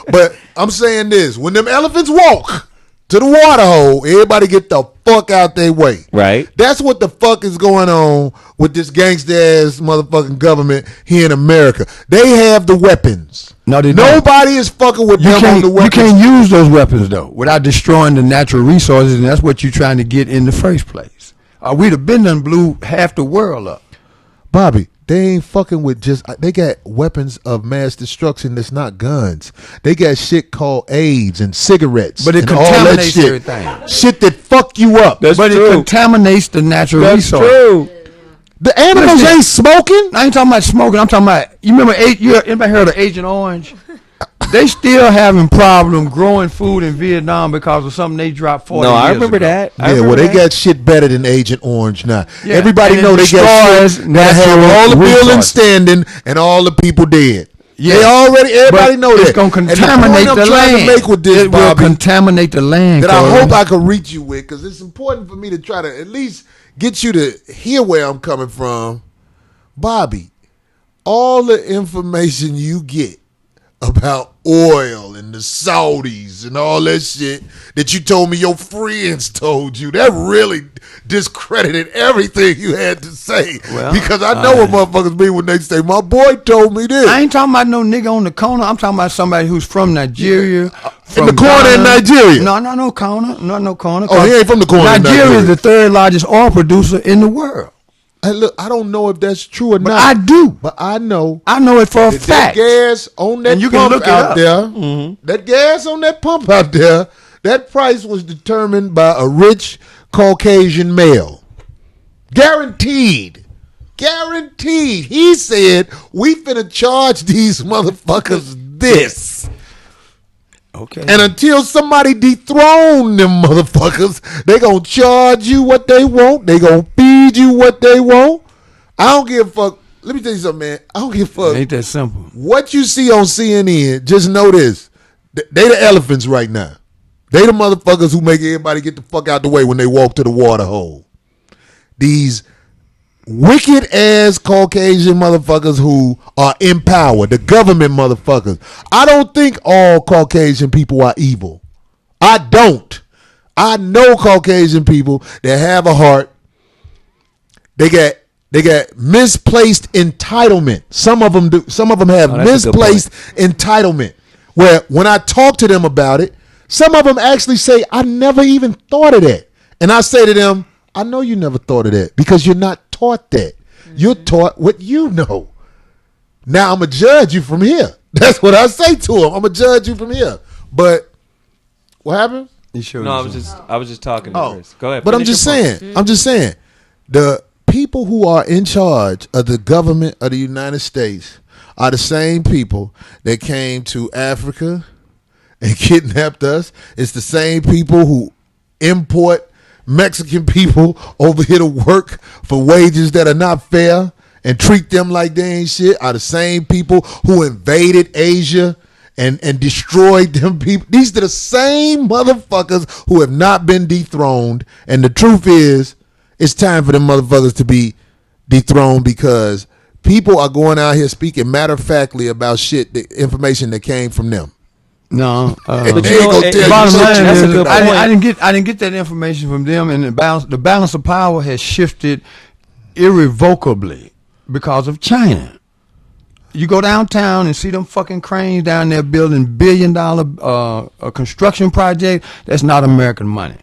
But I'm saying this, when them elephants walk to the water hole, everybody get the fuck out their way. Right. That's what the fuck is going on with this gangsta ass motherfucking government here in America. They have the weapons. No, they don't. Nobody is fucking with them on the You weapons. can't use those weapons though without destroying the natural resources, and that's what you're trying to get in the first place. We'd have been done blew half the world up. Bobby, they ain't fucking with they got weapons of mass destruction that's not guns. They got shit called AIDS and cigarettes. But it and all that contaminates shit. everything. Shit that fuck you up. But it contaminates the natural resources. True. The animals Listen. ain't smoking. I ain't talking about smoking. I'm talking about, you remember, anybody heard of Agent Orange? They still having problem growing food in Vietnam because of something they dropped 40 No, years I remember ago. that. I Yeah, remember well, they that. got shit better than Agent Orange now. Yeah, Everybody and know it they got destroys shit that have natural all the buildings resources. standing and all the people dead. Yeah. They already, everybody But know that. it's going to And the contaminate point the I'm trying land. to make with this, It will Bobby, contaminate the land. that I Corey. hope I can reach you with, because it's important for me to try to at least get you to hear where I'm coming from. Bobby, all the information you get about oil and the Saudis and all that shit that you told me your friends told you, that really discredited everything you had to say. Well, because I know what motherfuckers mean when they say, my boy told me this. I ain't talking about no nigga on the corner. I'm talking about somebody who's from Nigeria. In the corner in Nigeria. No corner. No corner. Oh, he ain't from the corner in Nigeria Nigeria. is the third largest oil producer in the world. Hey, look, I don't know if that's true or But not. I do. But I know I know it for a that fact. gas on that And you can pump look it out up. there, that gas on that pump out there, that price was determined by a rich Caucasian male. Guaranteed. Guaranteed. He said, we finna charge these motherfuckers this. Okay. And until somebody dethrone them motherfuckers, they gonna charge you what they want. They gonna feed you what they want. I don't give a fuck. Let me tell you something, man. I don't give a fuck. Ain't that simple? What you see on CNN, just know this. They the elephants right now. They the motherfuckers who make everybody get the fuck out the way when they walk to the water hole. These wicked ass Caucasian motherfuckers who are in power, the government motherfuckers. I don't think all Caucasian people are evil. I don't. I know Caucasian people that have a heart. They got misplaced entitlement. Some of them do. Some of them have that's a good misplaced entitlement. Where when I talk to them about it, some of them actually say, "I never even thought of that." And I say to them, "I know you never thought of that because you're not taught that. You're taught what you know. Now I'm gonna judge you from here." That's what I say to them. I'm gonna judge you from here. But what happened? No, I was just talking to Chris. Go ahead. But I'm finish just your point. saying. I'm just saying. The people who are in charge of the government of the United States are the same people that came to Africa and kidnapped us. It's the same people who import Mexican people over here to work for wages that are not fair and treat them like they ain't shit are the same people who invaded Asia and destroyed them people. These are the same motherfuckers who have not been dethroned. And the truth is, it's time for them motherfuckers to be dethroned because people are going out here speaking matter-of-factly about shit, the information that came from them. No, But you know, the bottom line that's a is, good point. I didn't get that information from them, and the balance of power has shifted irrevocably because of China. You go downtown and see them fucking cranes down there building $1 billion construction project. That's not American money.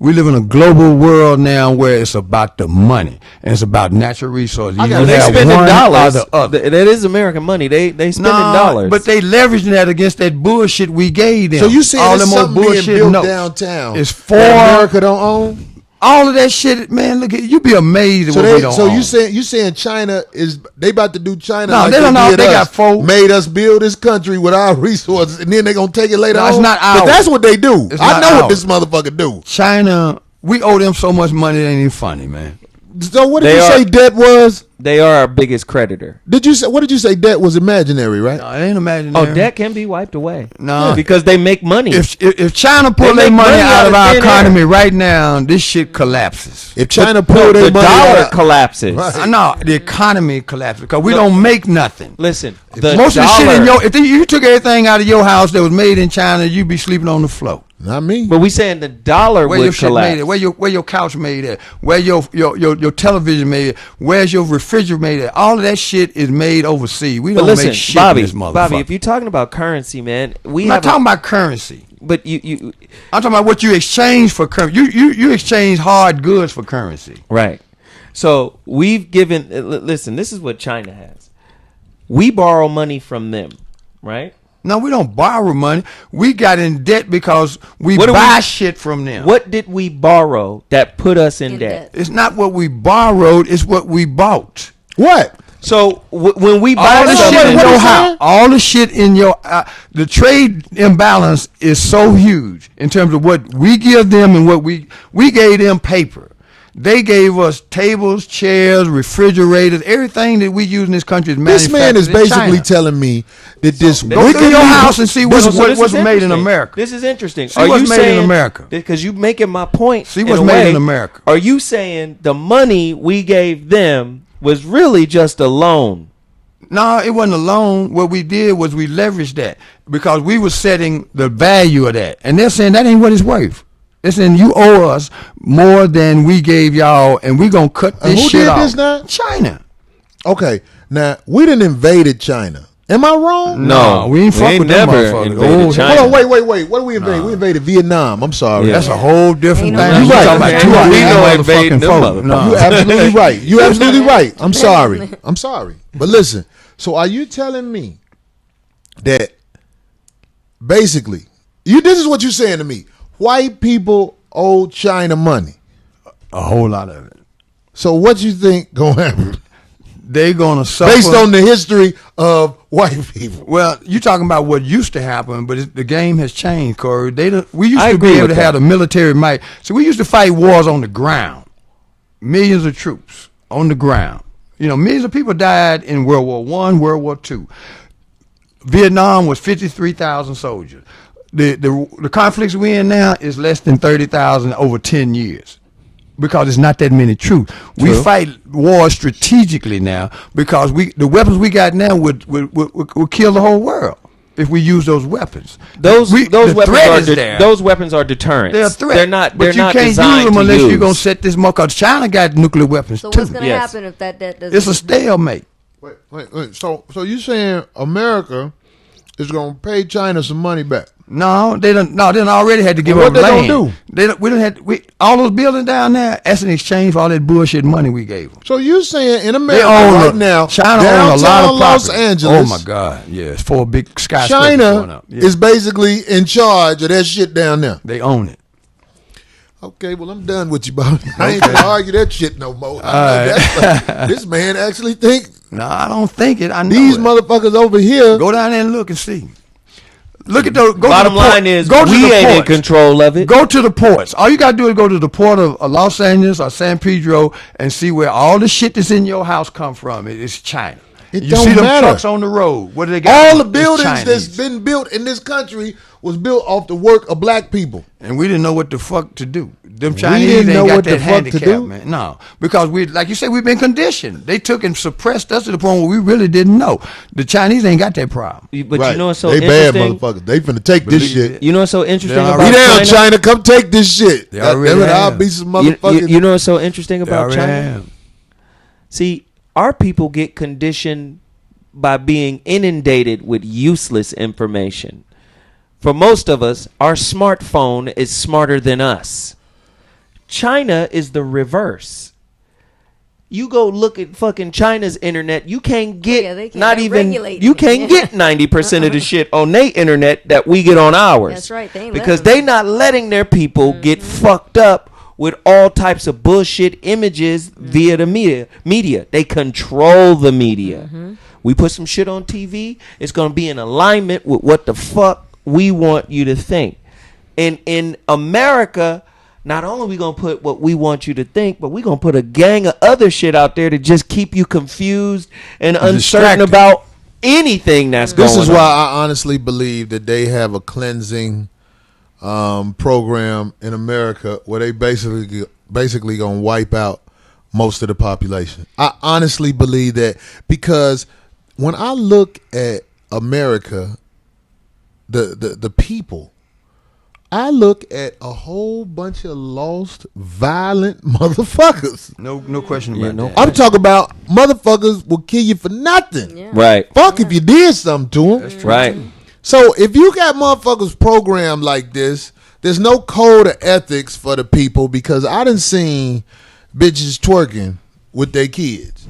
We live in a global world now where it's about the money and it's about natural resources. You They have spending one dollars. or the other. That is American money. They spending dollars. But they leveraging that against that bullshit we gave them. So you saying all there's them old something being bullshit built notes. downtown It's for that America don't own? all of that shit, man. Look at you, be amazed at So what we don't so own. you saying China is they about to do China? No, like they don't know. did They us, got four. made us build this country with our resources, and then they gonna take it later No, on. it's not But ours. that's what they do. It's I not know what ours. this motherfucker do. China, we owe them so much money, it ain't even funny, man. So what did They you are- say debt was? They are our biggest creditor. What did you say debt was imaginary, right? No, it ain't imaginary. Oh, debt can be wiped away. No. Because they make money. If China pull They their make money money out out of of our thin economy air. right now, this shit collapses. If China No, pulled their the money dollar out, collapses. Right. No, the economy collapses because we don't make nothing. Listen, the Most of the shit in dollar- if you took everything out of your house that was made in China, you'd be sleeping on the floor. not me. But we saying the dollar Where your would shit collapse. made at? Where your couch made at? Where your television made at? Where's your refrigerator made at? All of that shit is made overseas. We But don't listen, make shit Bobby, in this motherfucker. Bobby, if you're talking about currency, man, we I'm have not talking about currency. but you I'm talking about what you exchange for currency. You exchange hard goods for currency. right. So we've given. Listen, this is what China has. We borrow money from them, right? No, we don't borrow money. We got in debt because we What do buy we- shit from them. What did we borrow that put us in In debt? debt. It's not what we borrowed. It's what we bought. What? So when we buy All the something, shit in what your is house, that? all the shit in your, the trade imbalance is so huge in terms of what we give them and what we gave them paper. They gave us tables, chairs, refrigerators, everything that we use in this country is This man is manufactured in basically China. telling me that this Go through wicked your house and see So what's this is made in interesting. America. This is interesting. See what's made in America. Because you making my point. See in what's a made way. in America. Are you saying the money we gave them was really just a loan? No, it wasn't a loan. What we did was we leveraged that because we were setting the value of that. And they're saying that ain't what it's worth. They're saying you owe us more than we gave y'all, and we going to cut this who shit did off. this now? China. Okay, now we done invaded China. Am I wrong? No, we ain't fuck with them never motherfuckers. invaded Oh, China. Hold on, wait. What did we invade? We invaded Vietnam. I'm sorry. Yeah. That's a whole different Ain't thing. no You right. talking about You two right. different Ain't no invading motherfucking them folk. motherfuckers. No. You absolutely right. You absolutely right. I'm sorry. I'm sorry. But listen, so are you telling me that basically this is what you're saying to me? White people owe China money. A whole lot of it. So what you think gonna happen They gonna suffer based on the history of white people? Well, you talking about what used to happen, but the game has changed, Corey. We used I to agree be able with to have that. the military might. So we used to fight wars on the ground, millions of troops on the ground. You know, millions of people died in World War I, World War II. Vietnam was 53,000 soldiers. The conflicts we're in now is less than 30,000 over 10 years. Because it's not that many troops. We fight wars strategically now because the weapons we got now would kill the whole world if we use those weapons. Those The weapons threat are is there. those weapons are deterrents. They're a threat. They're not. But They're you not can't use designed them to unless use. you're gonna set this mark. Cause China got nuclear weapons So too. what's going to Yes. happen if that doesn't? It's a stalemate. Wait. So you saying America is gonna pay China some money back? No, they don't. No, they done already had to give Well, up what they land. gonna do? We don't have all those buildings down there. That's in exchange for all that bullshit money we gave them. So you saying in They America own right now, China own a downtown lot of Los property. Angeles, Oh my God! Yes, 4 big skyscrapers going China up. Yeah. is basically in charge of that shit down there. They own it. Okay, well I'm done with you, Bob. I ain't gonna argue that shit no more. I know that's this man actually think No, I don't think it. I know these it. motherfuckers over here. Go down there and look and see. Look at the Bottom line is we ain't in control of it. Go to the ports. All you gotta do is go to the port of Los Angeles or San Pedro and see where all the shit that's in your house come from. It's China. It you don't see them matter. trucks on the road. What do they got? All the It's buildings Chinese. that's been built in this country was built off the work of black people. And we didn't know what the fuck to do. Them We Chinese didn't ain't know got what the that fuck to handicap, do? man. No, because we, like you said, we've been conditioned. They took and suppressed us to the point where we really didn't know. The Chinese ain't got that problem. But you know what's so they bad interesting? motherfuckers. They finna take this shit. You know what's so interesting They about Be down, China? China. Come take this shit. They God already damn it, I'll have. be some You, motherfucking. you know what's so interesting They about already China? have. See, our people get conditioned by being inundated with useless information. For most of us, our smartphone is smarter than us. China is the reverse. You go look at fucking China's internet, you can't get they can't not even regulate you it. can't get 90% of the shit on their internet that we get on ours. That's right, they ain't because letting they not letting their people get fucked up with all types of bullshit images via the media. They control the media. We put some shit on TV, it's going to be in alignment with what the fuck we want you to think. And in America, not only we going to put what we want you to think, but we going to put a gang of other shit out there to just keep you confused and uncertain distracted. about anything that's going on. This is why I honestly believe that they have a cleansing program in America where they basically gonna wipe out most of the population. I honestly believe that because when I look at America, the people, I look at a whole bunch of lost, violent motherfuckers. No question about no that. I'm talking about motherfuckers will kill you for nothing. Yeah. Right. Fuck if you did something to them. Right. So if you got motherfuckers programmed like this, there's no code of ethics for the people because I done seen bitches twerking with their kids.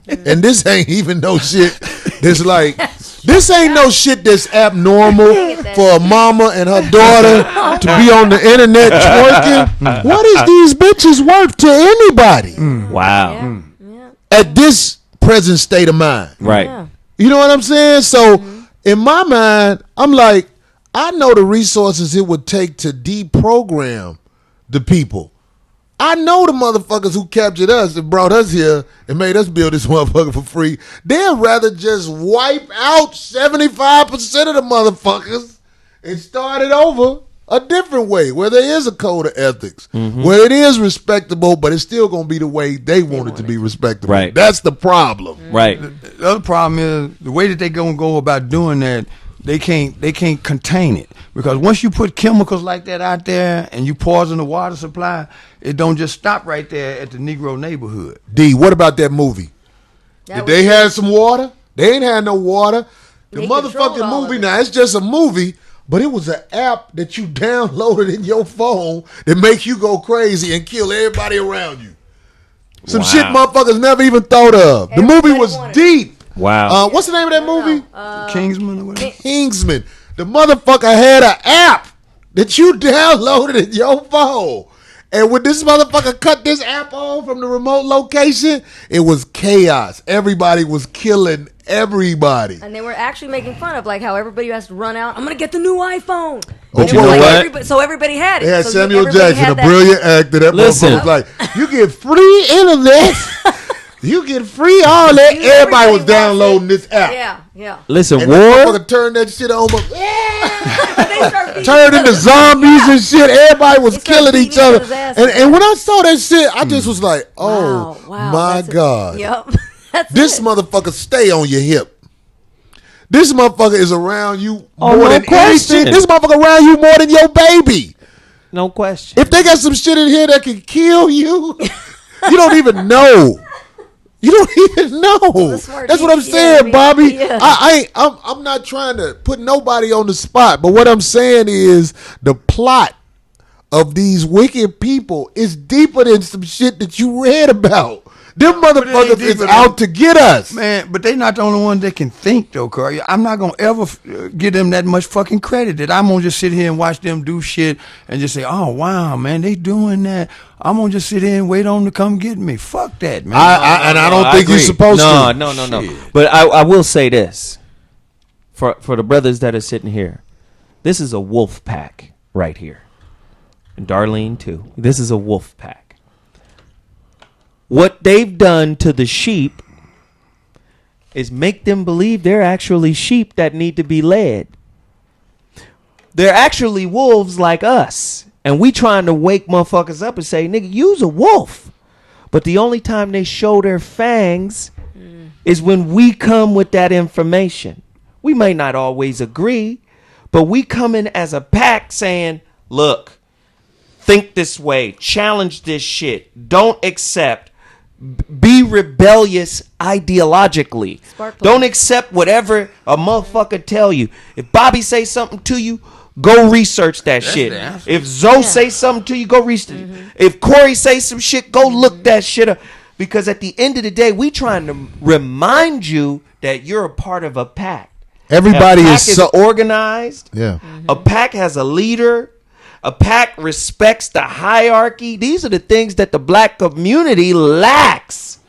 And this ain't even no shit that's like, this ain't no shit that's abnormal for a mama and her daughter to be on the internet twerking. What is these bitches worth to anybody Wow. Yeah. at this present state of mind? Right. Yeah. You know what I'm saying? So in my mind, I'm like, I know the resources it would take to deprogram the people. I know the motherfuckers who captured us and brought us here and made us build this motherfucker for free. They'd rather just wipe out 75% of the motherfuckers and start it over a different way where there is a code of ethics, where it is respectable, but it's still going to be the way they want it to be respectable. Right. That's the problem. Right. The other problem is the way that they gonna go about doing that. They can't contain it because once you put chemicals like that out there and you poison the water supply, it don't just stop right there at the Negro neighborhood. D, what about that movie? That Did was they good. have some water? They ain't had no water. The They controlled all motherfucking of movie, it. now it's just a movie, but it was an app that you downloaded in your phone that make you go crazy and kill everybody around you. Some Wow. shit motherfuckers never even thought of. The movie Everybody was wanted deep. Wow. What's the name of that movie? Kingsman or whatever. Kingsman. The motherfucker had an app that you downloaded in your phone. And when this motherfucker cut this app on from the remote location, it was chaos. Everybody was killing everybody. And they were actually making fun of like how everybody has to run out. I'm gonna get the new iPhone. But And it you was know like what? so everybody had it. They had So Samuel everybody Jackson, had a that- brilliant actor. That Listen. motherfucker was like, you get free internet. You get free all that. You- Everybody was everybody downloading wants this app. Yeah, yeah. Listen, And that war. motherfucker turned that shit on. But, They start beating turned each into other. zombies and shit. Everybody was They started killing beating each other. each other's asses. And when I saw that shit, I just was like, oh, Wow, my that's it. God. Yep. That's This it. motherfucker stay on your hip. This motherfucker is around you Oh, more no than question. anything. This motherfucker around you more than your baby. No question. If they got some shit in here that can kill you, you don't even know. You don't even know. The smart That's what I'm people, saying, yeah, Bobby. yeah. I'm not trying to put nobody on the spot, but what I'm saying is the plot of these wicked people is deeper than some shit that you read about. Them it ain't motherfuckers is deeper out to get us. Man, but they not the only ones that can think though, Corey. I'm not gonna ever give them that much fucking credit that I'm gonna just sit here and watch them do shit and just say, oh wow, man, they doing that. I'm gonna just sit here and wait on them to come get me. Fuck that, man. I don't I think you're agree. supposed no, to. No. Shit. But I will say this for the brothers that are sitting here. This is a wolf pack right here. And Darlene, too. This is a wolf pack. What they've done to the sheep is make them believe they're actually sheep that need to be led. They're actually wolves like us. And we trying to wake motherfuckers up and say, nigga, you's a wolf. But the only time they show their fangs is when we come with that information. We may not always agree, but we come in as a pack saying, look, think this way, challenge this shit, don't accept, be rebellious ideologically. Don't accept whatever a motherfucker tell you. If Bobby say something to you, go research that shit. If Zoe say something to you, go research. If Corey say some shit, go look that shit up. Because at the end of the day, we trying to remind you that you're a part of a pack. Everybody a pack is so organized. Yeah. A pack has a leader. A pack respects the hierarchy. These are the things that the black community lacks.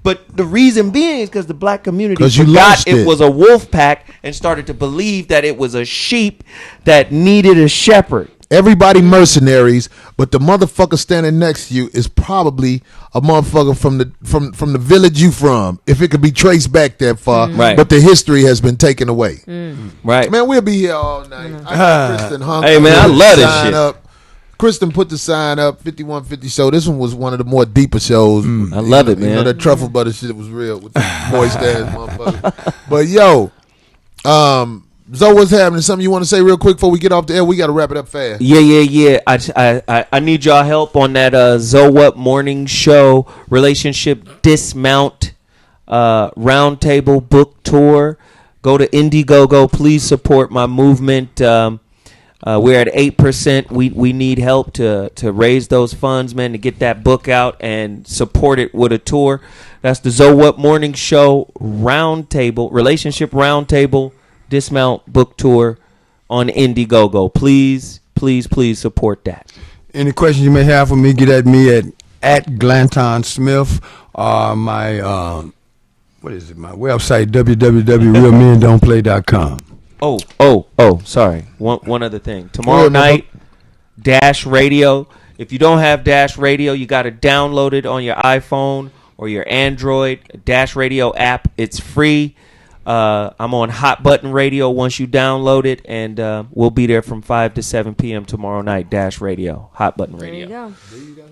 But the reason being is because the black community forgot it was a wolf pack and started to believe that it was a sheep that needed a shepherd. Everybody mercenaries, but the motherfucker standing next to you is probably a motherfucker from the village you from, if it could be traced back that far. Right. But the history has been taken away. Right. Man, we'll be here all night. I got Kristen hung Hey, man, I love this shit. Up. Kristen put the sign up, 5150 show. This one was one of the more deeper shows. I love it, man. You know, that truffle butter shit was real with the moist ass motherfucker. But yo, Zoe, what's happening? Something you want to say real quick before we get off the air? We got to wrap it up fast. Yeah. I need y'all help on that Zoe Up morning show relationship dismount roundtable book tour. Go to Indiegogo. Please support my movement. We're at 8%. We need help to raise those funds, man, to get that book out and support it with a tour. That's the Zoe Up morning show roundtable relationship roundtable dismount book tour on Indiegogo. Please support that. Any questions you may have for me, get at me at Glanton Smith. My what is it? My website, www.realmendon'tplay.com. Oh, sorry. One other thing. Tomorrow night, Dash Radio. If you don't have Dash Radio, you got to download it on your iPhone or your Android. Dash Radio app. It's free. I'm on Hot Button Radio once you download it, and we'll be there from 5 to 7 p.m. tomorrow night. Dash Radio, Hot Button Radio. There you go.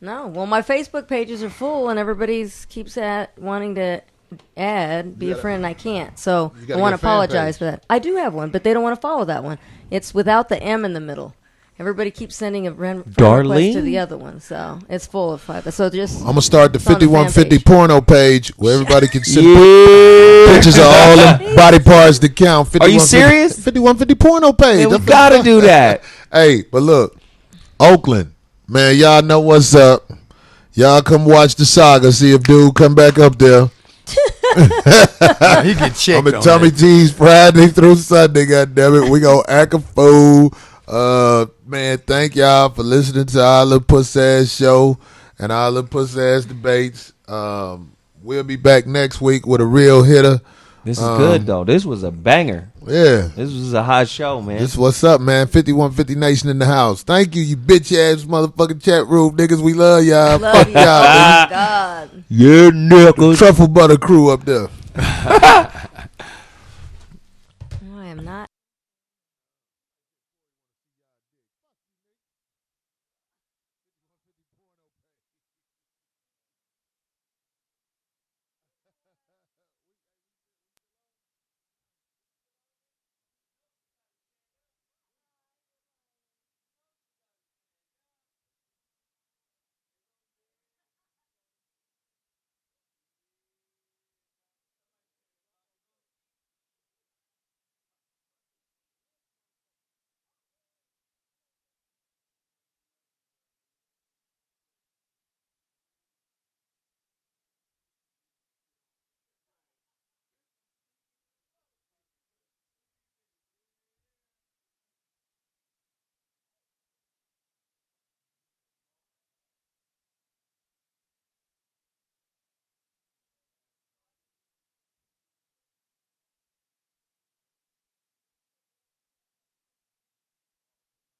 No, well, my Facebook pages are full, and everybody's keeps wanting to be a friend, and I can't. So I want to apologize for that. I do have one, but they don't want to follow that one. It's without the M in the middle. Everybody keeps sending a friend request to the other one, so it's full of 5. So just I'm gonna start the it's on 5150 fan page. porno page where everybody can send pictures of all the body parts that count. Are you serious? 5150 porno page. Yeah, we gotta do that. Hey, but look, Oakland, man, y'all know what's up. Y'all come watch the saga. See if dude come back up there. He get checked. I'm at Tommy T's Friday through Sunday. Goddammit, we gonna act a fool. Man, thank y'all for listening to our little puss ass show and our little puss ass debates. We'll be back next week with a real hitter. This is good though. This was a banger. Yeah, this was a hot show, man. This what's up, man. 5150 Nation in the house. Thank you, you bitch ass motherfucking chat room niggas. We love y'all. Fuck y'all, God. Yeah, niggas. Truffle butter crew up there.